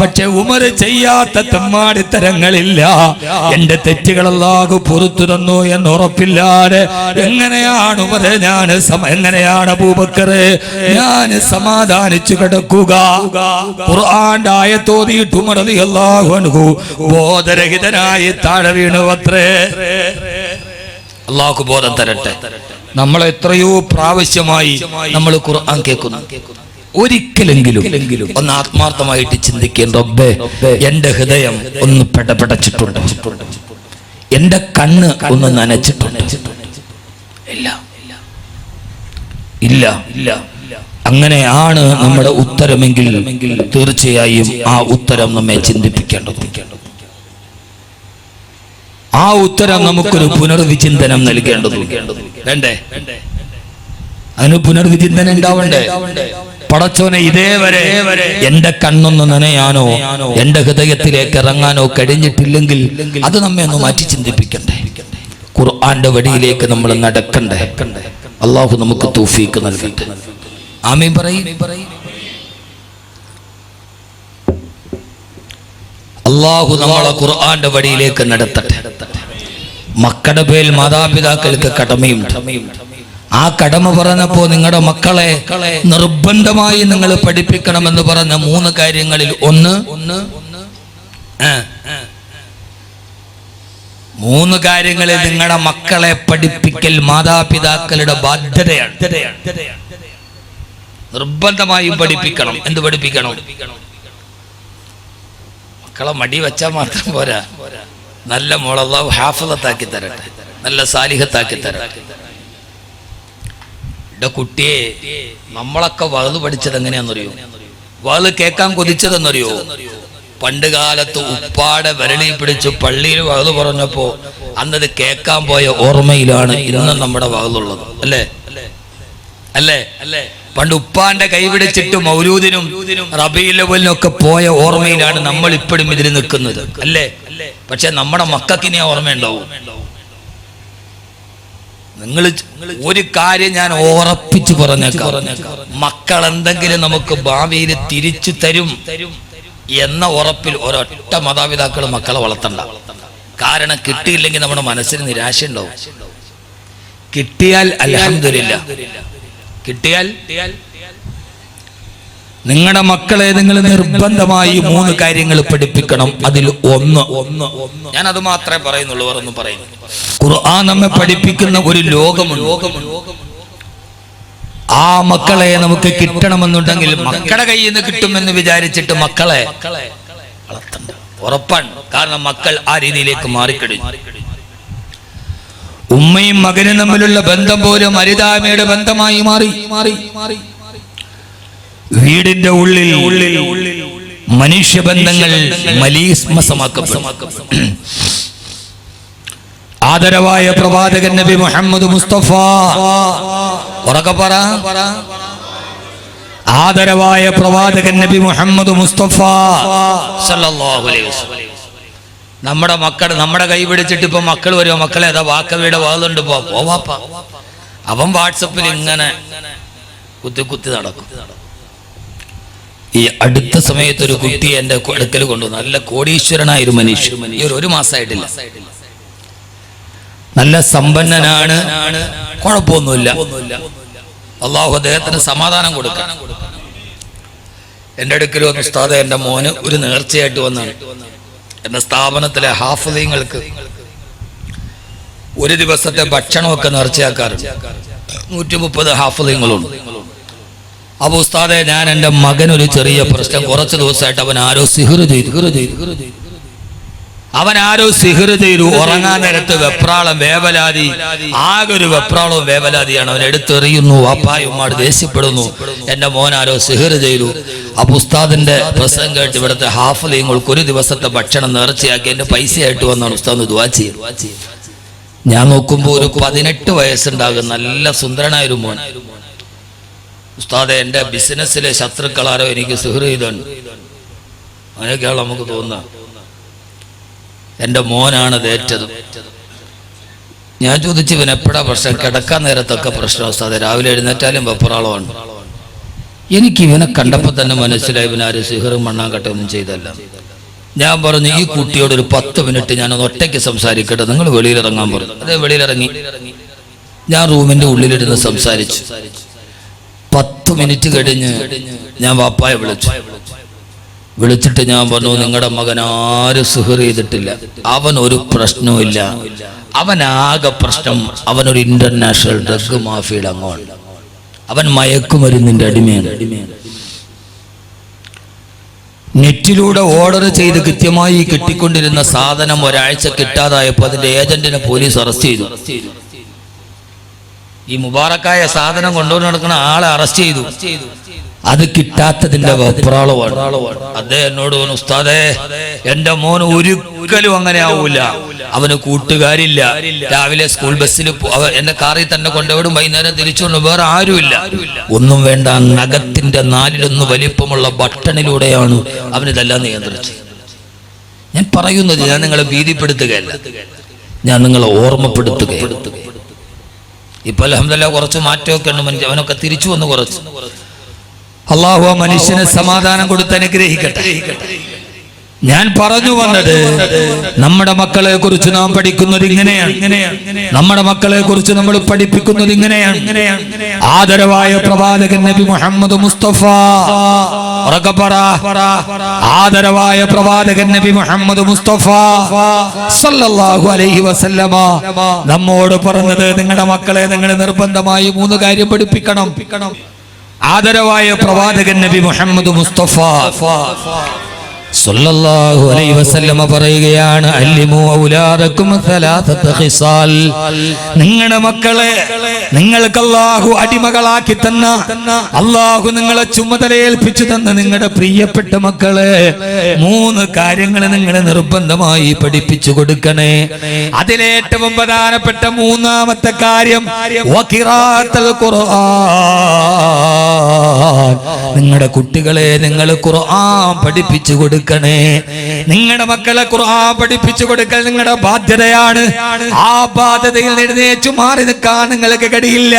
പക്ഷെ ഉമർ ചെയ്യാത്ത തെമ്മാടിത്തരങ്ങളില്ല. എന്റെ തെറ്റുകൾ അല്ലാഹു പുറത്തു തന്നു എന്ന് ഉറപ്പില്ലാതെ എങ്ങനെയാണ് ഉമറേ എങ്ങനെയാണ് അബൂബക്കറെ ഞാൻ സമാധാനിച്ചു കിടക്കുക? ഖുർആന്റെ ആയത്തോതിയിട്ട് ഉമർ റളിയല്ലാഹു അൻഹു ബോധരഹിതനായി താഴെ വീണു അത്രേ. അല്ലാഹു ബോധം തരട്ടെ. നമ്മൾ എത്രയോ പ്രാവശ്യമായി നമ്മൾ ഖുർആൻ കേൾക്കുന്നു. ഒരിക്കലെങ്കിലും ഒന്ന് ആത്മാർത്ഥമായിട്ട് ചിന്തിക്കേണ്ട, റബ്ബേ, എന്റെ ഹൃദയം ഒന്ന് പെടപെടച്ചിട്ടുണ്ട്, എന്റെ കണ്ണ് ഒന്ന് നനച്ചിട്ടുണ്ട്. ഇല്ല ഇല്ല ഇല്ല. അങ്ങനെയാണ് നമ്മുടെ ഉത്തരമെങ്കിൽ തീർച്ചയായും ആ ഉത്തരം നമ്മെ ചിന്തിപ്പിക്കേണ്ടത്. ആ ഉത്തരം നമുക്കൊരു പുനർവിചിന്തനം നൽകേണ്ടതുണ്ട്. വേണ്ടേ? അതിന് പുനർവിചിന്തനം ഉണ്ടാവണ്ടേ? പടച്ചോനെ, ഇതേവരെ എന്റെ കണ്ണൊന്ന് നനയാനോ എന്റെ ഹൃദയത്തിലേക്ക് ഇറങ്ങാനോ കഴിഞ്ഞിട്ടില്ലെങ്കിൽ അത് നമ്മെ ഒന്ന് മാറ്റി ചിന്തിപ്പിക്കണ്ടേ? ഖുർആന്റെ വഴിയിലേക്ക് നമ്മൾ നടക്കണ്ടേ? അല്ലാഹു നമുക്ക് തൗഫീഖ് നൽകട്ടെ. ആമീൻ പറയ്. അല്ലാഹു നമ്മളെ ഖുർആന്റെ വഴിയിലേക്ക് നടത്തട്ടെ. മക്കളുടെ പേരിൽ മാതാപിതാക്കൾക്ക് കടമയുണ്ട്. ആ കടമ പറഞ്ഞപ്പോ നിങ്ങളുടെ മക്കളെ നിർബന്ധമായി നിങ്ങൾ പഠിപ്പിക്കണമെന്ന് പറഞ്ഞ 3 കാര്യങ്ങളിൽ ഒന്ന് 3 കാര്യങ്ങളിൽ നിങ്ങളുടെ മക്കളെ പഠിപ്പിക്കൽ മാതാപിതാക്കളുടെ ബാധ്യതയാണ്. നിർബന്ധമായും പഠിപ്പിക്കണം. എന്ത് പഠിപ്പിക്കണം? മക്കളെ മടി വെച്ചാൽ മാത്രം പോരാ, നല്ല മോളെ അല്ലാഹു ഹാഫിളത്താക്കി തരട്ടെ, നല്ല സാലിഹത്താക്കി തരട്ടെ. കുട്ടിയെ നമ്മളൊക്കെ വഅദ് പഠിച്ചത് എങ്ങനെയാണെന്നറിയോ? വഅദ് കേൾക്കാൻ കൊതിച്ചതെന്നറിയോ? പണ്ട് കാലത്ത് ഉപ്പാടെ വിരളിൽ പിടിച്ച് പള്ളിയിൽ വഅദ് പറഞ്ഞപ്പോ അന്നത് കേൾക്കാൻ പോയ ഓർമ്മയിലാണ് ഇന്ന് നമ്മുടെ വഅദുള്ളത്. അല്ലേ അല്ലേ അല്ലേ? പണ്ട് ഉപ്പാന്റെ കൈപിടിച്ചിട്ട് മൗലൂദിനും റബീഉൽ അവ്വലിനും ഒക്കെ പോയ ഓർമ്മയിലാണ് നമ്മൾ ഇപ്പോഴും ഇതിൽ നിൽക്കുന്നത്. അല്ലേ? പക്ഷെ നമ്മുടെ മക്കൾക്ക് ഇനി ഓർമ്മയുണ്ടാവും. നിങ്ങൾ ഒരു കാര്യം ഞാൻ ഉറപ്പിച്ചു പറഞ്ഞേക്കാം, മക്കൾ എന്തെങ്കിലും നമുക്ക് ഭാവിയിൽ തിരിച്ചു തരും എന്ന ഉറപ്പിൽ ഒരൊറ്റ മാതാപിതാക്കൾ മക്കളെ വളർത്തണ്ട. കാരണം കിട്ടിയില്ലെങ്കിൽ നമ്മുടെ മനസ്സിന് നിരാശ ഉണ്ടാവും. കിട്ടിയാൽ അൽഹംദുലില്ലാ, കിട്ടിയാൽ നിങ്ങളുടെ മക്കളെ നിങ്ങൾ നിർബന്ധമായി 3 കാര്യങ്ങൾ പഠിപ്പിക്കണം. അതിൽ ഒന്ന്, ഞാൻ അത് മാത്രമേ പറയുന്നുള്ളൂ, വേറൊന്നും പറയുന്നു. ഖുർആൻ നമ്മെ പഠിപ്പിക്കുന്ന ഒരു ലോകമുണ്ട്. ആ മക്കളെ നമുക്ക് കിട്ടണമെന്നുണ്ടെങ്കിൽ മക്കളുടെ കയ്യിൽ നിന്ന് കിട്ടുമെന്ന് വിചാരിച്ചിട്ട് മക്കളെ വളർത്തണ്ട, ഉറപ്പാണ്. കാരണം മക്കൾ ആ രീതിയിലേക്ക് മാറിക്കഴിഞ്ഞു. ഉമ്മയും മകനും തമ്മിലുള്ള ബന്ധം പോലും അരിതാമയുടെ ബന്ധമായി മാറി. വീടിന്റെ ഉള്ളിൽ മനുഷ്യബന്ധങ്ങൾ മലീസ്മസമാക്കപ്പെടും. ആദരവായ പ്രവാചകൻ നബി മുഹമ്മദ് മുസ്തഫ, ഉറക്കെ പറ, ആദരവായ പ്രവാചകൻ നബി മുഹമ്മദ് മുസ്തഫ സല്ലല്ലാഹു അലൈഹി വസല്ലം നമ്മുടെ കൈ പിടിച്ചിട്ട് ഇപ്പൊ മക്കൾ വരുമോ, മക്കളെ അതാ വാക്കവിയുടെ വാളുണ്ട് പോവാപ്പ, അവൻ വാട്സപ്പിൽ ഇങ്ങനെ കുത്തി നടക്കും. ഈ അടുത്ത സമയത്ത് ഒരു കുട്ടി എന്റെ അടുക്കൽ കൊണ്ടു, നല്ല കോടീശ്വരനായ ഒരു മനുഷ്യൻ, ഈ ഒരു മാസമായിട്ടില്ല, നല്ല സമ്പന്നനാണ്, കുഴപ്പമൊന്നുമില്ല, അള്ളാഹു അദ്ദേഹത്തിന് സമാധാനം കൊടുക്കണം. എന്റെ അടുക്കൽ വന്ന് ഉസ്താദേ, എന്റെ മോന് ഒരു നേർച്ചയായിട്ട് വന്നാണ്. എന്റെ സ്ഥാപനത്തിലെ ഹാഫിളീങ്ങൾക്ക് ഒരു ദിവസത്തെ ഭക്ഷണമൊക്കെ നേർച്ചയാക്കാറുണ്ട്. 130 ഹാഫിളീങ്ങളുണ്ട്. അപ്പൊ ഉസ്താദെ, ഞാൻ എൻ്റെ മകനൊരു ചെറിയ പ്രശ്നം, കുറച്ച് ദിവസമായിട്ട് അവൻ ആരോ സിഹ്ർ ചെയ്തു. ഉറങ്ങാൻ നേരത്ത് വെപ്രാളം, വേവലാതി, ആകെ ഒരു വെപ്രാളവും വേവലാതിയാണ്. അവൻ എടുത്തെറിയുന്നു, വാപ്പായുമ്മാട് ദേഷ്യപ്പെടുന്നു, എൻ്റെ മോൻ ആരോ സിഹ്ർ ചെയ്തു. അപ്പൊ ഉസ്താദിന്റെ പ്രസംഗം കേട്ട് ഇവിടുത്തെ ഹാഫിളീങ്ങൾക്ക് ഒരു ദിവസത്തെ ഭക്ഷണം നേർച്ചയാക്കി എൻ്റെ പൈസയായിട്ട് വന്നാണ് ഉസ്താദ് ദുആ ചെയ്യും. ഞാൻ നോക്കുമ്പോൾ ഒരു 18 വയസ്സുണ്ടാകും, നല്ല സുന്ദരനായൊരു മോൻ. ഉസ്താദെ, എൻ്റെ ബിസിനസ്സിലെ ശത്രുക്കളാരോ എനിക്ക് സിഹ്ർ ചെയ്തുണ്ട്. അങ്ങനെയൊക്കെയാണ് നമുക്ക് തോന്നുക. എൻ്റെ മോനാണ് അത് ഏറ്റത്. ഞാൻ ചോദിച്ചു, ഇവൻ എപ്പോഴാ പ്രശ്നം? കിടക്കാൻ നേരത്തൊക്കെ പ്രശ്നം ഉസ്താദെ, രാവിലെ എഴുന്നേറ്റാലും വെപ്രാളമാണ്. എനിക്ക് ഇവനെ കണ്ടപ്പോൾ തന്നെ മനസ്സിലായി ഇവനാരും സിഹ്റും മണ്ണാങ്കട്ടൊന്നും ചെയ്തല്ല. ഞാൻ പറഞ്ഞു, ഈ കുട്ടിയോട് ഒരു 10 മിനിറ്റ് ഞാനൊന്ന് ഒറ്റയ്ക്ക് സംസാരിക്കട്ടെ, നിങ്ങൾ വെളിയിലിറങ്ങാൻ പറഞ്ഞു. അതേ വെളിയിലിറങ്ങി. ഞാൻ റൂമിൻ്റെ ഉള്ളിലിരുന്ന് സംസാരിച്ചു. 10 മിനിറ്റ് കഴിഞ്ഞ് ഞാൻ വാപ്പായെ വിളിച്ചിട്ട് ഞാൻ പറഞ്ഞു, നിങ്ങളുടെ മകൻ ആരും സിഹ്ർ ചെയ്തിട്ടില്ല, അവൻ ഒരു പ്രശ്നവും ഇല്ല, അവനാകെ പ്രശ്നം അവനൊരു ഇന്റർനാഷണൽ ഡ്രഗ് മാഫിയുടെ അംഗമാണ്, അവൻ മയക്കുമരുന്നിന്റെ അടിമയാണ്. നെറ്റിലൂടെ ഓർഡർ ചെയ്ത് കൃത്യമായി കിട്ടിക്കൊണ്ടിരുന്ന സാധനം ഒരാഴ്ച കിട്ടാതായപ്പോൾ അതിന്റെ ഏജന്റിനെ പോലീസ് അറസ്റ്റ് ചെയ്തു. ഈ മുബാറക്കായ സാധനം കൊണ്ടുവന്ന് നടക്കുന്ന ആളെ അറസ്റ്റ് ചെയ്തു. അത് കിട്ടാത്തതിന്റെ വെപ്രാളമാണ്. അദ്ദേഹം എന്നോട് പറഞ്ഞു, ഉസ്താദേ, എന്റെ മോൻ ഒരിക്കലും അങ്ങനെ ആവൂല, അവന് കൂട്ടുകാരില്ല, രാവിലെ സ്കൂൾ ബസ്സിൽ എന്റെ കാറിൽ തന്നെ കൊണ്ടുവിടും, വൈകുന്നേരം തിരിച്ചുകൊണ്ട്, വേറെ ആരുമില്ല, ഒന്നും വേണ്ട, നഖത്തിന്റെ 4 വലിപ്പമുള്ള ബട്ടണിലൂടെയാണ് അവനിതെല്ലാം നിയന്ത്രിച്ചത്. ഞാൻ പറയുന്നത്, ഞാൻ നിങ്ങളെ ഭീതിപ്പെടുത്തുകയല്ല, ഞാൻ നിങ്ങളെ ഓർമ്മപ്പെടുത്തുകയാണ്. ഇപ്പൊ അൽഹംദുലില്ലാഹ് കുറച്ച് മാറ്റമൊക്കെ ഉണ്ട്, അവനൊക്കെ തിരിച്ചു വന്ന് കുറച്ച്. അല്ലാഹു ആ മനുഷ്യന് സമാധാനം കൊടുത്ത് അനുഗ്രഹിക്കട്ടെ. ഞാൻ പറഞ്ഞു വന്നത്, നമ്മുടെ മക്കളെ കുറിച്ച് നാം പഠിക്കുന്നത് ഇങ്ങനെയാണ്, നമ്മുടെ മക്കളെ കുറിച്ച് നമ്മൾ പഠിപ്പിക്കുന്നത് ഇങ്ങനെയാണ്. ആദരവായ പ്രവാചകൻ നബി മുഹമ്മദ് മുസ്തഫ, ആദരവായ പ്രവാചകൻ നബി മുഹമ്മദ് മുസ്തഫ സല്ലല്ലാഹു അലൈഹി വസല്ലമ നമ്മോട് പറഞ്ഞത്, നിങ്ങളുടെ മക്കളെ നിങ്ങൾ നിർബന്ധമായി 3 കാര്യം പഠിപ്പിക്കണം. ആദരവായ പ്രവാചകൻ നബി മുഹമ്മദ് മുസ്തഫ സല്ലല്ലാഹു അലൈഹി വസല്ലമ പറയുകയാണ്, അല്ലിമു ഔലാദകും സലാസത ഖിസാൽ, നിങ്ങളുടെ മക്കളെ നിങ്ങൾക്ക് അല്ലാഹു അടിമകളാക്കി തന്ന, അല്ലാഹു നിങ്ങളെ ചുമതലയേൽപ്പിച്ചു തന്ന നിങ്ങളുടെ പ്രിയപ്പെട്ട മക്കളെ 3 കാര്യങ്ങൾ നിങ്ങൾ നിർബന്ധമായി പഠിപ്പിച്ചു കൊടുക്കണേ. അതിലേറ്റവും പ്രധാനപ്പെട്ട 3ാമത്തെ കാര്യം വഖിറാഅത്തുൽ ഖുർആൻ. നിങ്ങളുടെ കുട്ടികളെ നിങ്ങൾ ഖുർആൻ പഠിപ്പിച്ചു കൊടുക്കുക. കൊടുക്കണേ. നിങ്ങളുടെ മക്കളെ ഖുർആൻ പഠിപ്പിച്ചു കൊടുക്കൽ നിങ്ങളുടെ ബാധ്യതയാണ്. ആ ബാധ്യതയിൽ എഴുന്നേറ്റു മാറി നിൽക്കാൻ നിങ്ങൾക്ക് കഴിയില്ല.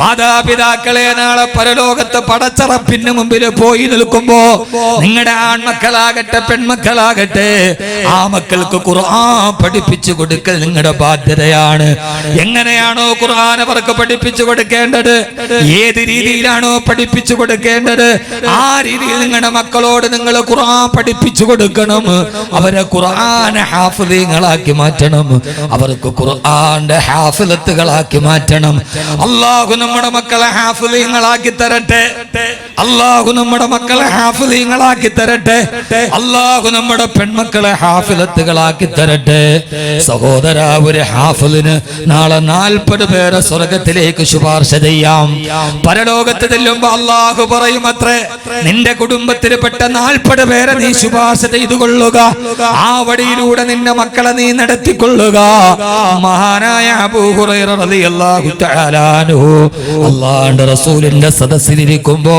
മാതാപിതാക്കളെ നാളെ പരലോകത്ത് പടച്ചറപ്പിന് മുമ്പിൽ പോയി നിൽക്കുമ്പോ നിങ്ങളുടെ ആൺമക്കളാകട്ടെ പെൺമക്കളാകട്ടെ ആ മക്കൾക്ക് ഖുർആൻ പഠിപ്പിച്ചു കൊടുക്കൽ നിങ്ങളുടെ ബാധ്യതയാണ്. എങ്ങനെയാണോ ഖുർആൻ അവർക്ക് പഠിപ്പിച്ചു കൊടുക്കേണ്ടത്, ഏത് രീതിയിലാണോ പഠിപ്പിച്ചു കൊടുക്കേണ്ടത്, ആ രീതിയിൽ നിങ്ങളുടെ മക്കളോട് നിങ്ങൾ ഖുർആൻ പഠിപ്പിച്ചു കൊടുക്കണം. അവരെ ഖുർആൻ ഹാഫിളീങ്ങളാക്കി മാറ്റണം. അവർക്ക് ഖുർആന്റെ ഹാഫിളത്തുകളാക്കി മാറ്റണം. അല്ലാഹു നമ്മുടെ മക്കളെ ഹാഫിളീങ്ങളാക്കി തരട്ടെ. അല്ലാഹു നമ്മുടെ മക്കളെ ഹാഫിളീങ്ങളാക്കി തരട്ടെ. അല്ലാഹു നമ്മുടെ പെൺമക്കളെ ഹാഫിളത്തുകളാക്കി തരട്ടെ. സഹോദര, ഒരു ഹാഫിളിന് നാളെ 40 പേരെ സ്വർഗത്തിലേക്ക് ശുപാർശ ചെയ്യാം. പരലോകത്ത് ചെല്ലുമ്പോ അല്ലാഹു പറയും അത്രേ, നിന്റെ കുടുംബത്തിൽപ്പെട്ട 40 പേരെ നീ ശുപാർശ ചെയ്തു കൊള്ളുക. ആ വഴിയിലൂടെ നിന്റെ മക്കളെ നീ നടത്തിക്കൊള്ളുക. മഹാനായ അബൂ ഹുറൈറ റളിയല്ലാഹു തആല അൻഹു അല്ലാഹുവിന്റെ റസൂലിന്റെ സദസ്സിലിരിക്കുമ്പോ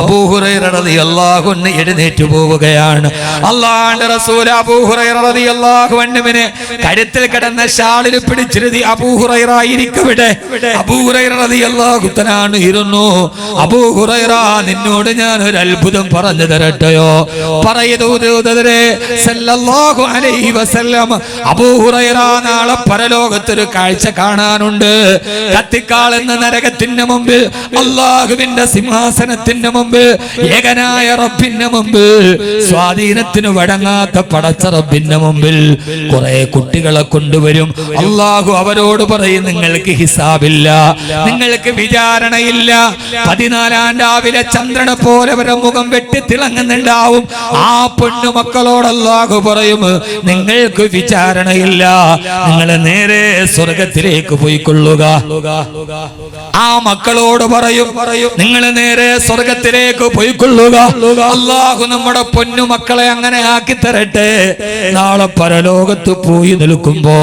അബൂ ഹുറൈറ റളിയല്ലാഹു അൻഹു എഴുന്നേറ്റ് പോവുകയാണ്. അല്ലാഹുവിന്റെ റസൂൽ അബൂ ഹുറൈറ റളിയല്ലാഹു അൻഹുവിനെ കഴുത്തിൽ കിടന്ന ഷാളിൽ പിടിച്ചിരുത്തി അബൂ ഹുറൈറ ഇരിക്കവിടെ. അബൂ ഹുറൈറ റളിയല്ലാഹു തആല അൻഹു ഇരുന്നു. അബൂ ഹുറൈറ, നിന്നോട് ഞാൻ ഒരു അത്ഭുതം പറഞ്ഞു തരട്ടെയോ? പറയതൂതരെ സല്ലല്ലാഹു അലൈഹി വസല്ലം, അബൂ ഹുറൈറ നാളെ പരലോകത്തൊരു കാഴ്ച കാണാനുണ്ട്. കത്തിക്കാളുന്ന നരകത്തിന്റെ മുമ്പിൽ, അല്ലാഹുവിന്റെ സിംഹാസനത്തിന്റെ മുമ്പിൽ, ഏകനായ റബ്ബിന്റെ മുമ്പിൽ, സ്വാധീനത്തിന് വഴങ്ങാത്ത പടച്ച റബ്ബിന്റെ മുമ്പിൽ കുറെ കുട്ടികളെ കൊണ്ടുവരും. അല്ലാഹു അവരോട് പറയും, നിങ്ങൾക്ക് ഹിസാബില്ല, നിങ്ങൾക്ക് വിചാരണയില്ല. 14-ാം രാവിലെ ചന്ദ്രനെ പോലെ അവരുടെ മുഖം വെട്ടി തിളങ്ങുന്നുണ്ടാവും. ആ പൊന്നു മക്കളോട് അല്ലാഹു പറയും, നിങ്ങൾക്ക് വിചാരണയില്ല, നിങ്ങൾ നേരെ സ്വർഗത്തിലേക്ക് പോയിക്കൊള്ളുക. ആ മക്കളോട് പറയും, നിങ്ങൾ നേരെ സ്വർഗത്തിലേക്ക് പോയിക്കൊള്ളുക. അല്ലാഹു നമ്മുടെ പൊന്നു മക്കളെ അങ്ങനെ ആക്കി തരട്ടെ. നാളെ പരലോകത്ത് പോയി നിൽക്കുമ്പോ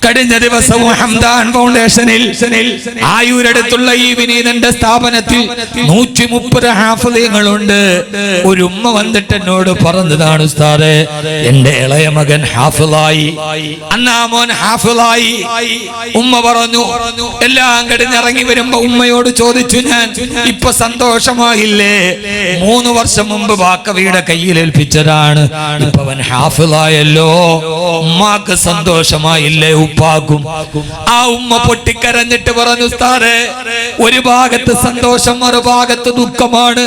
കഴിഞ്ഞ ദിവസവും ഹംദാൻ ഫൗണ്ടേഷനിൽ ആയൂരടുത്തുള്ള ഈ വിനീതന്റെ സ്ഥാപനത്തിൽ 130 ഹാഫിളുകളുണ്ട്. ഒരു ഉമ്മ വന്നിട്ട് എന്നോട് പറഞ്ഞതാണ്, ഉസ്താദേ, എന്റെ ഇളയ മകൻ ഹാഫിളായി. അന്നാ മോൻ ഹാഫിളായി. ഉമ്മ പറഞ്ഞു, എല്ലാം കഴിഞ്ഞിറങ്ങി വരുമ്പോ ഉമ്മയോട് ചോദിച്ചു ഞാൻ, ഇപ്പൊ സന്തോഷമായില്ലേ? 3 വർഷം മുമ്പ് ബാക്കവിയുടെ കയ്യിൽ ഏൽപ്പിച്ചതാണ്, ഇപ്പൊ അവൻ ഹാഫിളായല്ലോ, ഉമ്മാക്ക് സന്തോഷമായില്ലേ? ഉപ്പാക്കും. ആ ഉമ്മ പൊട്ടിക്കരഞ്ഞിട്ട് പറഞ്ഞു, ഉസ്താദേ, ഒരു ഭാഗത്ത് സന്തോഷം, ഒരു ഭാഗത്ത് ദുഃഖമാണ്.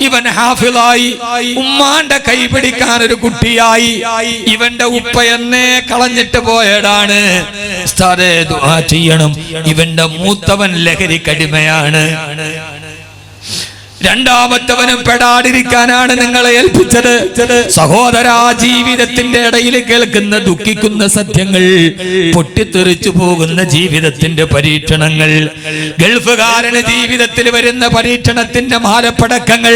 ഇവൻ ഹാഫിളായി, ഉമ്മാന്റെ കൈ പിടിക്കാൻ ഒരു കുട്ടിയായി. ഇവന്റെ ഉപ്പ എന്നെ കളഞ്ഞിട്ട് പോയതാണ്. ഉസ്താദേ, ദുആ ചെയ്യണം. ഇവന്റെ മൂത്തവൻ ലഹരിക്കടിമയാണ്. രണ്ടാമത്തവനും പെടാതിരിക്കാനാണ് നിങ്ങളെ ഏൽപ്പിച്ചത്. സഹോദരാ, ജീവിതത്തിന്റെ ഇടയിൽ കേൾക്കുന്ന ദുഃഖിക്കുന്ന സത്യങ്ങൾ, പൊട്ടിത്തെറിച്ചു പോകുന്ന ജീവിതത്തിന്റെ പരീക്ഷണങ്ങൾ, ഗൾഫുകാരന് ജീവിതത്തിൽ വരുന്ന പരീക്ഷണത്തിന്റെ മാലപ്പടക്കങ്ങൾ,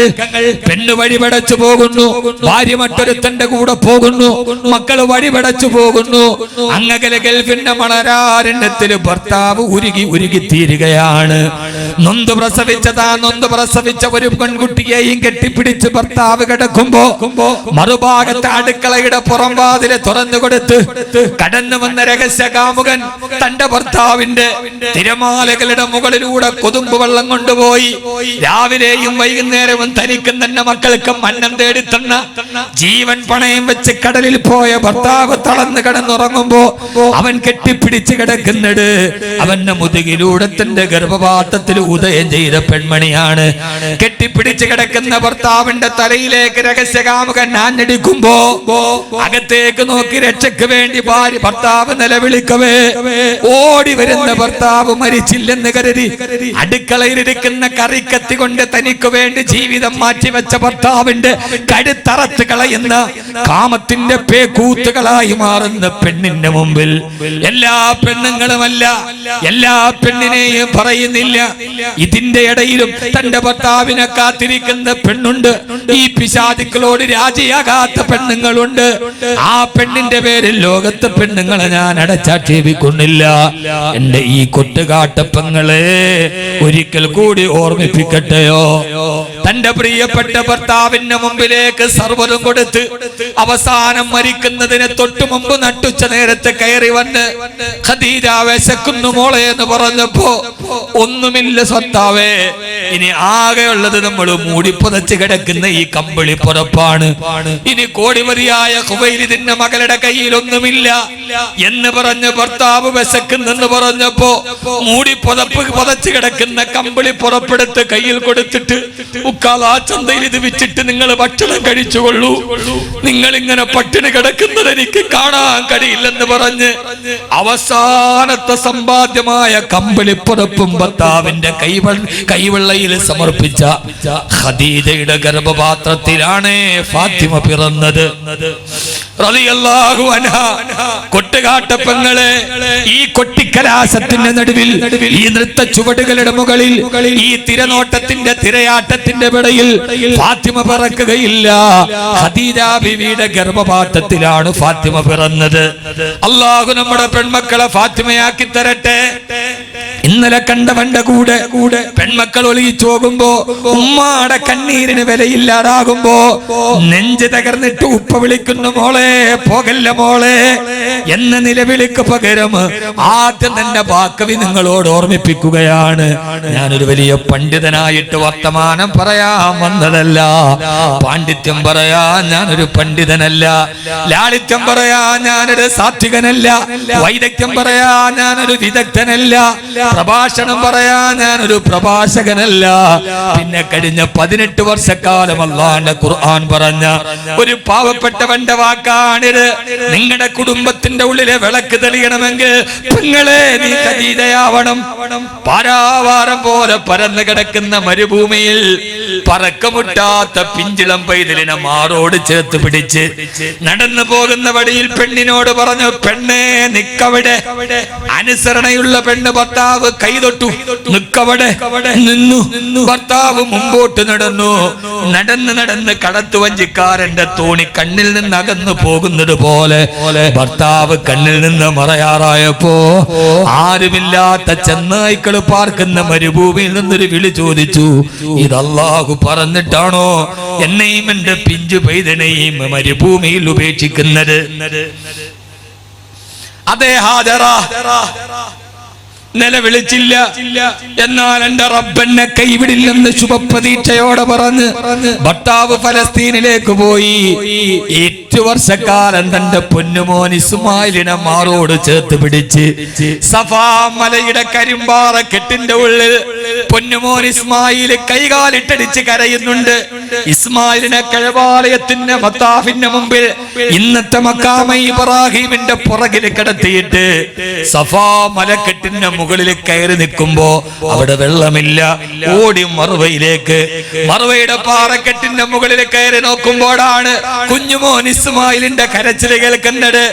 പെണ്ണ് വഴിപടച്ചു പോകുന്നു, ഭാര്യ മറ്റൊരുത്തന്റെ കൂടെ പോകുന്നു, മക്കള് വഴിപടച്ചു പോകുന്നു. അങ്ങകലെ ഗൾഫിന്റെ മണരാരണ്യത്തിൽ ഭർത്താവ് ഉരുകി തീരുകയാണ്. നൊന്ത് പ്രസവിച്ച ഒരു പെൺകുട്ടിയെയും കെട്ടിപ്പിടിച്ച് ഭർത്താവ് കിടക്കുമ്പോ മറുഭാഗത്ത് അടുക്കളയുടെ പുറംവാതില് തുറന്നു കൊടുത്ത് കടന്നു വന്ന രഹസ്യ കാമുകൻ തന്റെ ഭർത്താവിന്റെ തിരമാലകളുടെ മുകളിലൂടെ കൊതുമ്പ് വെള്ളം കൊണ്ടുപോയി രാവിലെയും വൈകുന്നേരവും തനിക്കും തന്നെ മക്കൾക്കും അന്നം തേടിത്തന്ന ജീവൻ പണയം വെച്ച് കടലിൽ പോയ ഭർത്താവ് തളർന്ന് കിടന്നുറങ്ങുമ്പോ അവൻ കെട്ടിപ്പിടിച്ച് കിടക്കുന്നത് അവന്റെ മുതുകിലൂടെ തന്റെ ഗർഭപാത്രത്തിൽ ഉദയം ചെയ്ത പെൺമണിയാണ്. കെട്ടിപ്പിടിച്ച് കിടക്കുന്ന ഭർത്താവിന്റെ തലയിലേക്ക് രഹസ്യകാമുകൻ ആഞ്ഞടിക്കുമ്പോ അകത്തേക്ക് നോക്കി രക്ഷയ്ക്ക് വേണ്ടി ഭാര്യ ഭർത്താവ് നിലവിളിക്കവേ ഓടി വരുന്ന ഭർത്താവ് മരിച്ചില്ലെന്ന് കരുതി അടുക്കളയിലിരിക്കുന്ന കറിക്കത്തി കൊണ്ട് തനിക്ക് വേണ്ടി ജീവിതം മാറ്റിവെച്ച ഭർത്താവിന്റെ കഴുത്തറത്ത് കളയുന്ന കാമത്തിന്റെ പേക്കൂത്തുകളായി മാറുന്ന പെണ്ണിന്റെ മുമ്പിൽ എല്ലാ പെണ്ണുങ്ങളുമല്ല, എല്ലാ പെണ്ണിനെയും പറയുന്നില്ല. ഇതിന്റെ ഇടയിലും തന്റെ ഭർത്താവിനെ കാത്തിരിക്കുന്ന പെണ്ണുണ്ട്. ഈ പിശാചുക്കളോട് രാജിയാകാത്ത പെണ്ണുങ്ങളുണ്ട്. ആ പെണ്ണിന്റെ പേരിൽ ലോകത്തെ പെണ്ണുങ്ങളെ ഞാൻ അടച്ചാക്ഷേപിക്കുന്നില്ല. എന്റെ ഈ കൊട്ടുകാട്ടപ്പങ്ങളെ ഒരിക്കൽ കൂടി ഓർമ്മിപ്പിക്കട്ടെയോ, തന്റെ പ്രിയപ്പെട്ട ഭർത്താവിന്റെ മുമ്പിലേക്ക് സർവ്വതും കൊടുത്ത് അവസാനം മരിക്കുന്നതിന് തൊട്ടു മുമ്പ് നട്ടുച്ച നേരത്തെ കയറി വന്ന് ഖദീജ വിശക്കുന്നു മോളെ എന്ന് പറഞ്ഞപ്പോ ഒന്നുമില്ല ഭർത്താവേ, ഇനി ആകെയുള്ളത് നമ്മൾ മൂടിപ്പുതച്ച് കിടക്കുന്ന ഈ കമ്പിളി പുറപ്പാണ്. ഇനി കോടിപതിയായ ഖുവൈലിദിന്റെ മകളുടെ കയ്യിൽ ഒന്നുമില്ല എന്ന് പറഞ്ഞ് ഭർത്താവ് വിശക്കുന്നെന്ന് പറഞ്ഞപ്പോ പുതച്ച് കിടക്കുന്ന കമ്പിളി പുറപ്പെടുത്ത് കയ്യിൽ കൊടുത്തിട്ട് ഉക്കാൽ ആ ചന്തയിൽ ഇത് വിറ്റിട്ട് നിങ്ങൾ ഭക്ഷണം കഴിച്ചുകൊള്ളൂ, നിങ്ങൾ ഇങ്ങനെ പട്ടിണി കിടക്കുന്നത് എനിക്ക് കാണാൻ കഴിയില്ലെന്ന് പറഞ്ഞ് അവസാനത്തെ സമ്പാദ്യമായ കമ്പിളിപ്പുറപ്പും ഭർത്താവിന്റെ കൈവെള്ളയിൽ സമർപ്പിച്ച ഖദീജയുടെ ഗർഭപാത്രത്തിലാണ് ഫാത്തിമ പിറന്നത് റളിയല്ലാഹു അൻഹാ. കൊട്ടുകാട്ടപ്പങ്ങളെ, ഈ കൊട്ടിക്കലാശത്തിന്റെ നടുവിൽ, ഈ നൃത്ത ചുവടുകളുടെ മുകളിൽ, ഈ തിരനോട്ടത്തിന്റെ തിരയാട്ടത്തിന്റെ ഇടയിൽ ഫാത്തിമ പിറക്കുകയില്ല. ഖദീജ ബീവിയുടെ ഗർഭപാത്രത്തിലാണ് ഫാത്തിമ പിറന്നത്. അല്ലാഹു നമ്മുടെ പെൺമക്കളെ ഫാത്തിമയാക്കി തരട്ടെ. ഇന്നലെ കണ്ടവന്റെ കൂടെ പെൺമക്കൾ ഒളിയിച്ചു പോകുമ്പോ, ഉമ്മാടെ കണ്ണീരിന് വിലയില്ലാതാകുമ്പോ നെഞ്ച് തകർന്നിട്ട് ഉപ്പ വിളിക്കുന്നു, മോളെ പോകല്ല മോളെ എന്ന നിലവിളിക്ക് പകരം ആദ്യം തന്നെ ബാക്കവി നിങ്ങളോട് ഓർമ്മിപ്പിക്കുകയാണ്. ഞാനൊരു വലിയ പണ്ഡിതനായിട്ട് വർത്തമാനം പറയാൻ വന്നതല്ല, പാണ്ഡിത്യം പറയാൻ ഞാനൊരു പണ്ഡിതനല്ല, ലാളിത്യം പറയാൻ ഞാനൊരു സാത്വികനല്ല, വൈദഗ്ധ്യം പറയാൻ ഞാനൊരു വിദഗ്ധനല്ല, പ്രഭാഷണം പറയാൻ ഞാനൊരു പ്രഭാഷകനല്ല. പിന്നെ കഴിഞ്ഞ 18 വർഷക്കാലം അല്ലാഹുവിന്റെ ഖുർആൻ പറഞ്ഞ ഒരു പാവപ്പെട്ടവന്റെ വാക്കാണിത്. നിങ്ങളുടെ കുടുംബത്തിന്റെ ഉള്ളിലെ വിളക്ക് തെളിയണമെങ്കിൽ പെങ്ങളെ നീ ഖദീജയാവണം. പാരാവാരം പോലെ പരന്നു കിടക്കുന്ന മരുഭൂമിയിൽ പറക്കമുട്ടാത്ത പിഞ്ചിളം പൈതലിനെ മാറോട് ചേർത്ത് പിടിച്ച് നടന്നു പോകുന്ന വഴിയിൽ പെണ്ണിനോട് പറഞ്ഞു, പെണ്ണേ നിക്കവിടെ. അനുസരണയുള്ള പെണ്ണ് ഭർത്താവ് കൈതൊട്ടു, നിക്കവിടെ. നിന്നു. ഭർത്താവ് മുമ്പോട്ട് നടന്നു. നടന്ന് കടത്തുവഞ്ചിക്കാരന്റെ തോണി കണ്ണിൽ നിന്ന് അകന്നു പോകുന്നത് പോലെ ഭർത്താവ് കണ്ണിൽ നിന്ന് മറയാറായപ്പോ ആരുമില്ലാത്ത ചെന്നായ്ക്കൾ പാർക്കുന്ന മരുഭൂമിയിൽ നിന്നൊരു വിളി ചോദിച്ചു, ഇത് അല്ലാഹു പറഞ്ഞിട്ടാണോ എന്നെയും എന്റെ പിഞ്ചു പൈതനെയും മരുഭൂമിയിൽ ഉപേക്ഷിക്കുന്നത്? അതേ ഹാജറ നിലവിളിച്ചില്ല. എന്നാൽ എന്റെ റബ്ബെന്നെ കൈവിടില്ലെന്ന് ശുഭപ്രതീക്ഷയോടെ പറഞ്ഞ് ഭർത്താവ് ഫലസ്തീനിലേക്ക് പോയി. 8 വർഷക്കാലം തന്റെ പൊന്നുമോൻ ഇസ്മായിലിനെ മാറോട് ചേർത്ത് പിടിച്ച് സഫാ മലയുടെ കരിമ്പാറ കെട്ടിന്റെ ഉള്ളിൽ പൊന്നുമോൻ ഇസ്മായിൽ കൈകാലിട്ടടിച്ച് കരയുന്നുണ്ട്. ഇസ്മായിലിനെ കഴബാലയത്തിന്റെ മത്താഫിന്റെ മുമ്പിൽ ഇന്നത്തെ മക്കാമ ഇബ്രാഹിമിന്റെ പുറകിൽ കിടത്തിയിട്ട് സഫാ മലക്കെട്ടിന്റെ മുകളിൽ കയറി നിൽക്കുമ്പോ അവിടെ വെള്ളമില്ല. ഓടി മറുവയിലേക്ക്, മറുവയുടെ പാറക്കെട്ടിന്റെ മുകളിൽ കയറി നോക്കുമ്പോഴാണ് കുഞ്ഞുമോൻ ഇസ്മായിലിന്റെ കരച്ചിൽ കേൾക്കുന്നത്.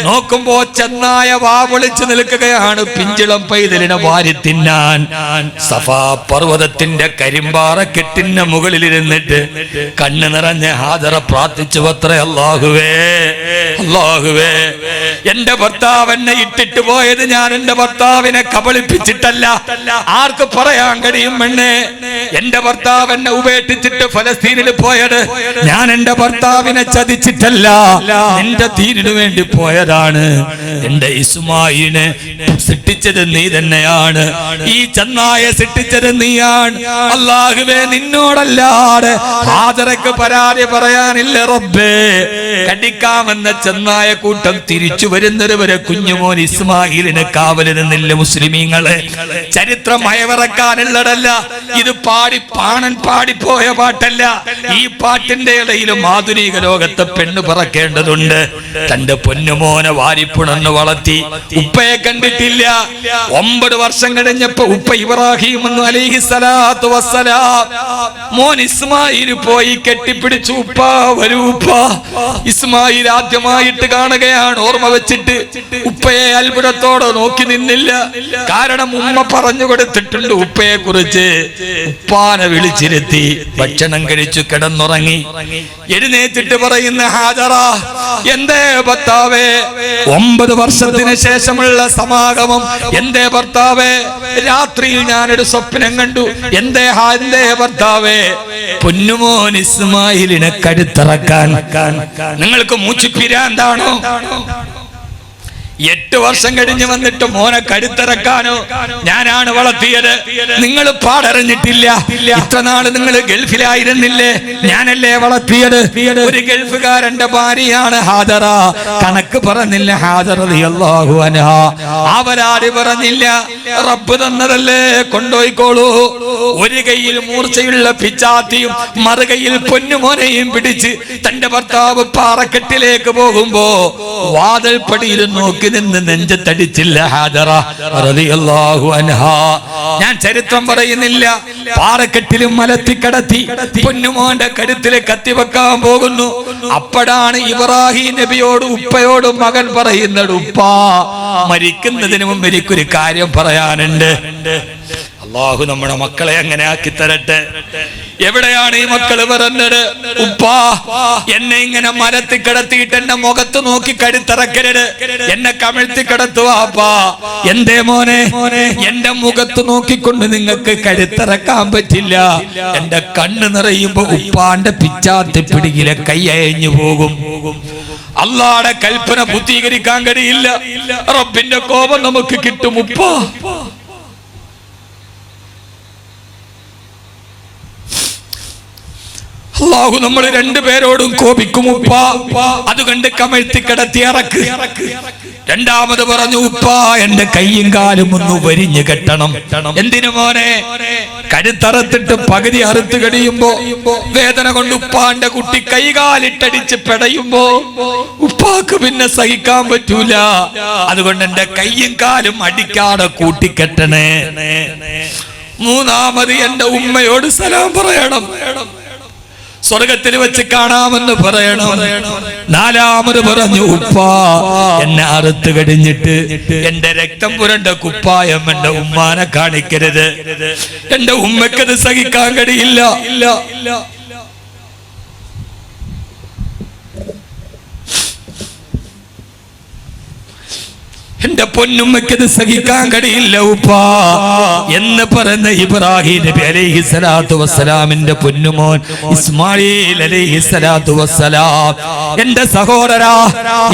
നോക്കുമ്പോ ചെന്നായ വാവൊളിച്ചു നിൽക്കുകയാണ് പിഞ്ചിളം പൈതലിനെ വാരി തിന്നാൻ. സഫാ പർവ്വതത്തിന്റെ കരിമ്പാറക്കെട്ടിന്റെ മുകളിൽ ഇരുന്നിട്ട് കണ്ണ് നിറഞ്ഞ ഹാജറ പ്രാർത്ഥിച്ചു അത്രേ, അല്ലാഹുവേ അല്ലാഹുവേ, എന്റെ ഭർത്താവ് എന്നെ ഇട്ടിട്ട് പോയത് ഞാൻ എന്റെ ഭർത്താവിനെ കബളിപ്പിച്ചിട്ടല്ല. ആർക്ക് പറയാൻ കഴിയും പെണ്ണേ, എന്റെ ഭർത്താവ് എന്നെ ഉപേക്ഷിച്ചിട്ട് ഫലസ്തീനിൽ പോയത് ഞാൻ എന്റെ ഭർത്താവിനെ ചതിച്ചിട്ടല്ല, നിന്റെ ദീനിനു വേണ്ടി പോയതാണ്. എന്റെ ഇസ്മായിലിനെ സൃഷ്ടിച്ചത് നീ തന്നെയാണ്, ഈ ചെന്നായെ സൃഷ്ടിച്ചത് നീയാണ്. അല്ലാഹുവേ, നിന്നോടല്ലാതെ ഹാജറക്ക് പരാതി പറയാനില്ല റബ്ബേ. കടിക്കാമെന്ന ചെന്നായ കൂട്ടം തിരിച്ചു വരുന്നത് വരെ കുഞ്ഞുമോൻ ഇസ്മായിലിനെ കാവല് നിന്നില്ല. മുസ്ലിമീങ്ങളെ, ചരിത്രം അയവിറക്കാനുള്ളതല്ല, ഇത് പാടിപ്പോയ പാട്ടല്ല. ഈ പാട്ടിന്റെ ഇടയിലും ആധുനിക ലോകത്തെ പെണ്ണ് പറക്കേണ്ടതുണ്ട്. തന്റെ പൊന്നുമോനെ വാരിപ്പുണർന്ന് വളർത്തി ഉപ്പയെ കണ്ടിട്ടില്ല. 9 വർഷം കഴിഞ്ഞപ്പോ ഉപ്പ ഇബ്രാഹിം അലൈഹിസ്സലാത്തു വസ്സലാം മോൻ ഇസ്മായിൽ ഇസ്മായിൽ പോയി കെട്ടിപ്പിടിച്ചു. ഉപ്പാ വരൂ ഉപ്പാ. ഇസ്മായിൽ ആദ്യമായിട്ട് കാണുകയാണ്. ഓർമ്മ വെച്ചിട്ട് ഉപ്പയെ അത്ഭുതത്തോടെ നോക്കി നിന്നില്ല. കാരണം ഉമ്മ പറഞ്ഞു കൊടുത്തിട്ടുണ്ട് ഉപ്പയെ കുറിച്ച്. ഉപ്പാനെ വിളിച്ചിരുത്തി ഭക്ഷണം കഴിച്ചു കിടന്നുറങ്ങി. എഴുന്നേറ്റിട്ട് പറയുന്ന ഹാജറ, എന്തേ ഭർത്താവേ 9 വർഷത്തിന് ശേഷമുള്ള സമാഗമം, എന്തേ ഭർത്താവേ രാത്രിയിൽ ഞാനൊരു സ്വപ്നം കണ്ടു, എന്തേ ഭർത്താവേ പൊന്നുമോൻ ഇസ്മായിലിനെ കഴുത്തിറക്കാൻ നിങ്ങൾക്ക് മൂച്ചിപ്പിരാന്താണോ? 8 വർഷം കഴിഞ്ഞ് വന്നിട്ട് മോനെ കഴുത്തിറക്കാനോ? ഞാനാണ് വളർത്തിയത്, നിങ്ങൾ പാടറിഞ്ഞിട്ടില്ല. ഇത്ര നാള് നിങ്ങൾ ഗൾഫിലായിരുന്നില്ലേ, ഞാനല്ലേ വളർത്തിയത്. ഒരു ഗൾഫുകാരന്റെ ഭാര്യയാണ് ഹാജറ. കണക്ക് പറഞ്ഞില്ല ഹാജറ റളിയല്ലാഹു അൻഹാ. അവരാര് പറഞ്ഞില്ല, റബ്ബ് തന്നതല്ലേ കൊണ്ടുപോയിക്കോളൂ. ഒരു കൈയിൽ മൂർച്ചയുള്ള പിച്ചാത്തിയും മറുകൈയിൽ പൊന്നുമോനെയും പിടിച്ച് തന്റെ ഭർത്താവ് പാറക്കെട്ടിലേക്ക് പോകുമ്പോ വാതിൽപ്പടിയിൽ നോക്കി നിന്ന് നെഞ്ചത്തടിച്ചില്ല ഹാജറ റളിയല്ലാഹു അൻഹാ. ഞാൻ ചരിത്രം പറയുന്നില്ല. പാറക്കെട്ടിലും മലത്തിക്കടത്തി പൊന്നുമോന്റെ കഴുത്തിൽ കത്തിവെക്കാൻ പോകുന്നു. അപ്പോഴാണ് ഇബ്രാഹിം നബിയോട് ഉപ്പയോട് മകൻ പറയുന്നത്, ഉപ്പാ മരിക്കുന്നതിന് മുമ്പ് എനിക്കൊരു കാര്യം പറയാനുണ്ട്. അല്ലാഹു നമ്മുടെ മക്കളെ അങ്ങനെ ആക്കി തരട്ടെ. എവിടെയാണ് ഈ മക്കള് പറഞ്ഞത്, ഉപ്പാ എന്നെ ഇങ്ങനെ മരത്തിൽ കിടത്തിയിട്ട് എന്റെ മുഖത്ത് നോക്കി കഴുത്തിറക്കരുത്, എന്നെ കമിഴ്ത്തി കിടത്തുവാപ്പാ. എന്തേ മോനെ, എന്റെ മുഖത്ത് നോക്കിക്കൊണ്ട് നിങ്ങൾക്ക് കഴുത്തിറക്കാൻ പറ്റില്ല. എന്റെ കണ്ണ് നിറയുമ്പോ ഉപ്പാന്റെ പിച്ചാത്തി പിടിയിലെ കൈ അയഞ്ഞു പോകും. അള്ളാടെ കൽപ്പന പൂർത്തീകരിക്കാൻ കഴിയില്ല. റബ്ബിന്റെ കോപം നമുക്ക് കിട്ടും. ഉപ്പാ അല്ലാഹു നമ്മൾ രണ്ടുപേരോടും കോപിക്കും. ഉപ്പാ അതുകൊണ്ട് കമഴ്ത്തി കിടത്തി ഇറക്ക്. രണ്ടാമത് പറഞ്ഞു, ഉപ്പാ എന്റെ കയ്യും കാലും ഒന്ന് വരിഞ്ഞു കെട്ടണം. എന്തിനു മോനെ? കഴുത്തറുത്തിട്ട് പകുതി അറുത്ത് കഴിയുമ്പോ വേദന കൊണ്ട് ഉപ്പാന്റെ കുട്ടി കൈകാലിട്ടടിച്ച് പെടയുമ്പോ ഉപ്പാക്ക് പിന്നെ സഹിക്കാൻ പറ്റൂല. അതുകൊണ്ട് എന്റെ കയ്യും കാലും അടിക്കാതെ കൂട്ടിക്കെട്ടണേ. മൂന്നാമത് എന്റെ ഉമ്മയോട് സലാം പറയണം, സ്വർഗത്തിൽ വെച്ച് കാണാമെന്ന് പറയണം. നാലാമത് പറഞ്ഞു, ഉപ്പാ എന്നെ അറുത്ത് കഴിഞ്ഞിട്ട് എന്റെ രക്തം പുരണ്ട കുപ്പായം എന്റെ ഉമ്മാനെ കാണിക്കരുത്. എന്റെ ഉമ്മക്കത് സഹിക്കാൻ കഴിയില്ല. എന്റെ പൊന്നുമ്മയ്ക്കത് സഹിക്കാൻ കഴിയില്ല ഉപ്പാ എന്ന് പറഞ്ഞ ഇബ്രാഹിം നബി അലൈഹിസ്സലാത്തു വസ്സലാമിന്റെ പൊന്നുമോൻ ഇസ്മായിൽ അലൈഹിസ്സലാത്തു വസ്സലാം. എന്റെ സഹോദരാ,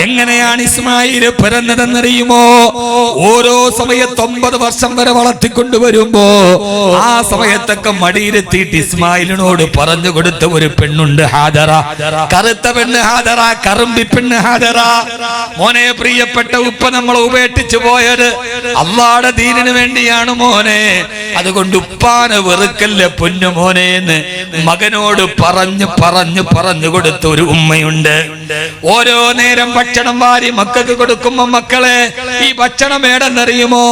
എങ്ങനെയാണ് ഇസ്മായിൽ പിറന്നതെന്നറിയുമോ? ഓരോ സമയത്ത് 9 വർഷം വരെ വളർത്തിക്കൊണ്ടുവരുമ്പോ ആ സമയത്തൊക്കെ മടിയിലെത്തിയിട്ട് ഇസ്മായിലിനോട് പറഞ്ഞു കൊടുത്ത ഒരു പെണ്ണുണ്ട്, ഹാജറ. കറുത്ത പെണ്ണ് ഹാജറ, കറുമ്പി പെണ്ണ് ഹാജറ. മോനെ, പ്രിയപ്പെട്ട ഉപ്പ നമ്മളെ ഉപേക്ഷിച്ചു പോയത് അള്ളാഹുവിന്റെ ദീനിന് വേണ്ടിയാണ് മോനെ. അതുകൊണ്ട് ഉപ്പാനെ വെറുക്കല്ലേ പൊന്നു മോനെ എന്ന് മകനോട് പറഞ്ഞു കൊടുത്ത ഒരു ഉമ്മയുണ്ട്. ഓരോ നേരം ഭക്ഷണം വാരി മക്കൾക്ക് കൊടുക്കുമ്പോ, മക്കളെ ഈ ഭക്ഷണം ഏടെന്നറിയുമോ?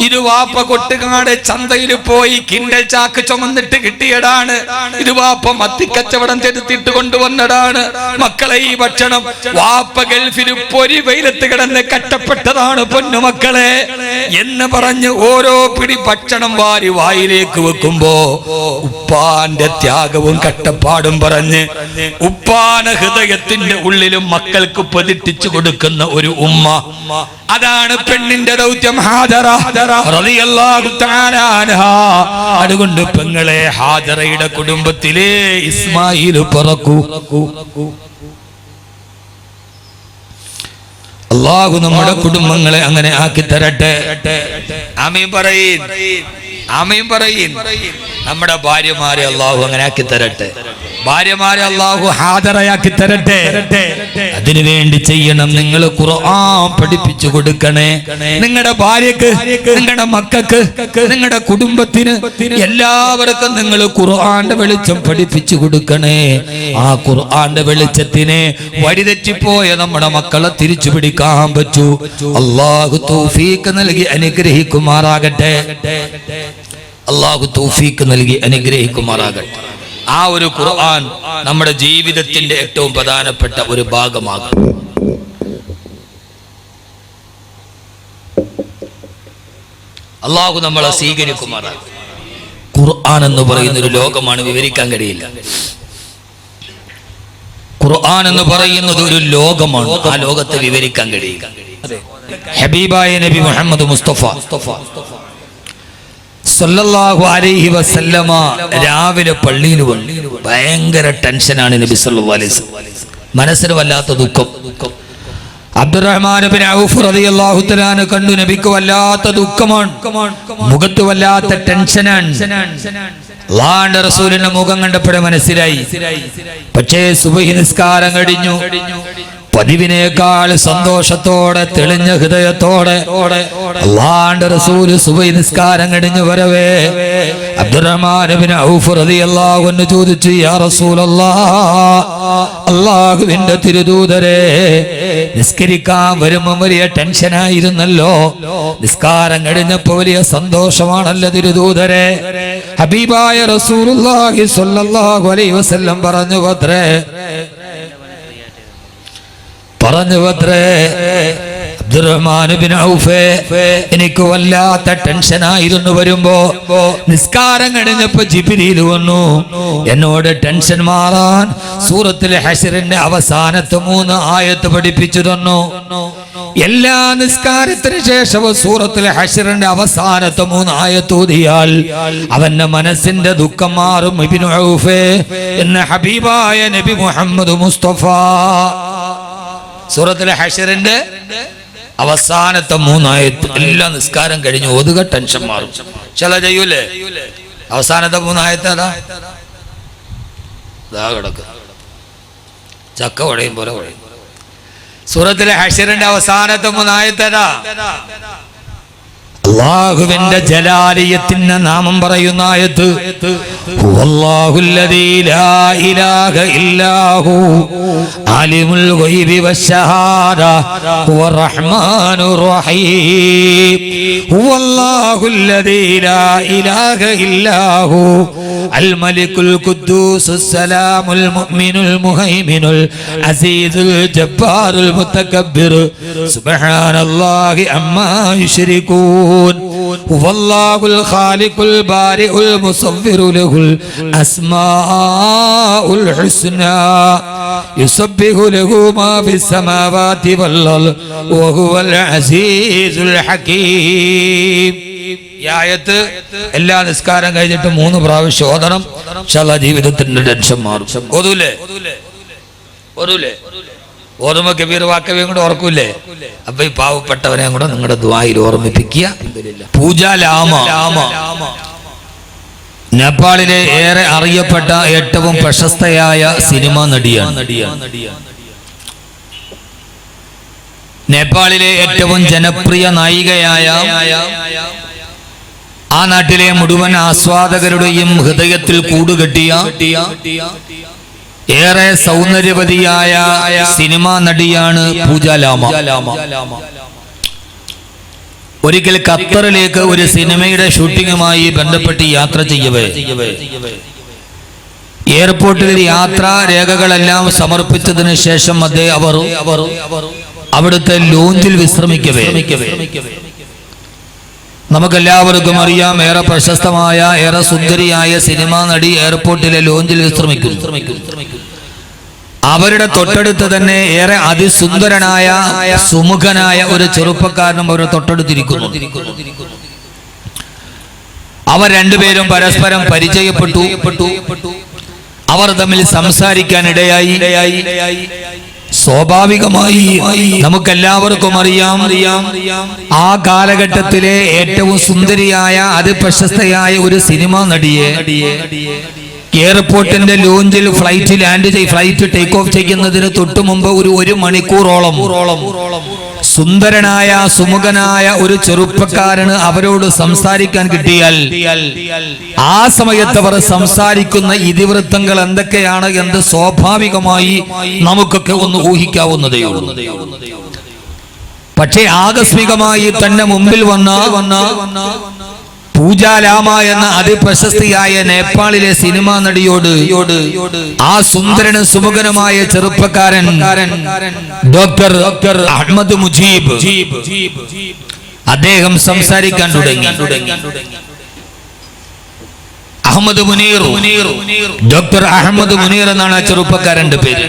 ഇത് വാപ്പ കൊട്ടുകാട് ചന്തയിൽ പോയി കിണ്ടൽ ചാക്ക് ചുമന്നിട്ട് കിട്ടിയതാണ്. ഇത് വാപ്പ മത്തിക്കച്ചവടം ചെലുത്തിട്ട് കൊണ്ടുവന്നതാണ്. മക്കളെ, ഈ ഭക്ഷണം വാപ്പ ഗൾഫിൽ പൊരി വെയിലത്ത് കിടന്ന് കഷ്ടപ്പെട്ടതാണ് പൊന്നുമക്കളെ എന്ന് പറഞ്ഞ് ഓരോ പിടി ഭക്ഷണം വാരി വായിലേക്ക് വെക്കുമ്പോ ഉപ്പാന്റെ ത്യാഗവും കഷ്ടപ്പാടും പറഞ്ഞ് ഉപ്പാന ഹൃദയത്തിന്റെ ഉള്ളിലും മക്കൾക്ക് പതിട്ടിച്ചു കൊടുക്കുന്ന ഒരു ഉമ്മ. അതാണ് പെണ്ണിന്റെ ദൗത്യം ഹാജറ റളിയല്ലാഹു തആല അൻഹാ. അതുകൊണ്ട് പെങ്ങളെ, ഹാജറയുടെ കുടുംബത്തിലെ ഇസ്മായിൽ പിറക്കൂ. അല്ലാഹു നമ്മുടെ കുടുംബങ്ങളെ അങ്ങനെ ആക്കി തരട്ടെ. ആമീൻ പറയീൻ, ആമീൻ പറയീൻ. നമ്മുടെ ഭാര്യമാരെ അല്ലാഹു അങ്ങനെ ആക്കി തരട്ടെ. ഭാര്യമാരെ അല്ലാഹു ഹാജറയാക്കി തരട്ടെ. അതിനുവേണ്ടി ചെയ്യണം, നിങ്ങൾ ഖുർആൻ പഠിപ്പിച്ചു കൊടുക്കണേ. നിങ്ങളുടെ ഭാര്യക്ക്, നിങ്ങളുടെ മക്കൾക്ക്, നിങ്ങളുടെ കുടുംബത്തിന്, എല്ലാവർക്കും നിങ്ങൾ ഖുർആന്റെ വെളിച്ചം പഠിപ്പിച്ചു കൊടുക്കണേ. ആ ഖുർആന്റെ വെളിച്ചത്തിനെ വഴിതെറ്റിപ്പോയ നമ്മുടെ മക്കളെ തിരിച്ചു പിടിക്കാൻ പറ്റൂ. അല്ലാഹു തൗഫീഖ് നൽകി അനുഗ്രഹിക്കുമാറാകട്ടെ. അല്ലാഹു തൗഫീഖ് നൽകി അനുഗ്രഹിക്കുമാറാകട്ടെ. ആ ഒരു ഖുർആൻ നമ്മുടെ ജീവിതത്തിന്റെ ഏറ്റവും പ്രധാനപ്പെട്ട ഒരു ഭാഗമാകും. അള്ളാഹു നമ്മളെ സ്വീകരിക്കുമാറാകും. ഖുർആൻ എന്ന് പറയുന്ന ഒരു ലോകമാണ്, വിവരിക്കാൻ കഴിയില്ല. ഖുർആൻ എന്ന് പറയുന്നത് ഒരു ലോകമാണ്, ആ ലോകത്തെ വിവരിക്കാൻ കഴിയില്ല. ഹബീബായ നബി മുഹമ്മദ് മുസ്തഫ സല്ലല്ലാഹു അലൈഹി വസല്ലമ രാവിലെ പള്ളിയിൽ വന്നു. ഭയങ്കര ടെൻഷനാണ് നബി സല്ലല്ലാഹു അലൈഹി വസല്ലം, മനസ്സിന് വല്ലാത്ത ദുഃഖം. അബ്ദുറഹ്മാൻ ബിൻ ഔഫ് റളിയല്ലാഹു തആല കണ്ടു നബിക്ക് വല്ലാത്ത ദുഃഖമാണ്, മുഖത്ത് വല്ലാത്ത ടെൻഷനാണ്. അല്ലാഹുവിന്റെ റസൂലിന്റെ മുഖം കണ്ടപ്പോഴേ മനസ്സിലായി. പക്ഷേ സുബ്ഹി നിസ്കാരം കഴിഞ്ഞു, പതിവിനേക്കാൾ സന്തോഷത്തോടെ തെളിഞ്ഞ ഹൃദയത്തോടെ അല്ലാഹുവിന്റെ റസൂൽ സുബ്ഹി നിസ്കാരം കഴിഞ്ഞു വരവേ അബ്ദുറഹ്മാൻ ഇബ്നു ഔഫ് റളിയല്ലാഹു അൻഹു ചോദിച്ചു, യാ റസൂലല്ലാഹ്, അല്ലാഹുവിന്റെ തിരുദൂതരെ, നിസ്കരിക്കാൻ വരുമ്പോൾ വലിയ ടെൻഷനായിരുന്നല്ലോ, നിസ്കാരം കഴിഞ്ഞപ്പോൾ വലിയ സന്തോഷമാണല്ലോ തിരുദൂതരെ. ഹബീബായ റസൂലുള്ളാഹി സ്വല്ലല്ലാഹു അലൈഹി വസല്ലം പറഞ്ഞു അത്രേ അബ്ദുറഹ്മാൻ ഇബ്നു ഔഫ്, എനിക്ക് വല്ലാത്ത ടെൻഷനായിരുന്നു. വരുമ്പോ നിസ്കാരം കഴിഞ്ഞപ്പോ ജിബ്രീൽ വന്നു എന്നോട് ടെൻഷൻ മാറാൻ സൂറത്തുൽ ഹശ്റിന്റെ അവസാനത്തെ 3 ആയത്ത് പഠിപ്പിച്ചു തന്നു. എല്ലാ നിസ്കാരത്തിന് ശേഷവും സൂറത്തുൽ ഹശ്റിന്റെ അവസാനത്തെ 3 ആയത്ത് ഓതിയാൽ അവന്റെ മനസ്സിന്റെ ദുഃഖം മാറും ഇബ്നു ഔഫ് എന്ന ഹബീബായ നബി മുഹമ്മദ് മുസ്തഫ. സൂറത്തുൽ ഹശ്റിന്റെ അവസാനത്തെ 3 ആയത്ത് എല്ലാ നിസ്കാരം കഴിഞ്ഞ് ഓതുക, ടെൻഷൻ മാറും. ചില ചെയ്യൂലേ, അവസാനത്തെ 3 ആയത്ത് അതാ കിടക്കുക, ചക്ക ഉടയും പോലെ ഉടയും. സൂറത്തുൽ ഹശ്റിന്റെ അവസാനത്തെ 3 ആയത്ത് അതാ അല്ലാഹുവിന്റെ ജലാലിയത്തിന്റെ നാമം പറയുന്ന ആയത്ത്. ഹുവല്ലാഹുല്ലദീ ലാ ഇലാഹ ഇല്ലാഹു ആലിമുൽ ഗൈബി വശ്ശഹാദ ഹുവർ റഹ്മാനുർ റഹീം. ഹുവല്ലാഹുല്ലദീ ലാ ഇലാഹ ഇല്ലാഹു അൽ മലിക്കുൽ ഖുദ്ദൂസുസ് സലാമുൽ മുഅ്മിനുൽ മുഹൈമിനുൽ അസീസുൽ ജബ്ബാറുൽ മുതകബ്ബിർ സുബ്ഹാനല്ലാഹി അമ്മാ യുശ്രികൂൻ. هو الله الخالق البارئ المصور له الأسماء الحسنى يسبح له ما في السماوات والأرض وهو العزيز الحكيم. ഈ ആയത്ത് എല്ലാ നിസ്കാരം കഴിഞ്ഞിട്ട് 3 പ്രാവശ്യം ഓതണം. ഇൻഷാ അല്ലാഹ് ജീവിതത്തിന്റെ ടെൻഷൻ മാറും. ഓതൂലേ? ഓർമ്മ കബീർ വാക്കവയും കൂടെ ഓർക്കൂലേ? അപ്പൊ ഈ പാവപ്പെട്ടവനെ കൂടെ നിങ്ങളുടെ ദുആയിൽ ഓർമ്മിപ്പിക്കുക. പൂജ ലാമ നേപ്പാളിലെ ഏറെ അറിയപ്പെട്ട ഏറ്റവും പ്രശസ്തയായ സിനിമാ നടിയാണ്. നേപ്പാളിലെ ഏറ്റവും ജനപ്രിയ നായികയായ ആ നാട്ടിലെ മുഴുവൻ ആസ്വാദകരുടെയും ഹൃദയത്തിൽ കൂടുകെട്ടിയ ഏറെ സൗന്ദര്യവതിയായ സിനിമാ നടിയാണ് പൂജ ലാമ. ഒരിക്കൽ ഖത്തറിലേക്ക് ഒരു സിനിമയുടെ ഷൂട്ടിങ്ങുമായി ബന്ധപ്പെട്ട് യാത്ര ചെയ്യവേ എയർപോർട്ടിൽ യാത്രാ രേഖകളെല്ലാം സമർപ്പിച്ചതിന് ശേഷം അവർ അവിടുത്തെ ലോഞ്ചിൽ വിശ്രമിക്കവേ നമുക്കെല്ലാവർക്കും അറിയാം, ഏറെ പ്രശസ്തമായ ഏറെ സുന്ദരിയായ സിനിമാ നടി എയർപോർട്ടിലെ ലോഞ്ചിൽ വിശ്രമിക്കും. അവരുടെ തൊട്ടടുത്ത് തന്നെ ഏറെ അതിസുന്ദരനായ സുമുഖനായ ഒരു ചെറുപ്പക്കാരനും അവരുടെ തൊട്ടടുത്തിരിക്കുന്നു. അവർ രണ്ടുപേരും പരസ്പരം പരിചയപ്പെട്ടു. അവർ തമ്മിൽ സംസാരിക്കാനിടയായി. സ്വാഭാവികമായി നമുക്കെല്ലാവർക്കും അറിയാം, ആ കാലഘട്ടത്തിലെ ഏറ്റവും സുന്ദരിയായ അതിപ്രശസ്തയായ ഒരു സിനിമാ നടിയെ എയർപോർട്ടിന്റെ ലോഞ്ചിൽ ഫ്ലൈറ്റ് ടേക്ക് ഓഫ് ചെയ്യുന്നതിന് തൊട്ടു മുമ്പ് ഒരു മണിക്കൂറോളം സുന്ദരനായ സുമുഖനായ ഒരു ചെറുപ്പക്കാരന് അവരോട് സംസാരിക്കാൻ കിട്ടിയാൽ ആ സമയത്ത് അവർ സംസാരിക്കുന്ന ഇതിവൃത്തങ്ങൾ എന്തൊക്കെയാണ് എന്ന് സ്വാഭാവികമായി നമുക്കൊക്കെ ഒന്ന് ഊഹിക്കാവുന്നതേ ഉള്ളൂ. പക്ഷേ ആകസ്മികമായി തന്നെ മുമ്പിൽ വന്ന പൂജാലാമ എന്ന അതിപ്രശസ്തിയായ നേപ്പാളിലെ സിനിമാ നടിയോട് ആ സുന്ദരനും സുമുഖനുമായ ചെറുപ്പക്കാരൻ ഡോക്ടർ അഹമ്മദ് മുജീബ് അദ്ദേഹം സംസാരിക്കാൻ തുടങ്ങി. അഹമ്മദ് മുനീർ, ഡോക്ടർ അഹമ്മദ് മുനീർ എന്നാണ് ആ ചെറുപ്പക്കാരന്റെ പേര്.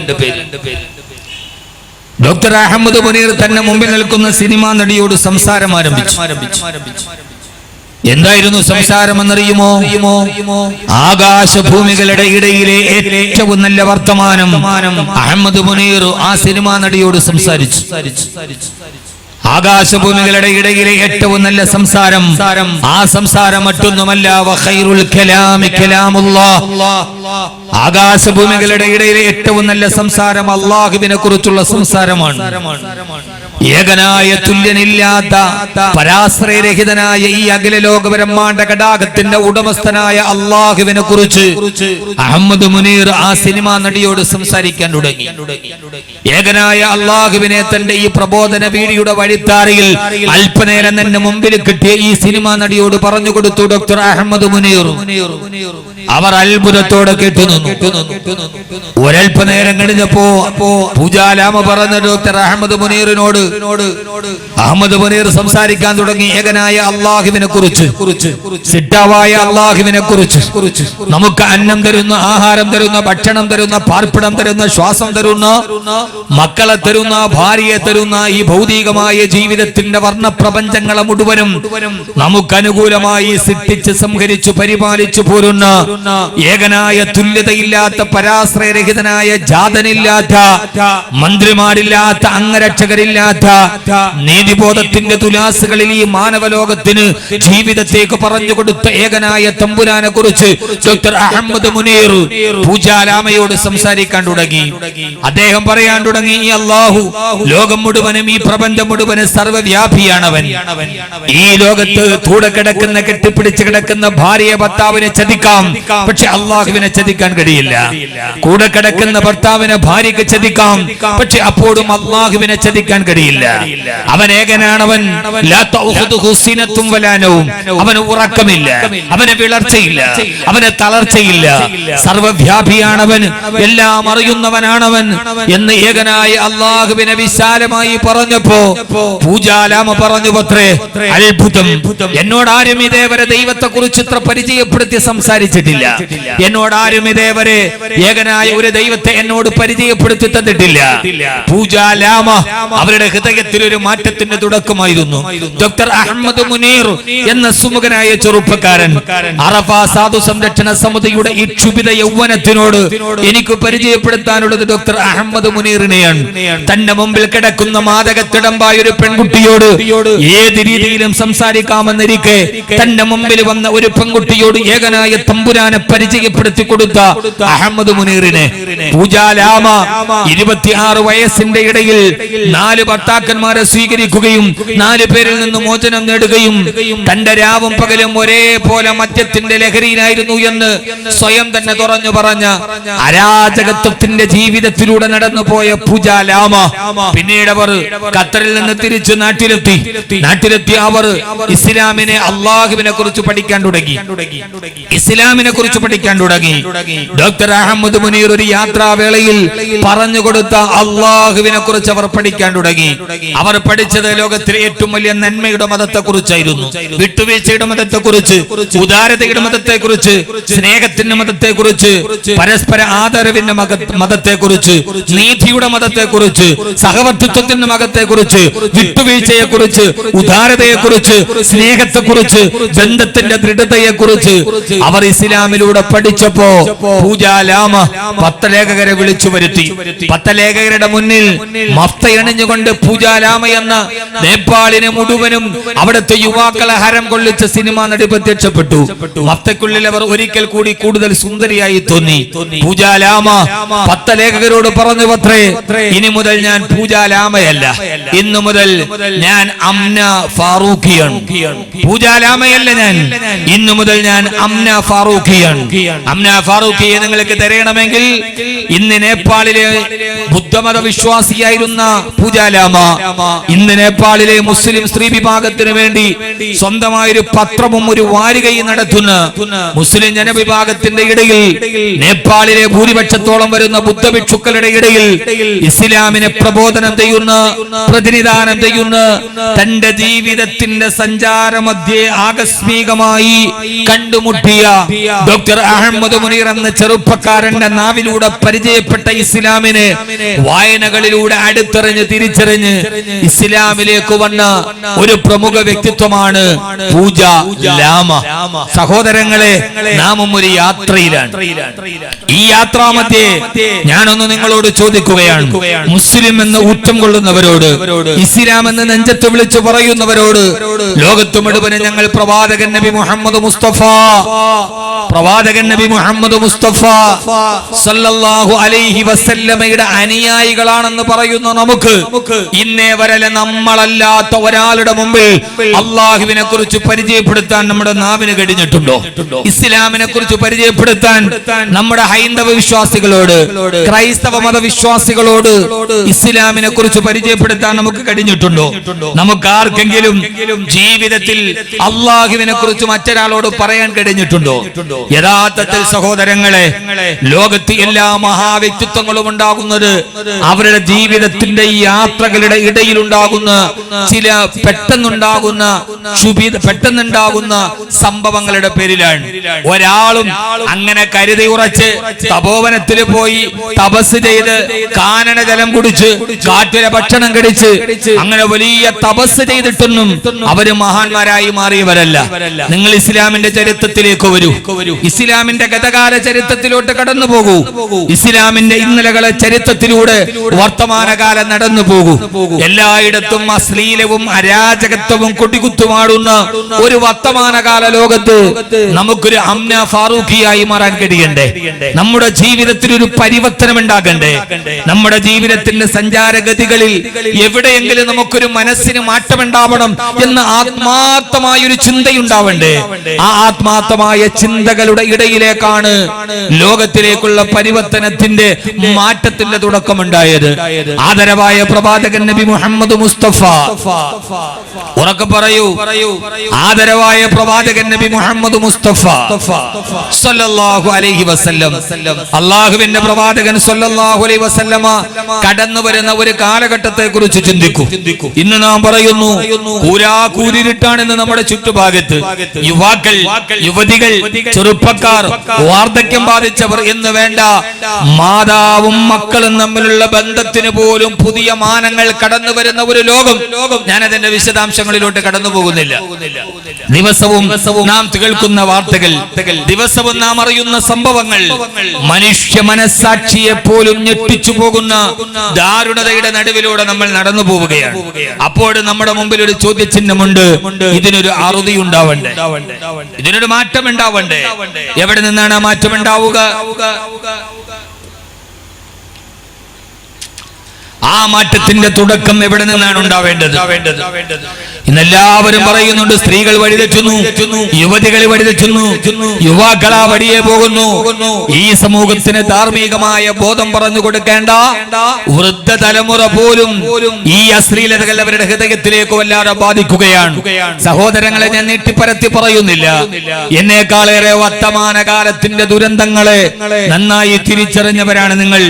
ഡോക്ടർ അഹമ്മദ് മുനീർ തന്നെ മുമ്പിൽ നിൽക്കുന്ന സിനിമാ നടിയോട് സംസാരം ആരംഭിച്ചു. എന്തായിരുന്നു സംസാരം എന്നറിയുമോ? ആകാശഭൂമികളുടെ ഇടയിലെ ഏറ്റവും നല്ല വർത്തമാനം അഹമ്മദ് മുനീർ ആ സിനിമാ നടിയോട് സംസാരിച്ചു. ആകാശഭൂമികളുടെ ഇടയിലെ ഏറ്റവും നല്ല സംസാരം, ആ സംസാരം മറ്റൊന്നുമല്ല വഖൈറുൽ കലാമി കലാമുല്ലാഹ്. ആകാശഭൂമികളുടെ ഇടയിലെ ഏറ്റവും നല്ല സംസാരം അല്ലാഹുവിനെ കുറിച്ചുള്ള സംസാരമാണ്. ഏകനായ തുല്യനില്ലാത്ത പരാശ്രയരഹിതനായ ഈ അഖില ലോക ബ്രഹ്മാണ്ഡ കടാകത്തിന്റെ ഉടമസ്ഥനായ അല്ലാഹുവിനെ കുറിച്ച് അഹമ്മദ് മുനീർ ആ സിനിമാ നടിയോട് സംസാരിക്കാൻ തുടങ്ങി. ഏകനായ അല്ലാഹുവിനെ തന്റെ ഈ പ്രബോധന വീഡിയോയുടെ വഴിത്താരയിൽ അല്പനേരം തന്നെ മുമ്പിൽ കിട്ടിയ ഈ സിനിമാ നടിയോട് പറഞ്ഞു കൊടുത്തു ഡോക്ടർ അഹമ്മദ് മുനീർ. അവർ അത്ഭുതത്തോടെ കേട്ടുനിന്നു. ഒരൽപ്പനേരം കഴിഞ്ഞപ്പോ പൂജാലാമ പറഞ്ഞ ഡോക്ടർ അഹമ്മദ് മുനീറിനോട് അഹമ്മദ് മുനീർ സംസാരിക്കാൻ തുടങ്ങി. ഏകനായ അല്ലാഹുവിനെ കുറിച്ച്, സിട്ടാവായ അല്ലാഹുവിനെ കുറിച്ച്, നമുക്ക് അന്നം തരുന്ന, ആഹാരം തരുന്ന, ഭക്ഷണം തരുന്ന, പാർപ്പിടം തരുന്ന, ശ്വാസം തരുന്ന, മക്കളെ തരുന്ന, ഭാര്യയെ തരുന്ന ഈ ഭൗതികമായ ജീവിതത്തിന്റെ വർണ്ണപ്രപഞ്ചങ്ങളെ മുഴുവനും നമുക്കനുകൂലമായി സൃഷ്ടിച്ച് സംഹരിച്ചു പരിപാലിച്ചു പോരുന്ന ഏകനായ തുല്യതയില്ലാത്ത പരാശ്രയരഹിതനായ ജാതനില്ലാത്ത മന്ത്രിമാരില്ലാത്ത അംഗരക്ഷകരില്ലാത്ത നീതിബോധത്തിന്റെ തുലാസുകളിൽ ഈ മാനവലോകത്തിന് ജീവിതത്തേക്ക് പറഞ്ഞു കൊടുത്ത ഏകനായ തമ്പുരാനെ കുറിച്ച് ഡോക്ടർ അഹമ്മദ് മുനീർ പൂജാലാമയോട് സംസാരിക്കാൻ തുടങ്ങി. അദ്ദേഹം പറയാൻ തുടങ്ങി, ഈ അല്ലാഹു ലോകം മുഴുവനും, ഈ പ്രപഞ്ചം മുഴുവനും സർവ്വവ്യാപിയാണവൻ. ഈ ലോകത്ത് കൂടെ കിടക്കുന്ന, കെട്ടിപ്പിടിച്ച് കിടക്കുന്ന ഭാര്യയെ ഭർത്താവിനെ ചതിക്കാം, പക്ഷെ അള്ളാഹുവിനെ ചതിക്കാൻ കഴിയില്ല. കൂടെ കിടക്കുന്ന ഭർത്താവിനെ ഭാര്യക്ക് ചതിക്കാം, പക്ഷെ അപ്പോഴും അള്ളാഹുവിനെ ചതിക്കാൻ കഴിയില്ല. അവൻ ഏകനാണവൻ. അവന് ഉറക്കമില്ല, അവന് വിളർച്ചയില്ല, അവന് തളർച്ചയില്ല. സർവവ്യാപിയാണവൻ, എല്ലാം അറിയുന്നവനാണവൻ എന്ന് ഏകനായ അള്ളാഹുവിനെ വിശാലമായി പറഞ്ഞപ്പോ പൂജാലാമ പറഞ്ഞു, പത്രേ അത്ഭുതം, എന്നോട് ആരും ഇതേവരെ ദൈവത്തെ കുറിച്ച് ഇത്ര പരിചയപ്പെടുത്തി സംസാരിച്ചിട്ടില്ല. എന്നോട് ആരും ഇതേവരെ ഏകനായ ഒരു ദൈവത്തെ എന്നോട് പരിചയപ്പെടുത്തി തന്നിട്ടില്ല. പൂജാലാമ അവരുടെ ഹൃദയത്തിൽ ഒരു മാറ്റത്തിന്റെ തുടക്കമായിരുന്നു. ഡോക്ടർ അഹമ്മദ് മുനീർ എന്ന സുമുഖനായ ചെറുപ്പക്കാരൻ അറഫ സാധു സംരക്ഷണ സമിതിയുടെ ഈ ക്ഷുഭിത യൗവനത്തിനോട് എനിക്ക് പരിചയപ്പെടുത്താനുള്ളത് ഡോക്ടർ അഹമ്മദ് മുനീറിനെയാണ്. തന്റെ മുമ്പിൽ കിടക്കുന്ന മാദകത്തിടമ്പായ ഒരു പെൺകുട്ടിയോട് ഏത് രീതിയിലും സംസാരിക്കാമെന്നിരിക്കെ തന്റെ മുമ്പിൽ വന്ന ഒരു പെൺകുട്ടിയോട് ഏകനായ തമ്പുരാനെ പരിചയപ്പെടുത്തി കൊടുത്ത അഹമ്മദ് മുനീറിനെ പൂജാലാമ 26 വയസ്സിന്റെ ഇടയിൽ 4 ഭർത്താക്കന്മാരെ സ്വീകരിക്കുകയും 4 പേരിൽ നിന്ന് മോചനം നേടുകയും തന്റെ രാവും പകലും ഒരേപോലെ മദ്യത്തിന്റെ ലഹരിയിലായിരുന്നു എന്ന് സ്വയം തന്നെ തുറന്നു പറഞ്ഞ അരാജകത്വത്തിന്റെ ജീവിതത്തിലൂടെ നടന്നുപോയ പൂജാലാമ പിന്നീട് അവർ ഖത്തറിൽ നിന്ന് തിരിച്ച് നാട്ടിലെത്തി അവർ ഇസ്ലാമിനെ, അള്ളാഹുവിനെ കുറിച്ച് പഠിക്കാൻ തുടങ്ങി. ഇസ്ലാമിനെ കുറിച്ച് പഠിക്കാൻ തുടങ്ങി. ഡോക്ടർ അഹമ്മദ് മുനീർ ഒരു യാത്രാവേളയിൽ പറഞ്ഞു കൊടുത്ത അള്ളാഹുവിനെ കുറിച്ച് അവർ പഠിക്കാൻ തുടങ്ങി. അവർ പഠിച്ചത് ലോകത്തിലെ ഏറ്റവും വലിയ നന്മയുടെ മതത്തെ കുറിച്ചായിരുന്നു. വിട്ടുവീഴ്ചയുടെ മതത്തെ കുറിച്ച്, ഉദാരതയുടെ മതത്തെ കുറിച്ച്, സ്നേഹത്തിന്റെ മതത്തെ കുറിച്ച്, പരസ്പര ആദരവിന്റെ മതത്തെ കുറിച്ച്, നീതിയുടെ മതത്തെ കുറിച്ച്, സഹവർത്തിത്വത്തിന്റെ മതത്തെ കുറിച്ച്, വിട്ടുവീഴ്ചയെ കുറിച്ച്, ഉദാരതയെ കുറിച്ച്, സ്നേഹത്തെ കുറിച്ച്, ബന്ധത്തിന്റെ ദൃഢതയെ കുറിച്ച് അവർ ഇസ്ലാമിലൂടെ പഠിച്ചപ്പോ പൂജാലാമ 10 ലേഖകരെ വിളിച്ചു വരുത്തി. 10 ലേഖകരുടെ മുന്നിൽ മഫ്തയണിഞ്ഞുകൊണ്ട് പൂജാലാമ എന്ന നേപ്പാളിനെ മുഴുവനും അവിടുത്തെ യുവാക്കളെ ഹരം കൊള്ളിച്ച സിനിമാ നടി പ്രത്യക്ഷപ്പെട്ടു. മഫ്തയ്ക്കുള്ളിൽ അവർ ഒരിക്കൽ കൂടി കൂടുതൽ സുന്ദരിയായി തോന്നി. പൂജാലാമ 10 ലേഖകരോട് പറഞ്ഞു, പത്രേ ഇനി മുതൽ ഞാൻ പൂജാലാമയല്ല, ഇന്നു മുതൽ ഞാൻ അംന ഫാറൂഖിയാണ്. പൂജാലാമയല്ല ഞാൻ, ഇന്നു മുതൽ ഞാൻ അംന ഫാറൂഖിയാണ്. അംന ഫാറൂഖിയെ നിങ്ങൾക്ക് തരണമെങ്കിൽ ഇന്ന് നേപ്പാളിലെ ബുദ്ധമത വിശ്വാസിയായിരുന്ന പൂജാലാമ ഇന്ന് നേപ്പാളിലെ മുസ്ലിം സ്ത്രീ വിഭാഗത്തിന് വേണ്ടി സ്വന്തമായൊരു പത്രവും ഒരു വാരികയും നടത്തുന്ന മുസ്ലിം ജനവിഭാഗത്തിന്റെ ഇടയിൽ, നേപ്പാളിലെ ഭൂരിപക്ഷത്തോളം വരുന്ന ബുദ്ധഭിക്ഷുക്കളുടെ ഇടയിൽ ഇസ്ലാമിനെ പ്രബോധനം ചെയ്യുന്ന, പ്രതിനിധാനം ചെയ്യുന്ന, തന്റെ ജീവിതത്തിന്റെ സഞ്ചാരമധ്യേ ആകസ്മികമായി കണ്ടുമുട്ടിയ ഡോക്ടർ അഹമ്മദ് മുനീർ എന്ന ചെറുപ്പക്കാരന്റെ നാവിലൂടെ പരിചയപ്പെട്ട ഇസ്ലാമിനെ വായനകളിലൂടെ അടുത്തെറിഞ്ഞ് തിരിച്ചറിഞ്ഞ് ഇസ്ലാമിലേക്ക് വന്ന ഒരു പ്രമുഖ വ്യക്തിത്വമാണ് പൂജ ലാമ. സഹോദരങ്ങളെ, നാമും ഒരു യാത്രയിലാണ്. ഈ യാത്രാമധ്യേ ഞാനൊന്ന് നിങ്ങളോട് ചോദിക്കുകയാണ്. മുസ്ലിം എന്ന് ഊറ്റം കൊള്ളുന്നവരോട്, ഇസ്ലാം എന്ന് നെഞ്ചത്ത് വിളിച്ചു പറയുന്നവരോട്, ലോകത്ത് മുഴുവനും ഞങ്ങൾ പ്രവാചകൻ നബി മുഹമ്മദ് മുസ്തഫ സല്ലല്ലാഹു അലൈഹി വസല്ലമയുടെ അനുയായികളാണെന്ന് പറയുന്ന നമുക്ക് ഇന്നേ വരെ നമ്മളല്ലാത്ത ഒരാളുടെ മുമ്പിൽ അള്ളാഹുവിനെ കുറിച്ച് പരിചയപ്പെടുത്താൻ നമ്മുടെ നാവിന് കഴിഞ്ഞിട്ടുണ്ടോ? ഇസ്ലാമിനെ കുറിച്ച് പരിചയപ്പെടുത്താൻ നമ്മുടെ ഹൈന്ദവ വിശ്വാസികളോട്, ക്രൈസ്തവ മതവിശ്വാസികളോട് ഇസ്ലാമിനെ കുറിച്ച് പരിചയപ്പെടുത്താൻ നമുക്ക് കഴിഞ്ഞിട്ടുണ്ടോ? നമുക്ക് ആർക്കെങ്കിലും ജീവിതത്തിൽ അള്ളാഹുവിനെ കുറിച്ച് മറ്റൊരാളോട് പറയാൻ കഴിഞ്ഞിട്ടുണ്ടോ? യഥാർത്ഥത്തിൽ സഹോദരങ്ങളെ, ലോകത്ത് എല്ലാ മഹാവ്യക്തിത്വങ്ങളും ഉണ്ടാകുന്നത് അവരുടെ ജീവിതത്തിന്റെ യാത്രകളുടെ ഇടയിൽ ഉണ്ടാകുന്ന ചില പെട്ടെന്നുണ്ടാകുന്ന സംഭവങ്ങളുടെ പേരിലാണ്. ഒരാളും അങ്ങനെ കരുതി ഉറച്ച് തപോവനത്തിൽ പോയി തപസ് ചെയ്ത് കാനന ജലം കുടിച്ച് കാറ്റിലെ ഭക്ഷണം കഴിച്ച് അങ്ങനെ വലിയ തപസ് ചെയ്തിട്ടൊന്നും അവര് മഹാന്മാരായി മാറിയവരല്ല. നിങ്ങൾ ഇസ്ലാമിന്റെ ചരിത്രത്തിലേക്ക് വരൂ. ഇസ്ലാമിന്റെ ഗതകാല ചരിത്രത്തിലോട്ട് കടന്നു പോകൂ. ഇസ്ലാമിന്റെ ഇന്നലകളെ ചരിത്രത്തിലൂടെ വർത്തമാനകാലം നടന്നു പോകൂ. എല്ലായിടത്തും അശ്ലീലവും അരാജകത്വവും കൊടികുത്തുമാടുന്ന ഒരു വർത്തമാനകാല ലോകത്ത് നമുക്കൊരു അംന ഫാറൂഖിയായി മാറാൻ കഴിയണ്ടേ? നമ്മുടെ ജീവിതത്തിൽ ഒരു പരിവർത്തനം ഉണ്ടാകണ്ടേ? നമ്മുടെ ജീവിതത്തിന്റെ സഞ്ചാരഗതികളിൽ എവിടെയെങ്കിലും നമുക്കൊരു മനസ്സിന് മാറ്റമുണ്ടാവണം എന്ന ആത്മാർത്ഥമായ ഒരു ചിന്തയുണ്ടാവണ്ടേ? ആ ആത്മാർത്ഥമായ ചിന്തകളുടെ ഇടയിലേക്കാണ് ലോകത്തിലേക്കുള്ള പരിവർത്തനത്തിന്റെ മാറ്റത്തിന്റെ തുടക്കമുണ്ടായത്. ആദരവായ പ്രവാചകൻ നബി മുഹമ്മദ് മുസ്തഫ, ഉറക്കെ പറയൂ, ആദരവായ പ്രവാചകൻ നബി മുഹമ്മദ് മുസ്തഫ സല്ലല്ലാഹു അലൈഹി വസല്ലം, അല്ലാഹുവിന്റെ പ്രവാചകൻ സല്ലല്ലാഹു അലൈഹി വസല്ലമ കടന്നു വരുന്ന ഒരു കാലഘട്ടത്തെ കുറിച്ച് ചിന്തിക്കൂ. ഇന്ന് നാം പറയുന്നു കൂരാകൂരിട്ടാണെന്ന് നമ്മുടെ ചുറ്റുഭാഗത്ത് യുവാക്കൾ, യുവതികൾ, ചെറുപ്പക്കാർ, വാർദ്ധക്യം ബാധിച്ചവർ എന്ന് വേണ്ട, മാതാവും മക്കളും തമ്മിലുള്ള ബന്ധത്തിന് പോലും പുതിയ മാനങ്ങൾ കടന്നു വരുന്ന ഒരു ലോകം. ഞാൻ അതിന്റെ വിശദാംശങ്ങളിലോട്ട് കടന്നു പോകുന്നില്ല. ദിവസവും നാം കേൾക്കുന്ന വാർത്തകൾ, ദിവസവും നാം അറിയുന്ന സംഭവങ്ങൾ മനുഷ്യ മനസ്സാക്ഷിയെ പോലും ഞെട്ടിച്ചു പോകുന്ന ദാരുണതയുടെ നടുവിലൂടെ നമ്മൾ നടന്നു പോവുകയാണ്. അപ്പോൾ നമ്മുടെ മുമ്പിൽ ഒരു ചോദ്യചിഹ്നമുണ്ട്. ഇതിനൊരു അറുതി ഉണ്ടാവണ്ടേ? ഇതിനൊരു മാറ്റം ഉണ്ടാവണ്ടേ? എവിടെ നിന്നാണ് ആ മാറ്റം ഉണ്ടാവുക? ആ മാറ്റത്തിന്റെ തുടക്കം എവിടെ നിന്നാണ് ഉണ്ടാവേണ്ടത്? ഇന്നെല്ലാവരും പറയുന്നുണ്ട്, സ്ത്രീകൾ വഴിതെറ്റുന്നു, യുവതികൾ വഴിതെറ്റുന്നു, യുവാക്കളാ വഴിയെ പോകുന്നു. ഈ സമൂഹത്തിന് ധാർമ്മികമായ ബോധം പറഞ്ഞു കൊടുക്കേണ്ട വൃദ്ധ തലമുറ പോലും ഈ അശ്ലീലതകൾ അവരുടെ ഹൃദയത്തിലേക്ക് വല്ലാതെ ബാധിക്കുകയാണ്. സഹോദരങ്ങളെ, ഞാൻ നീട്ടിപ്പരത്തി പറയുന്നില്ല. എന്നേക്കാളേറെ വർത്തമാനകാലത്തിന്റെ ദുരന്തങ്ങളെ നന്നായി തിരിച്ചറിഞ്ഞവരാണ് നിങ്ങൾ.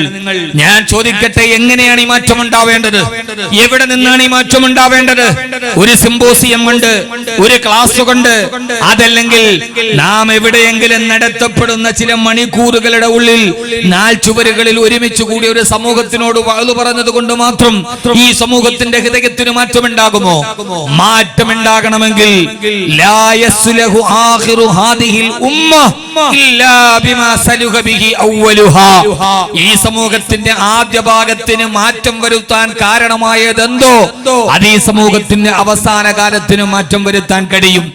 ഞാൻ ചോദിക്കട്ടെ, എങ്ങനെയാണ് ഈ മാറ്റം ഉണ്ടാവേണ്ടത്? എവിടെ നിന്നാണ് ഈ മാറ്റം ഉണ്ടാവേണ്ടത്? ഒരു സിംപോസിയം കൊണ്ട്, ഒരു ക്ലാസ് കൊണ്ട്, അതല്ലെങ്കിൽ നാം എവിടെയെങ്കിലും നടത്തപ്പെടുന്ന ചില മണിക്കൂറുകളുടെ ഉള്ളിൽ നാൽച്ചുവരുകളിൽ ഒരുമിച്ച് കൂടി ഒരു സമൂഹത്തിനോട് വാഴ്ന്നു പറഞ്ഞത് കൊണ്ട് മാത്രം ഈ സമൂഹത്തിന്റെ ഹൃദയത്തിന് മാറ്റമുണ്ടാകുമോ? മാറ്റമുണ്ടാകണമെങ്കിൽ ലാ യസ്ലഹു ആഖിറു ഹാദിഹിൽ ഉമ്മ ഇല്ലാ ബിമാ സലുഹ ബിഹി അവ്വലുഹാ. ഈ സമൂഹത്തിന്റെ ആദ്യ ഭാഗത്തിന് മാറ്റം വരുത്താൻ കാരണമായതെന്തോ അത് ഈ സമൂഹത്തിന്റെ അവസാന കാലത്തിന് മാറ്റം വരുത്താൻ കഴിയും.